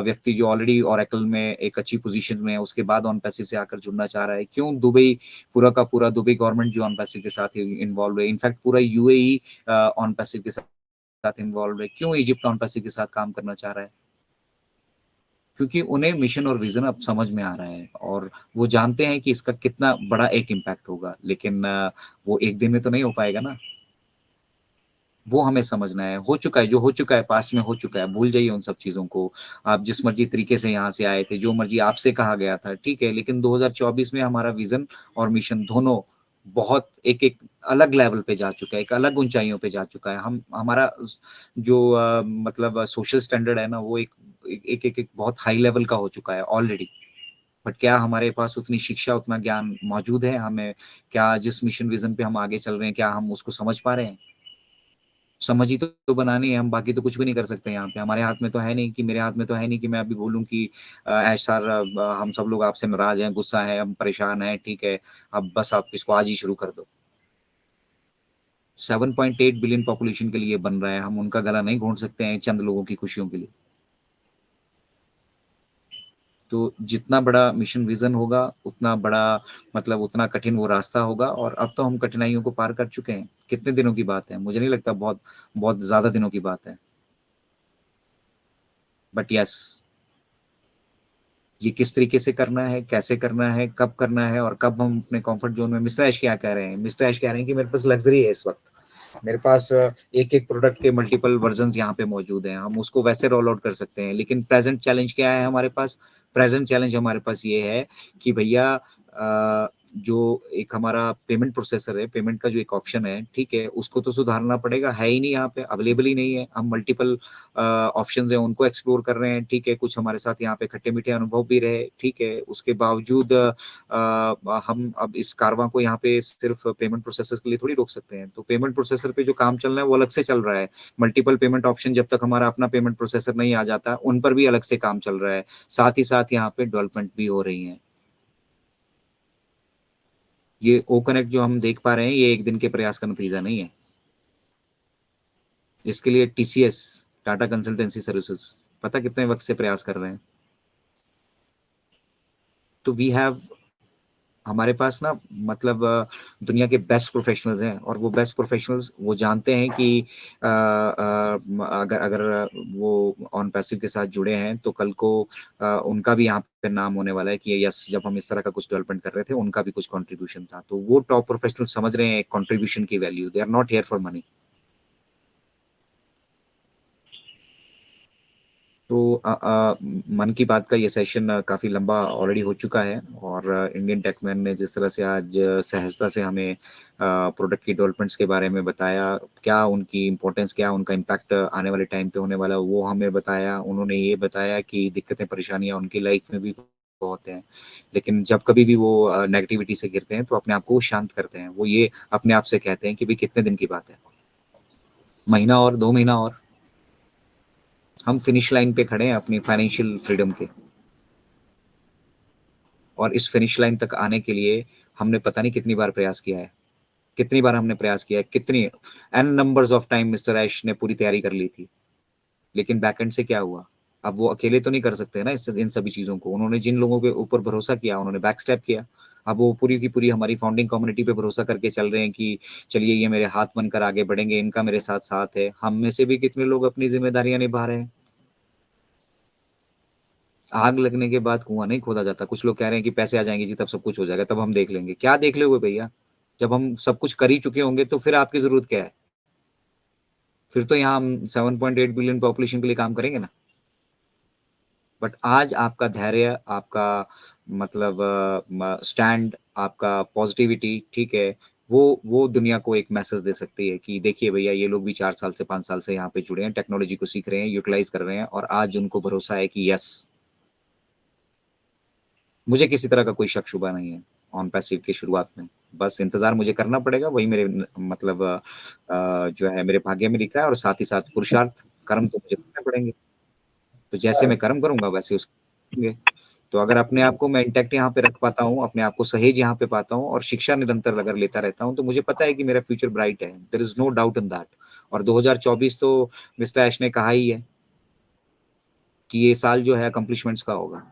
व्यक्ति जो ऑलरेडी ओरेकल में एक अच्छी पोजीशन में है उसके बाद ऑन पैसिव से आकर जुड़ना चाह रहा है? क्यों दुबई, पूरा का पूरा दुबई गवर्नमेंट जो ऑन पैसिव के साथ इन्वॉल्व है, इनफैक्ट पूरा यूएई ऑन पैसिव के साथ इन्वॉल्व है? क्यों इजिप्ट ऑन पैसिव के साथ काम करना चाह रहा है? क्योंकि उन्हें मिशन और विजन अब समझ में आ रहा है और वो जानते हैं कि इसका कितना बड़ा एक इम्पैक्ट होगा, लेकिन वो एक दिन में तो नहीं हो पाएगा ना। वो हमें समझना है। हो चुका है, जो हो चुका है पास्ट में हो चुका है, भूल जाइए उन सब चीजों को। आप जिस मर्जी तरीके से यहाँ से आए थे, जो मर्जी आपसे कहा गया था, ठीक है, लेकिन 2024 में हमारा विजन और मिशन दोनों बहुत एक एक अलग लेवल पे जा चुका है, एक अलग ऊंचाइयों पे जा चुका है। हम हमारा जो मतलब सोशल स्टैंडर्ड है ना, वो एक बहुत हाई लेवल का हो चुका है ऑलरेडी। बट क्या हमारे पास उतनी शिक्षा, उतना ज्ञान मौजूद है? हमें क्या जिस मिशन विजन पे हम आगे चल रहे हैं, क्या हम उसको समझ पा रहे हैं? समझ ही तो बनानी है, हम बाकी तो कुछ भी नहीं कर सकते यहाँ पे। हमारे हाथ में तो है नहीं कि, मेरे हाथ में तो है नहीं कि मैं अभी बोलूँ कि ऐश सर, हम सब लोग आपसे नाराज हैं, गुस्सा है, हम परेशान हैं, ठीक है, अब बस आप इसको आज ही शुरू कर दो। 7.8 बिलियन पॉपुलेशन के लिए बन रहा है, हम उनका गला नहीं घोंट सकते हैं चंद लोगों की खुशियों के लिए। तो जितना बड़ा मिशन विजन होगा उतना बड़ा, मतलब उतना कठिन वो रास्ता होगा। और अब तो हम कठिनाइयों को पार कर चुके हैं। कितने दिनों की बात है? मुझे नहीं लगता बहुत बहुत ज्यादा दिनों की बात है। बट यस, ये किस तरीके से करना है, कैसे करना है, कब करना है और कब हम अपने कंफर्ट जोन में। मिस्टर ऐश क्या कह रहे हैं? मिस्टर ऐश कह रहे हैं कि मेरे पास लग्जरी है इस वक्त, मेरे पास एक एक प्रोडक्ट के मल्टीपल वर्जन यहाँ पे मौजूद हैं, हम उसको वैसे रोल आउट कर सकते हैं। लेकिन प्रेजेंट चैलेंज क्या है हमारे पास? प्रेजेंट चैलेंज हमारे पास ये है कि भैया, जो एक हमारा पेमेंट प्रोसेसर है, पेमेंट का जो एक ऑप्शन है, ठीक है, उसको तो सुधारना पड़ेगा। है ही नहीं यहाँ पे, अवेलेबल ही नहीं है। हम मल्टीपल ऑप्शंस हैं उनको एक्सप्लोर कर रहे हैं, ठीक है, कुछ हमारे साथ यहाँ पे खट्टे मीठे अनुभव भी रहे, ठीक है, उसके बावजूद हम अब इस कारवां को यहाँ पे सिर्फ पेमेंट प्रोसेसर्स के लिए थोड़ी रोक सकते हैं। तो पेमेंट प्रोसेसर पे जो काम चल रहा है वो अलग से चल रहा है। मल्टीपल पेमेंट ऑप्शन जब तक हमारा अपना पेमेंट प्रोसेसर नहीं आ जाता, उन पर भी अलग से काम चल रहा है। साथ ही साथ यहाँ पे डेवलपमेंट भी हो रही है। ये ओ कनेक्ट जो हम देख पा रहे हैं, ये एक दिन के प्रयास का नतीजा नहीं है। इसके लिए टीसीएस, टाटा कंसल्टेंसी सर्विसेज, पता कितने वक्त से प्रयास कर रहे हैं। तो वी हैव, हमारे पास ना, मतलब दुनिया के बेस्ट प्रोफेशनल्स हैं और वो बेस्ट प्रोफेशनल्स वो जानते हैं कि अगर अगर वो ऑन पैसिव के साथ जुड़े हैं तो कल को उनका भी यहाँ पे नाम होने वाला है कि यस, जब हम इस तरह का कुछ डेवलपमेंट कर रहे थे उनका भी कुछ कंट्रीब्यूशन था। तो वो टॉप प्रोफेशनल समझ रहे हैं कंट्रीब्यूशन की value. They are not here for money. तो मन की बात का ये सेशन काफ़ी लंबा ऑलरेडी हो चुका है और इंडियन टेकमैन ने जिस तरह से आज सहजता से हमें प्रोडक्ट की डेवलपमेंट्स के बारे में बताया, क्या उनकी इम्पोर्टेंस, क्या उनका इम्पैक्ट आने वाले टाइम पे होने वाला, वो हमें बताया। उन्होंने ये बताया कि दिक्कतें परेशानियां उनकी लाइफ में भी बहुत हैं, लेकिन जब कभी भी वो नेगेटिविटी से गिरते हैं तो अपने आप को वो शांत करते हैं। वो ये अपने आप से कहते हैं कि भाई कितने दिन की बात है, महीना और 2 महीना और, हम फिनिश लाइन पे खड़े हैं अपनी फाइनेंशियल फ्रीडम के। और इस फिनिश लाइन तक आने के लिए हमने पता नहीं कितनी बार प्रयास किया है, कितनी बार हमने प्रयास किया है, कितनी n numbers of time mister Ash ने पूरी तैयारी कर ली थी। लेकिन बैकएंड से क्या हुआ? अब वो अकेले तो नहीं कर सकते ना इन सभी चीजों को। उन्होंने जिन लोगों के ऊपर भरोसा किया उन्होंने बैक स्टेप किया। अब वो पूरी की पूरी हमारी फाउंडिंग कम्युनिटी पे भरोसा करके चल रहे हैं कि चलिए ये मेरे हाथ बनकर आगे बढ़ेंगे, इनका मेरे साथ साथ है। हम में से भी कितने लोग अपनी जिम्मेदारियां निभा रहे हैं। आग लगने के बाद कुआं नहीं खोदा जाता। कुछ लोग कह रहे हैं कि पैसे आ जाएंगे जी, तब सब कुछ हो जाएगा, तब हम देख लेंगे। क्या देख लोगे भैया? जब हम सब कुछ कर ही चुके होंगे तो फिर आपकी जरूरत क्या है? फिर तो यहाँ हम 7.8 बिलियन पॉपुलेशन के लिए काम करेंगे ना। बट आज आपका धैर्य, आपका मतलब स्टैंड, आपका पॉजिटिविटी, ठीक है, वो दुनिया को एक मैसेज दे सकती है कि देखिए भैया, ये लोग भी 4 साल से 5 साल से यहाँ पे जुड़े हैं, टेक्नोलॉजी को सीख रहे हैं, यूटिलाइज कर रहे हैं, और आज उनको भरोसा है कि यस, मुझे किसी तरह का कोई शक शुबा नहीं है ऑन पैसिव की शुरुआत में। बस इंतजार मुझे करना पड़ेगा, वही मेरे मतलब जो है मेरे भाग्य में लिखा है, और साथ ही साथ पुरुषार्थ, कर्म तो मुझे करने पड़ेंगे। तो जैसे मैं कर्म करूंगा वैसे उसके होंगे। तो अगर अपने आप को मैं इंटैक्ट यहाँ पे रख पाता हूँ, अपने आप को सहेज यहाँ पे पाता हूँ, और शिक्षा निरंतर अगर लेता रहता हूँ, तो मुझे पता है कि मेरा फ्यूचर ब्राइट है। There is no doubt in that. और 2024 तो मिस्टर ऐश ने कहा ही है कि ये साल जो है अकम्पलिशमेंट्स का होगा।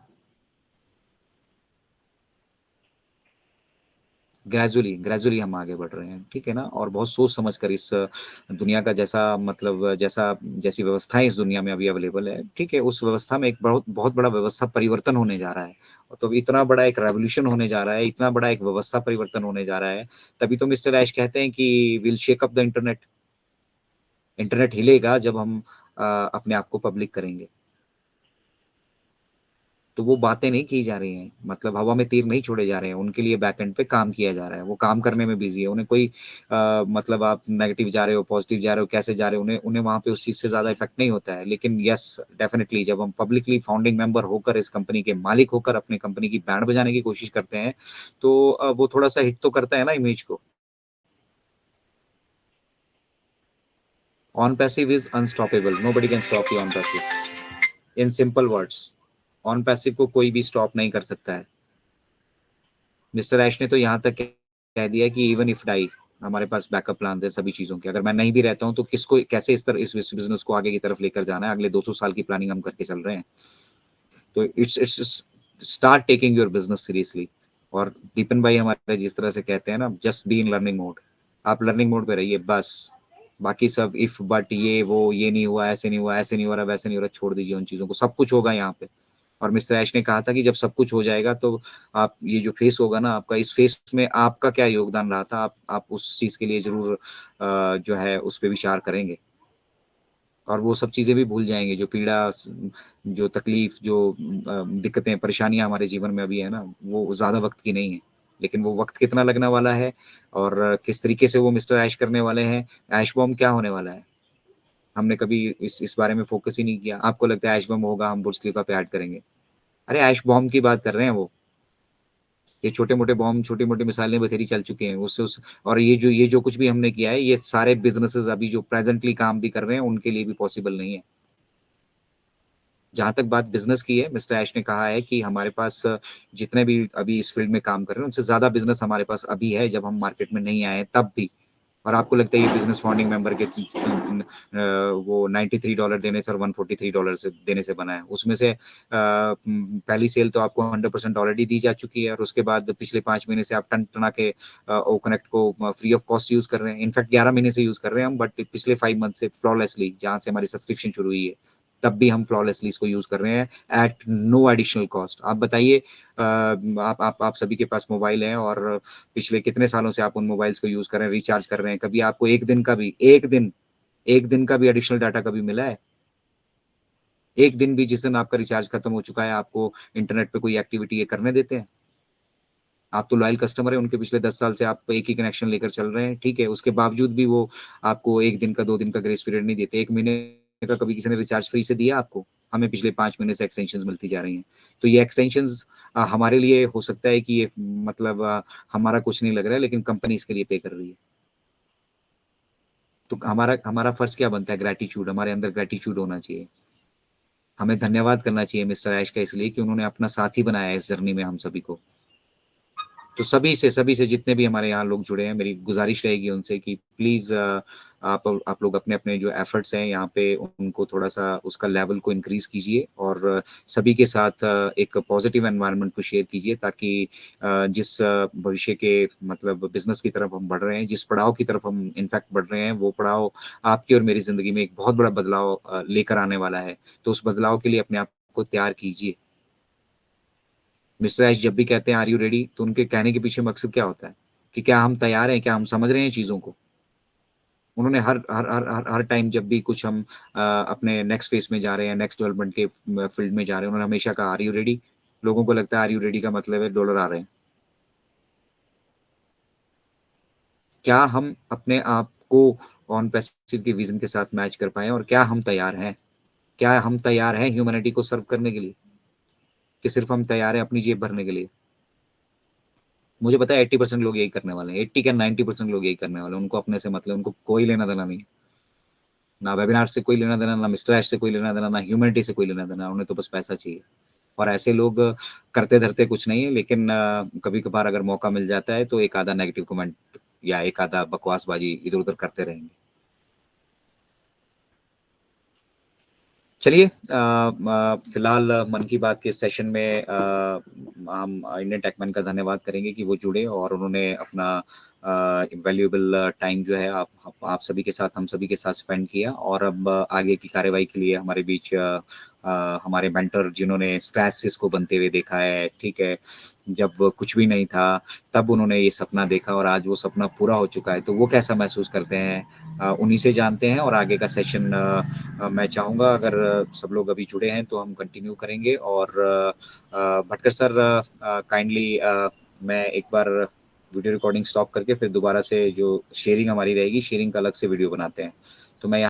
ग्रेजुअली ग्रेजुअली हम आगे बढ़ रहे हैं, ठीक है ना, और बहुत सोच समझ कर इस दुनिया का जैसा मतलब जैसा जैसी व्यवस्थाएं इस दुनिया में अभी अवेलेबल है, ठीक है, उस व्यवस्था में एक बहुत बहुत बड़ा व्यवस्था परिवर्तन होने जा रहा है। तो इतना बड़ा एक रेवोल्यूशन होने जा रहा है, इतना बड़ा एक व्यवस्था परिवर्तन होने जा रहा है। तभी तो मिस्टर ऐश कहते हैं कि will shake up the internet. Internet हिलेगा जब हम अपने आप को पब्लिक करेंगे। तो वो बातें नहीं की जा रही हैं, मतलब हवा में तीर नहीं छोड़े जा रहे हैं, उनके लिए बैकएंड पे काम किया जा रहा है, वो काम करने में बिजी है। उन्हें कोई मतलब आप नेगेटिव जा रहे हो, पॉजिटिव जा रहे हो, कैसे जा रहे हो, उन्हें उन्हें वहां पे उस चीज से ज्यादा इफेक्ट नहीं होता है। लेकिन यस, डेफिनेटली जब हम पब्लिकली फाउंडिंग मेंबर होकर, इस कंपनी के मालिक होकर अपने कंपनी की बैंड बजाने की कोशिश करते हैं, तो वो थोड़ा सा हिट तो करता है ना इमेज को। On passive is unstoppable, nobody can stop you on passive. In simple words, on passive को कोई भी स्टॉप नहीं कर सकता है। मिस्टर ऐश ने तो यहाँ तक कह दिया कि इवन इफ डाई, हमारे पास बैकअप प्लान है सभी चीजों के। अगर मैं नहीं भी रहता हूँ तो किसको कैसे इस तरह इस बिजनेस को आगे की तरफ लेकर जाना है, अगले 200 साल की प्लानिंग हम करके चल रहे हैं। तो it's start taking your business seriously. और दीपन भाई हमारे जिस तरह से कहते हैं ना, just be in learning mode. आप लर्निंग मोड पे रहिए बस। बाकी सब इफ बट ये वो, ये नहीं हुआ, ऐसे नहीं हुआ, ऐसे नहीं हो रहा, वैसे नहीं हो रहा, छोड़ दीजिए उन चीजों को। सब कुछ होगा यहाँ पे। और मिस्टर ऐश ने कहा था कि जब सब कुछ हो जाएगा तो आप ये जो फेस होगा ना आपका, इस फेस में आपका क्या योगदान रहा था, आप उस चीज के लिए जरूर जो है उस पर विचार करेंगे। और वो सब चीजें भी भूल जाएंगे, जो पीड़ा, जो तकलीफ, जो दिक्कतें, परेशानियां हमारे जीवन में अभी है ना, वो ज्यादा वक्त की नहीं है। लेकिन वो वक्त कितना लगने वाला है, और किस तरीके से वो मिस्टर ऐश करने वाले हैं, ऐश बॉम्ब क्या होने वाला है, हमने कभी इस बारे में फोकस ही नहीं किया। आपको लगता है ऐश बॉम्ब होगा, हम बुर्ज खलीफा पे ऐड करेंगे? अरे ऐश बॉम्ब की बात कर रहे हैं वो। ये छोटे मोटे बॉम्ब, छोटी मोटी मिसाइलें बथेरी चल चुके हैं उससे उस। और ये जो कुछ भी हमने किया है, ये सारे बिजनेसेस अभी जो प्रेजेंटली काम भी कर रहे हैं उनके लिए भी पॉसिबल नहीं है। जहां तक बात बिजनेस की है, मिस्टर ऐश ने कहा है कि हमारे पास जितने भी अभी इस फील्ड में काम कर रहे हैं उनसे ज्यादा बिजनेस हमारे पास अभी है, जब हम मार्केट में नहीं आए तब भी। और आपको लगता है ये बिजनेस फाउंडिंग मेंबर के वो $93 देने से और $143 से देने से बना है? उसमें से पहली सेल तो आपको 100% ऑलरेडी दी जा चुकी है, और उसके बाद पिछले 5 महीने से आप टन टना के ओ कनेक्ट को फ्री ऑफ कॉस्ट यूज कर रहे हैं। इनफैक्ट 11 महीने से यूज कर रहे हैं हम, बट पिछले 5 मंथ से फ्लॉलेसली, जहां से हमारी सब्सक्रिप्शन शुरू हुई है तब भी हम फ्लॉलेसली इसको यूज कर रहे हैं एट नो एडिशनल कॉस्ट। आप बताइए, आप सभी के पास मोबाइल है, और पिछले कितने सालों से आप उन मोबाइल्स को यूज कर रहे हैं, रिचार्ज कर रहे हैं? कभी आपको एक दिन का भी एडिशनल डाटा कभी मिला है? एक दिन भी जिस दिन आपका रिचार्ज खत्म हो चुका है, आपको इंटरनेट पे कोई एक्टिविटी ये करने देते हैं? आप तो लॉयल कस्टमर है उनके, पिछले 10 साल से आप एक ही कनेक्शन लेकर चल रहे हैं, ठीक है, उसके बावजूद भी वो आपको एक दिन का, 2 दिन का ग्रेस पीरियड नहीं देते। 1 महीने का कभी किसी ने रिचार्ज फ्री से दिया आपको? हमें पिछले 5 महीने से एक्सटेंशन मिलती जा रही हैं। तो ये एक्सटेंशन हमारे लिए हो सकता है कि ये मतलब हमारा कुछ नहीं लग रहा है, लेकिन कंपनी इसके लिए पे कर रही है। तो हमारा हमारा फर्ज क्या बनता है? ग्रेटिट्यूड, हमारे अंदर ग्रेटिट्यूड होना चाहिए। हमें धन्यवाद करना चाहिए मिस्टर ऐश का, इसलिए कि उन्होंने अपना साथी बनाया है इस जर्नी में हम सभी को। तो सभी से जितने भी हमारे यहाँ लोग जुड़े हैं, मेरी गुजारिश रहेगी उनसे कि प्लीज आप लोग अपने अपने जो एफर्ट्स हैं यहाँ पे उनको थोड़ा सा उसका लेवल को इंक्रीज कीजिए, और सभी के साथ एक पॉजिटिव एनवायरनमेंट को शेयर कीजिए, ताकि जिस भविष्य के मतलब बिजनेस की तरफ हम बढ़ रहे हैं, जिस पड़ाव की तरफ हम इनफैक्ट बढ़ रहे हैं, वो पड़ाव आपकी और मेरी जिंदगी में एक बहुत बड़ा बदलाव लेकर आने वाला है। तो उस बदलाव के लिए अपने आप को तैयार कीजिए। मिस्टर एच जब भी कहते हैं आर यू रेडी, तो उनके कहने के पीछे मकसद क्या होता है? कि क्या हम तैयार हैं, क्या हम समझ रहे हैं चीजों को? उन्होंने हर हर हर हर हर टाइम जब भी कुछ हम अपने नेक्स्ट फेज में जा रहे हैं, नेक्स्ट डेवलपमेंट के फील्ड में जा रहे हैं, उन्होंने हमेशा कहा आर यू रेडी। लोगों को लगता है आर यू रेडी का मतलब है डॉलर आ रहे हैं। क्या हम अपने आप को ऑन पैसिव के विजन के साथ मैच कर पाए और क्या हम तैयार हैं? क्या हम तैयार हैं ह्यूमैनिटी को सर्व करने के लिए, कि सिर्फ हम तैयार हैं अपनी जेब भरने के लिए? मुझे पता है 80% लोग यही करने वाले हैं, 80 क्या 90% लोग यही करने वाले हैं। उनको अपने से मतलब, उनको कोई लेना देना नहीं है, ना वेबिनार से कोई लेना देना, ना मिस्टर ऐश से कोई लेना देना, ना ह्यूमैनिटी से कोई लेना देना। उन्हें तो बस पैसा चाहिए। और ऐसे लोग करते धरते कुछ नहीं है, लेकिन कभी कभार अगर मौका मिल जाता है तो एक आधा नेगेटिव कमेंट या एक आधा बकवासबाजी इधर उधर करते रहेंगे। चलिए, फिलहाल मन की बात के सेशन में हम इंडियन टेकमैन का धन्यवाद करेंगे कि वो जुड़े और उन्होंने अपना वैल्यूएबल टाइम जो है आप सभी के साथ, हम सभी के साथ स्पेंड किया। और अब आगे की कार्यवाही के लिए हमारे बीच हमारे मेंटर जिन्होंने स्क्रैच को बनते हुए देखा है, ठीक है, जब कुछ भी नहीं था तब उन्होंने ये सपना देखा और आज वो सपना पूरा हो चुका है, तो वो कैसा महसूस करते हैं उन्हीं से जानते हैं। और आगे का सेशन मैं चाहूँगा अगर सब लोग अभी जुड़े हैं तो हम कंटिन्यू करेंगे। और भटकर सर, काइंडली मैं एक बार वीडियो रिकॉर्डिंग स्टॉप करके फिर दोबारा से जो शेयरिंग हमारी रहेगी, शेयरिंग का अलग से वीडियो बनाते हैं। तो मैं यहाँ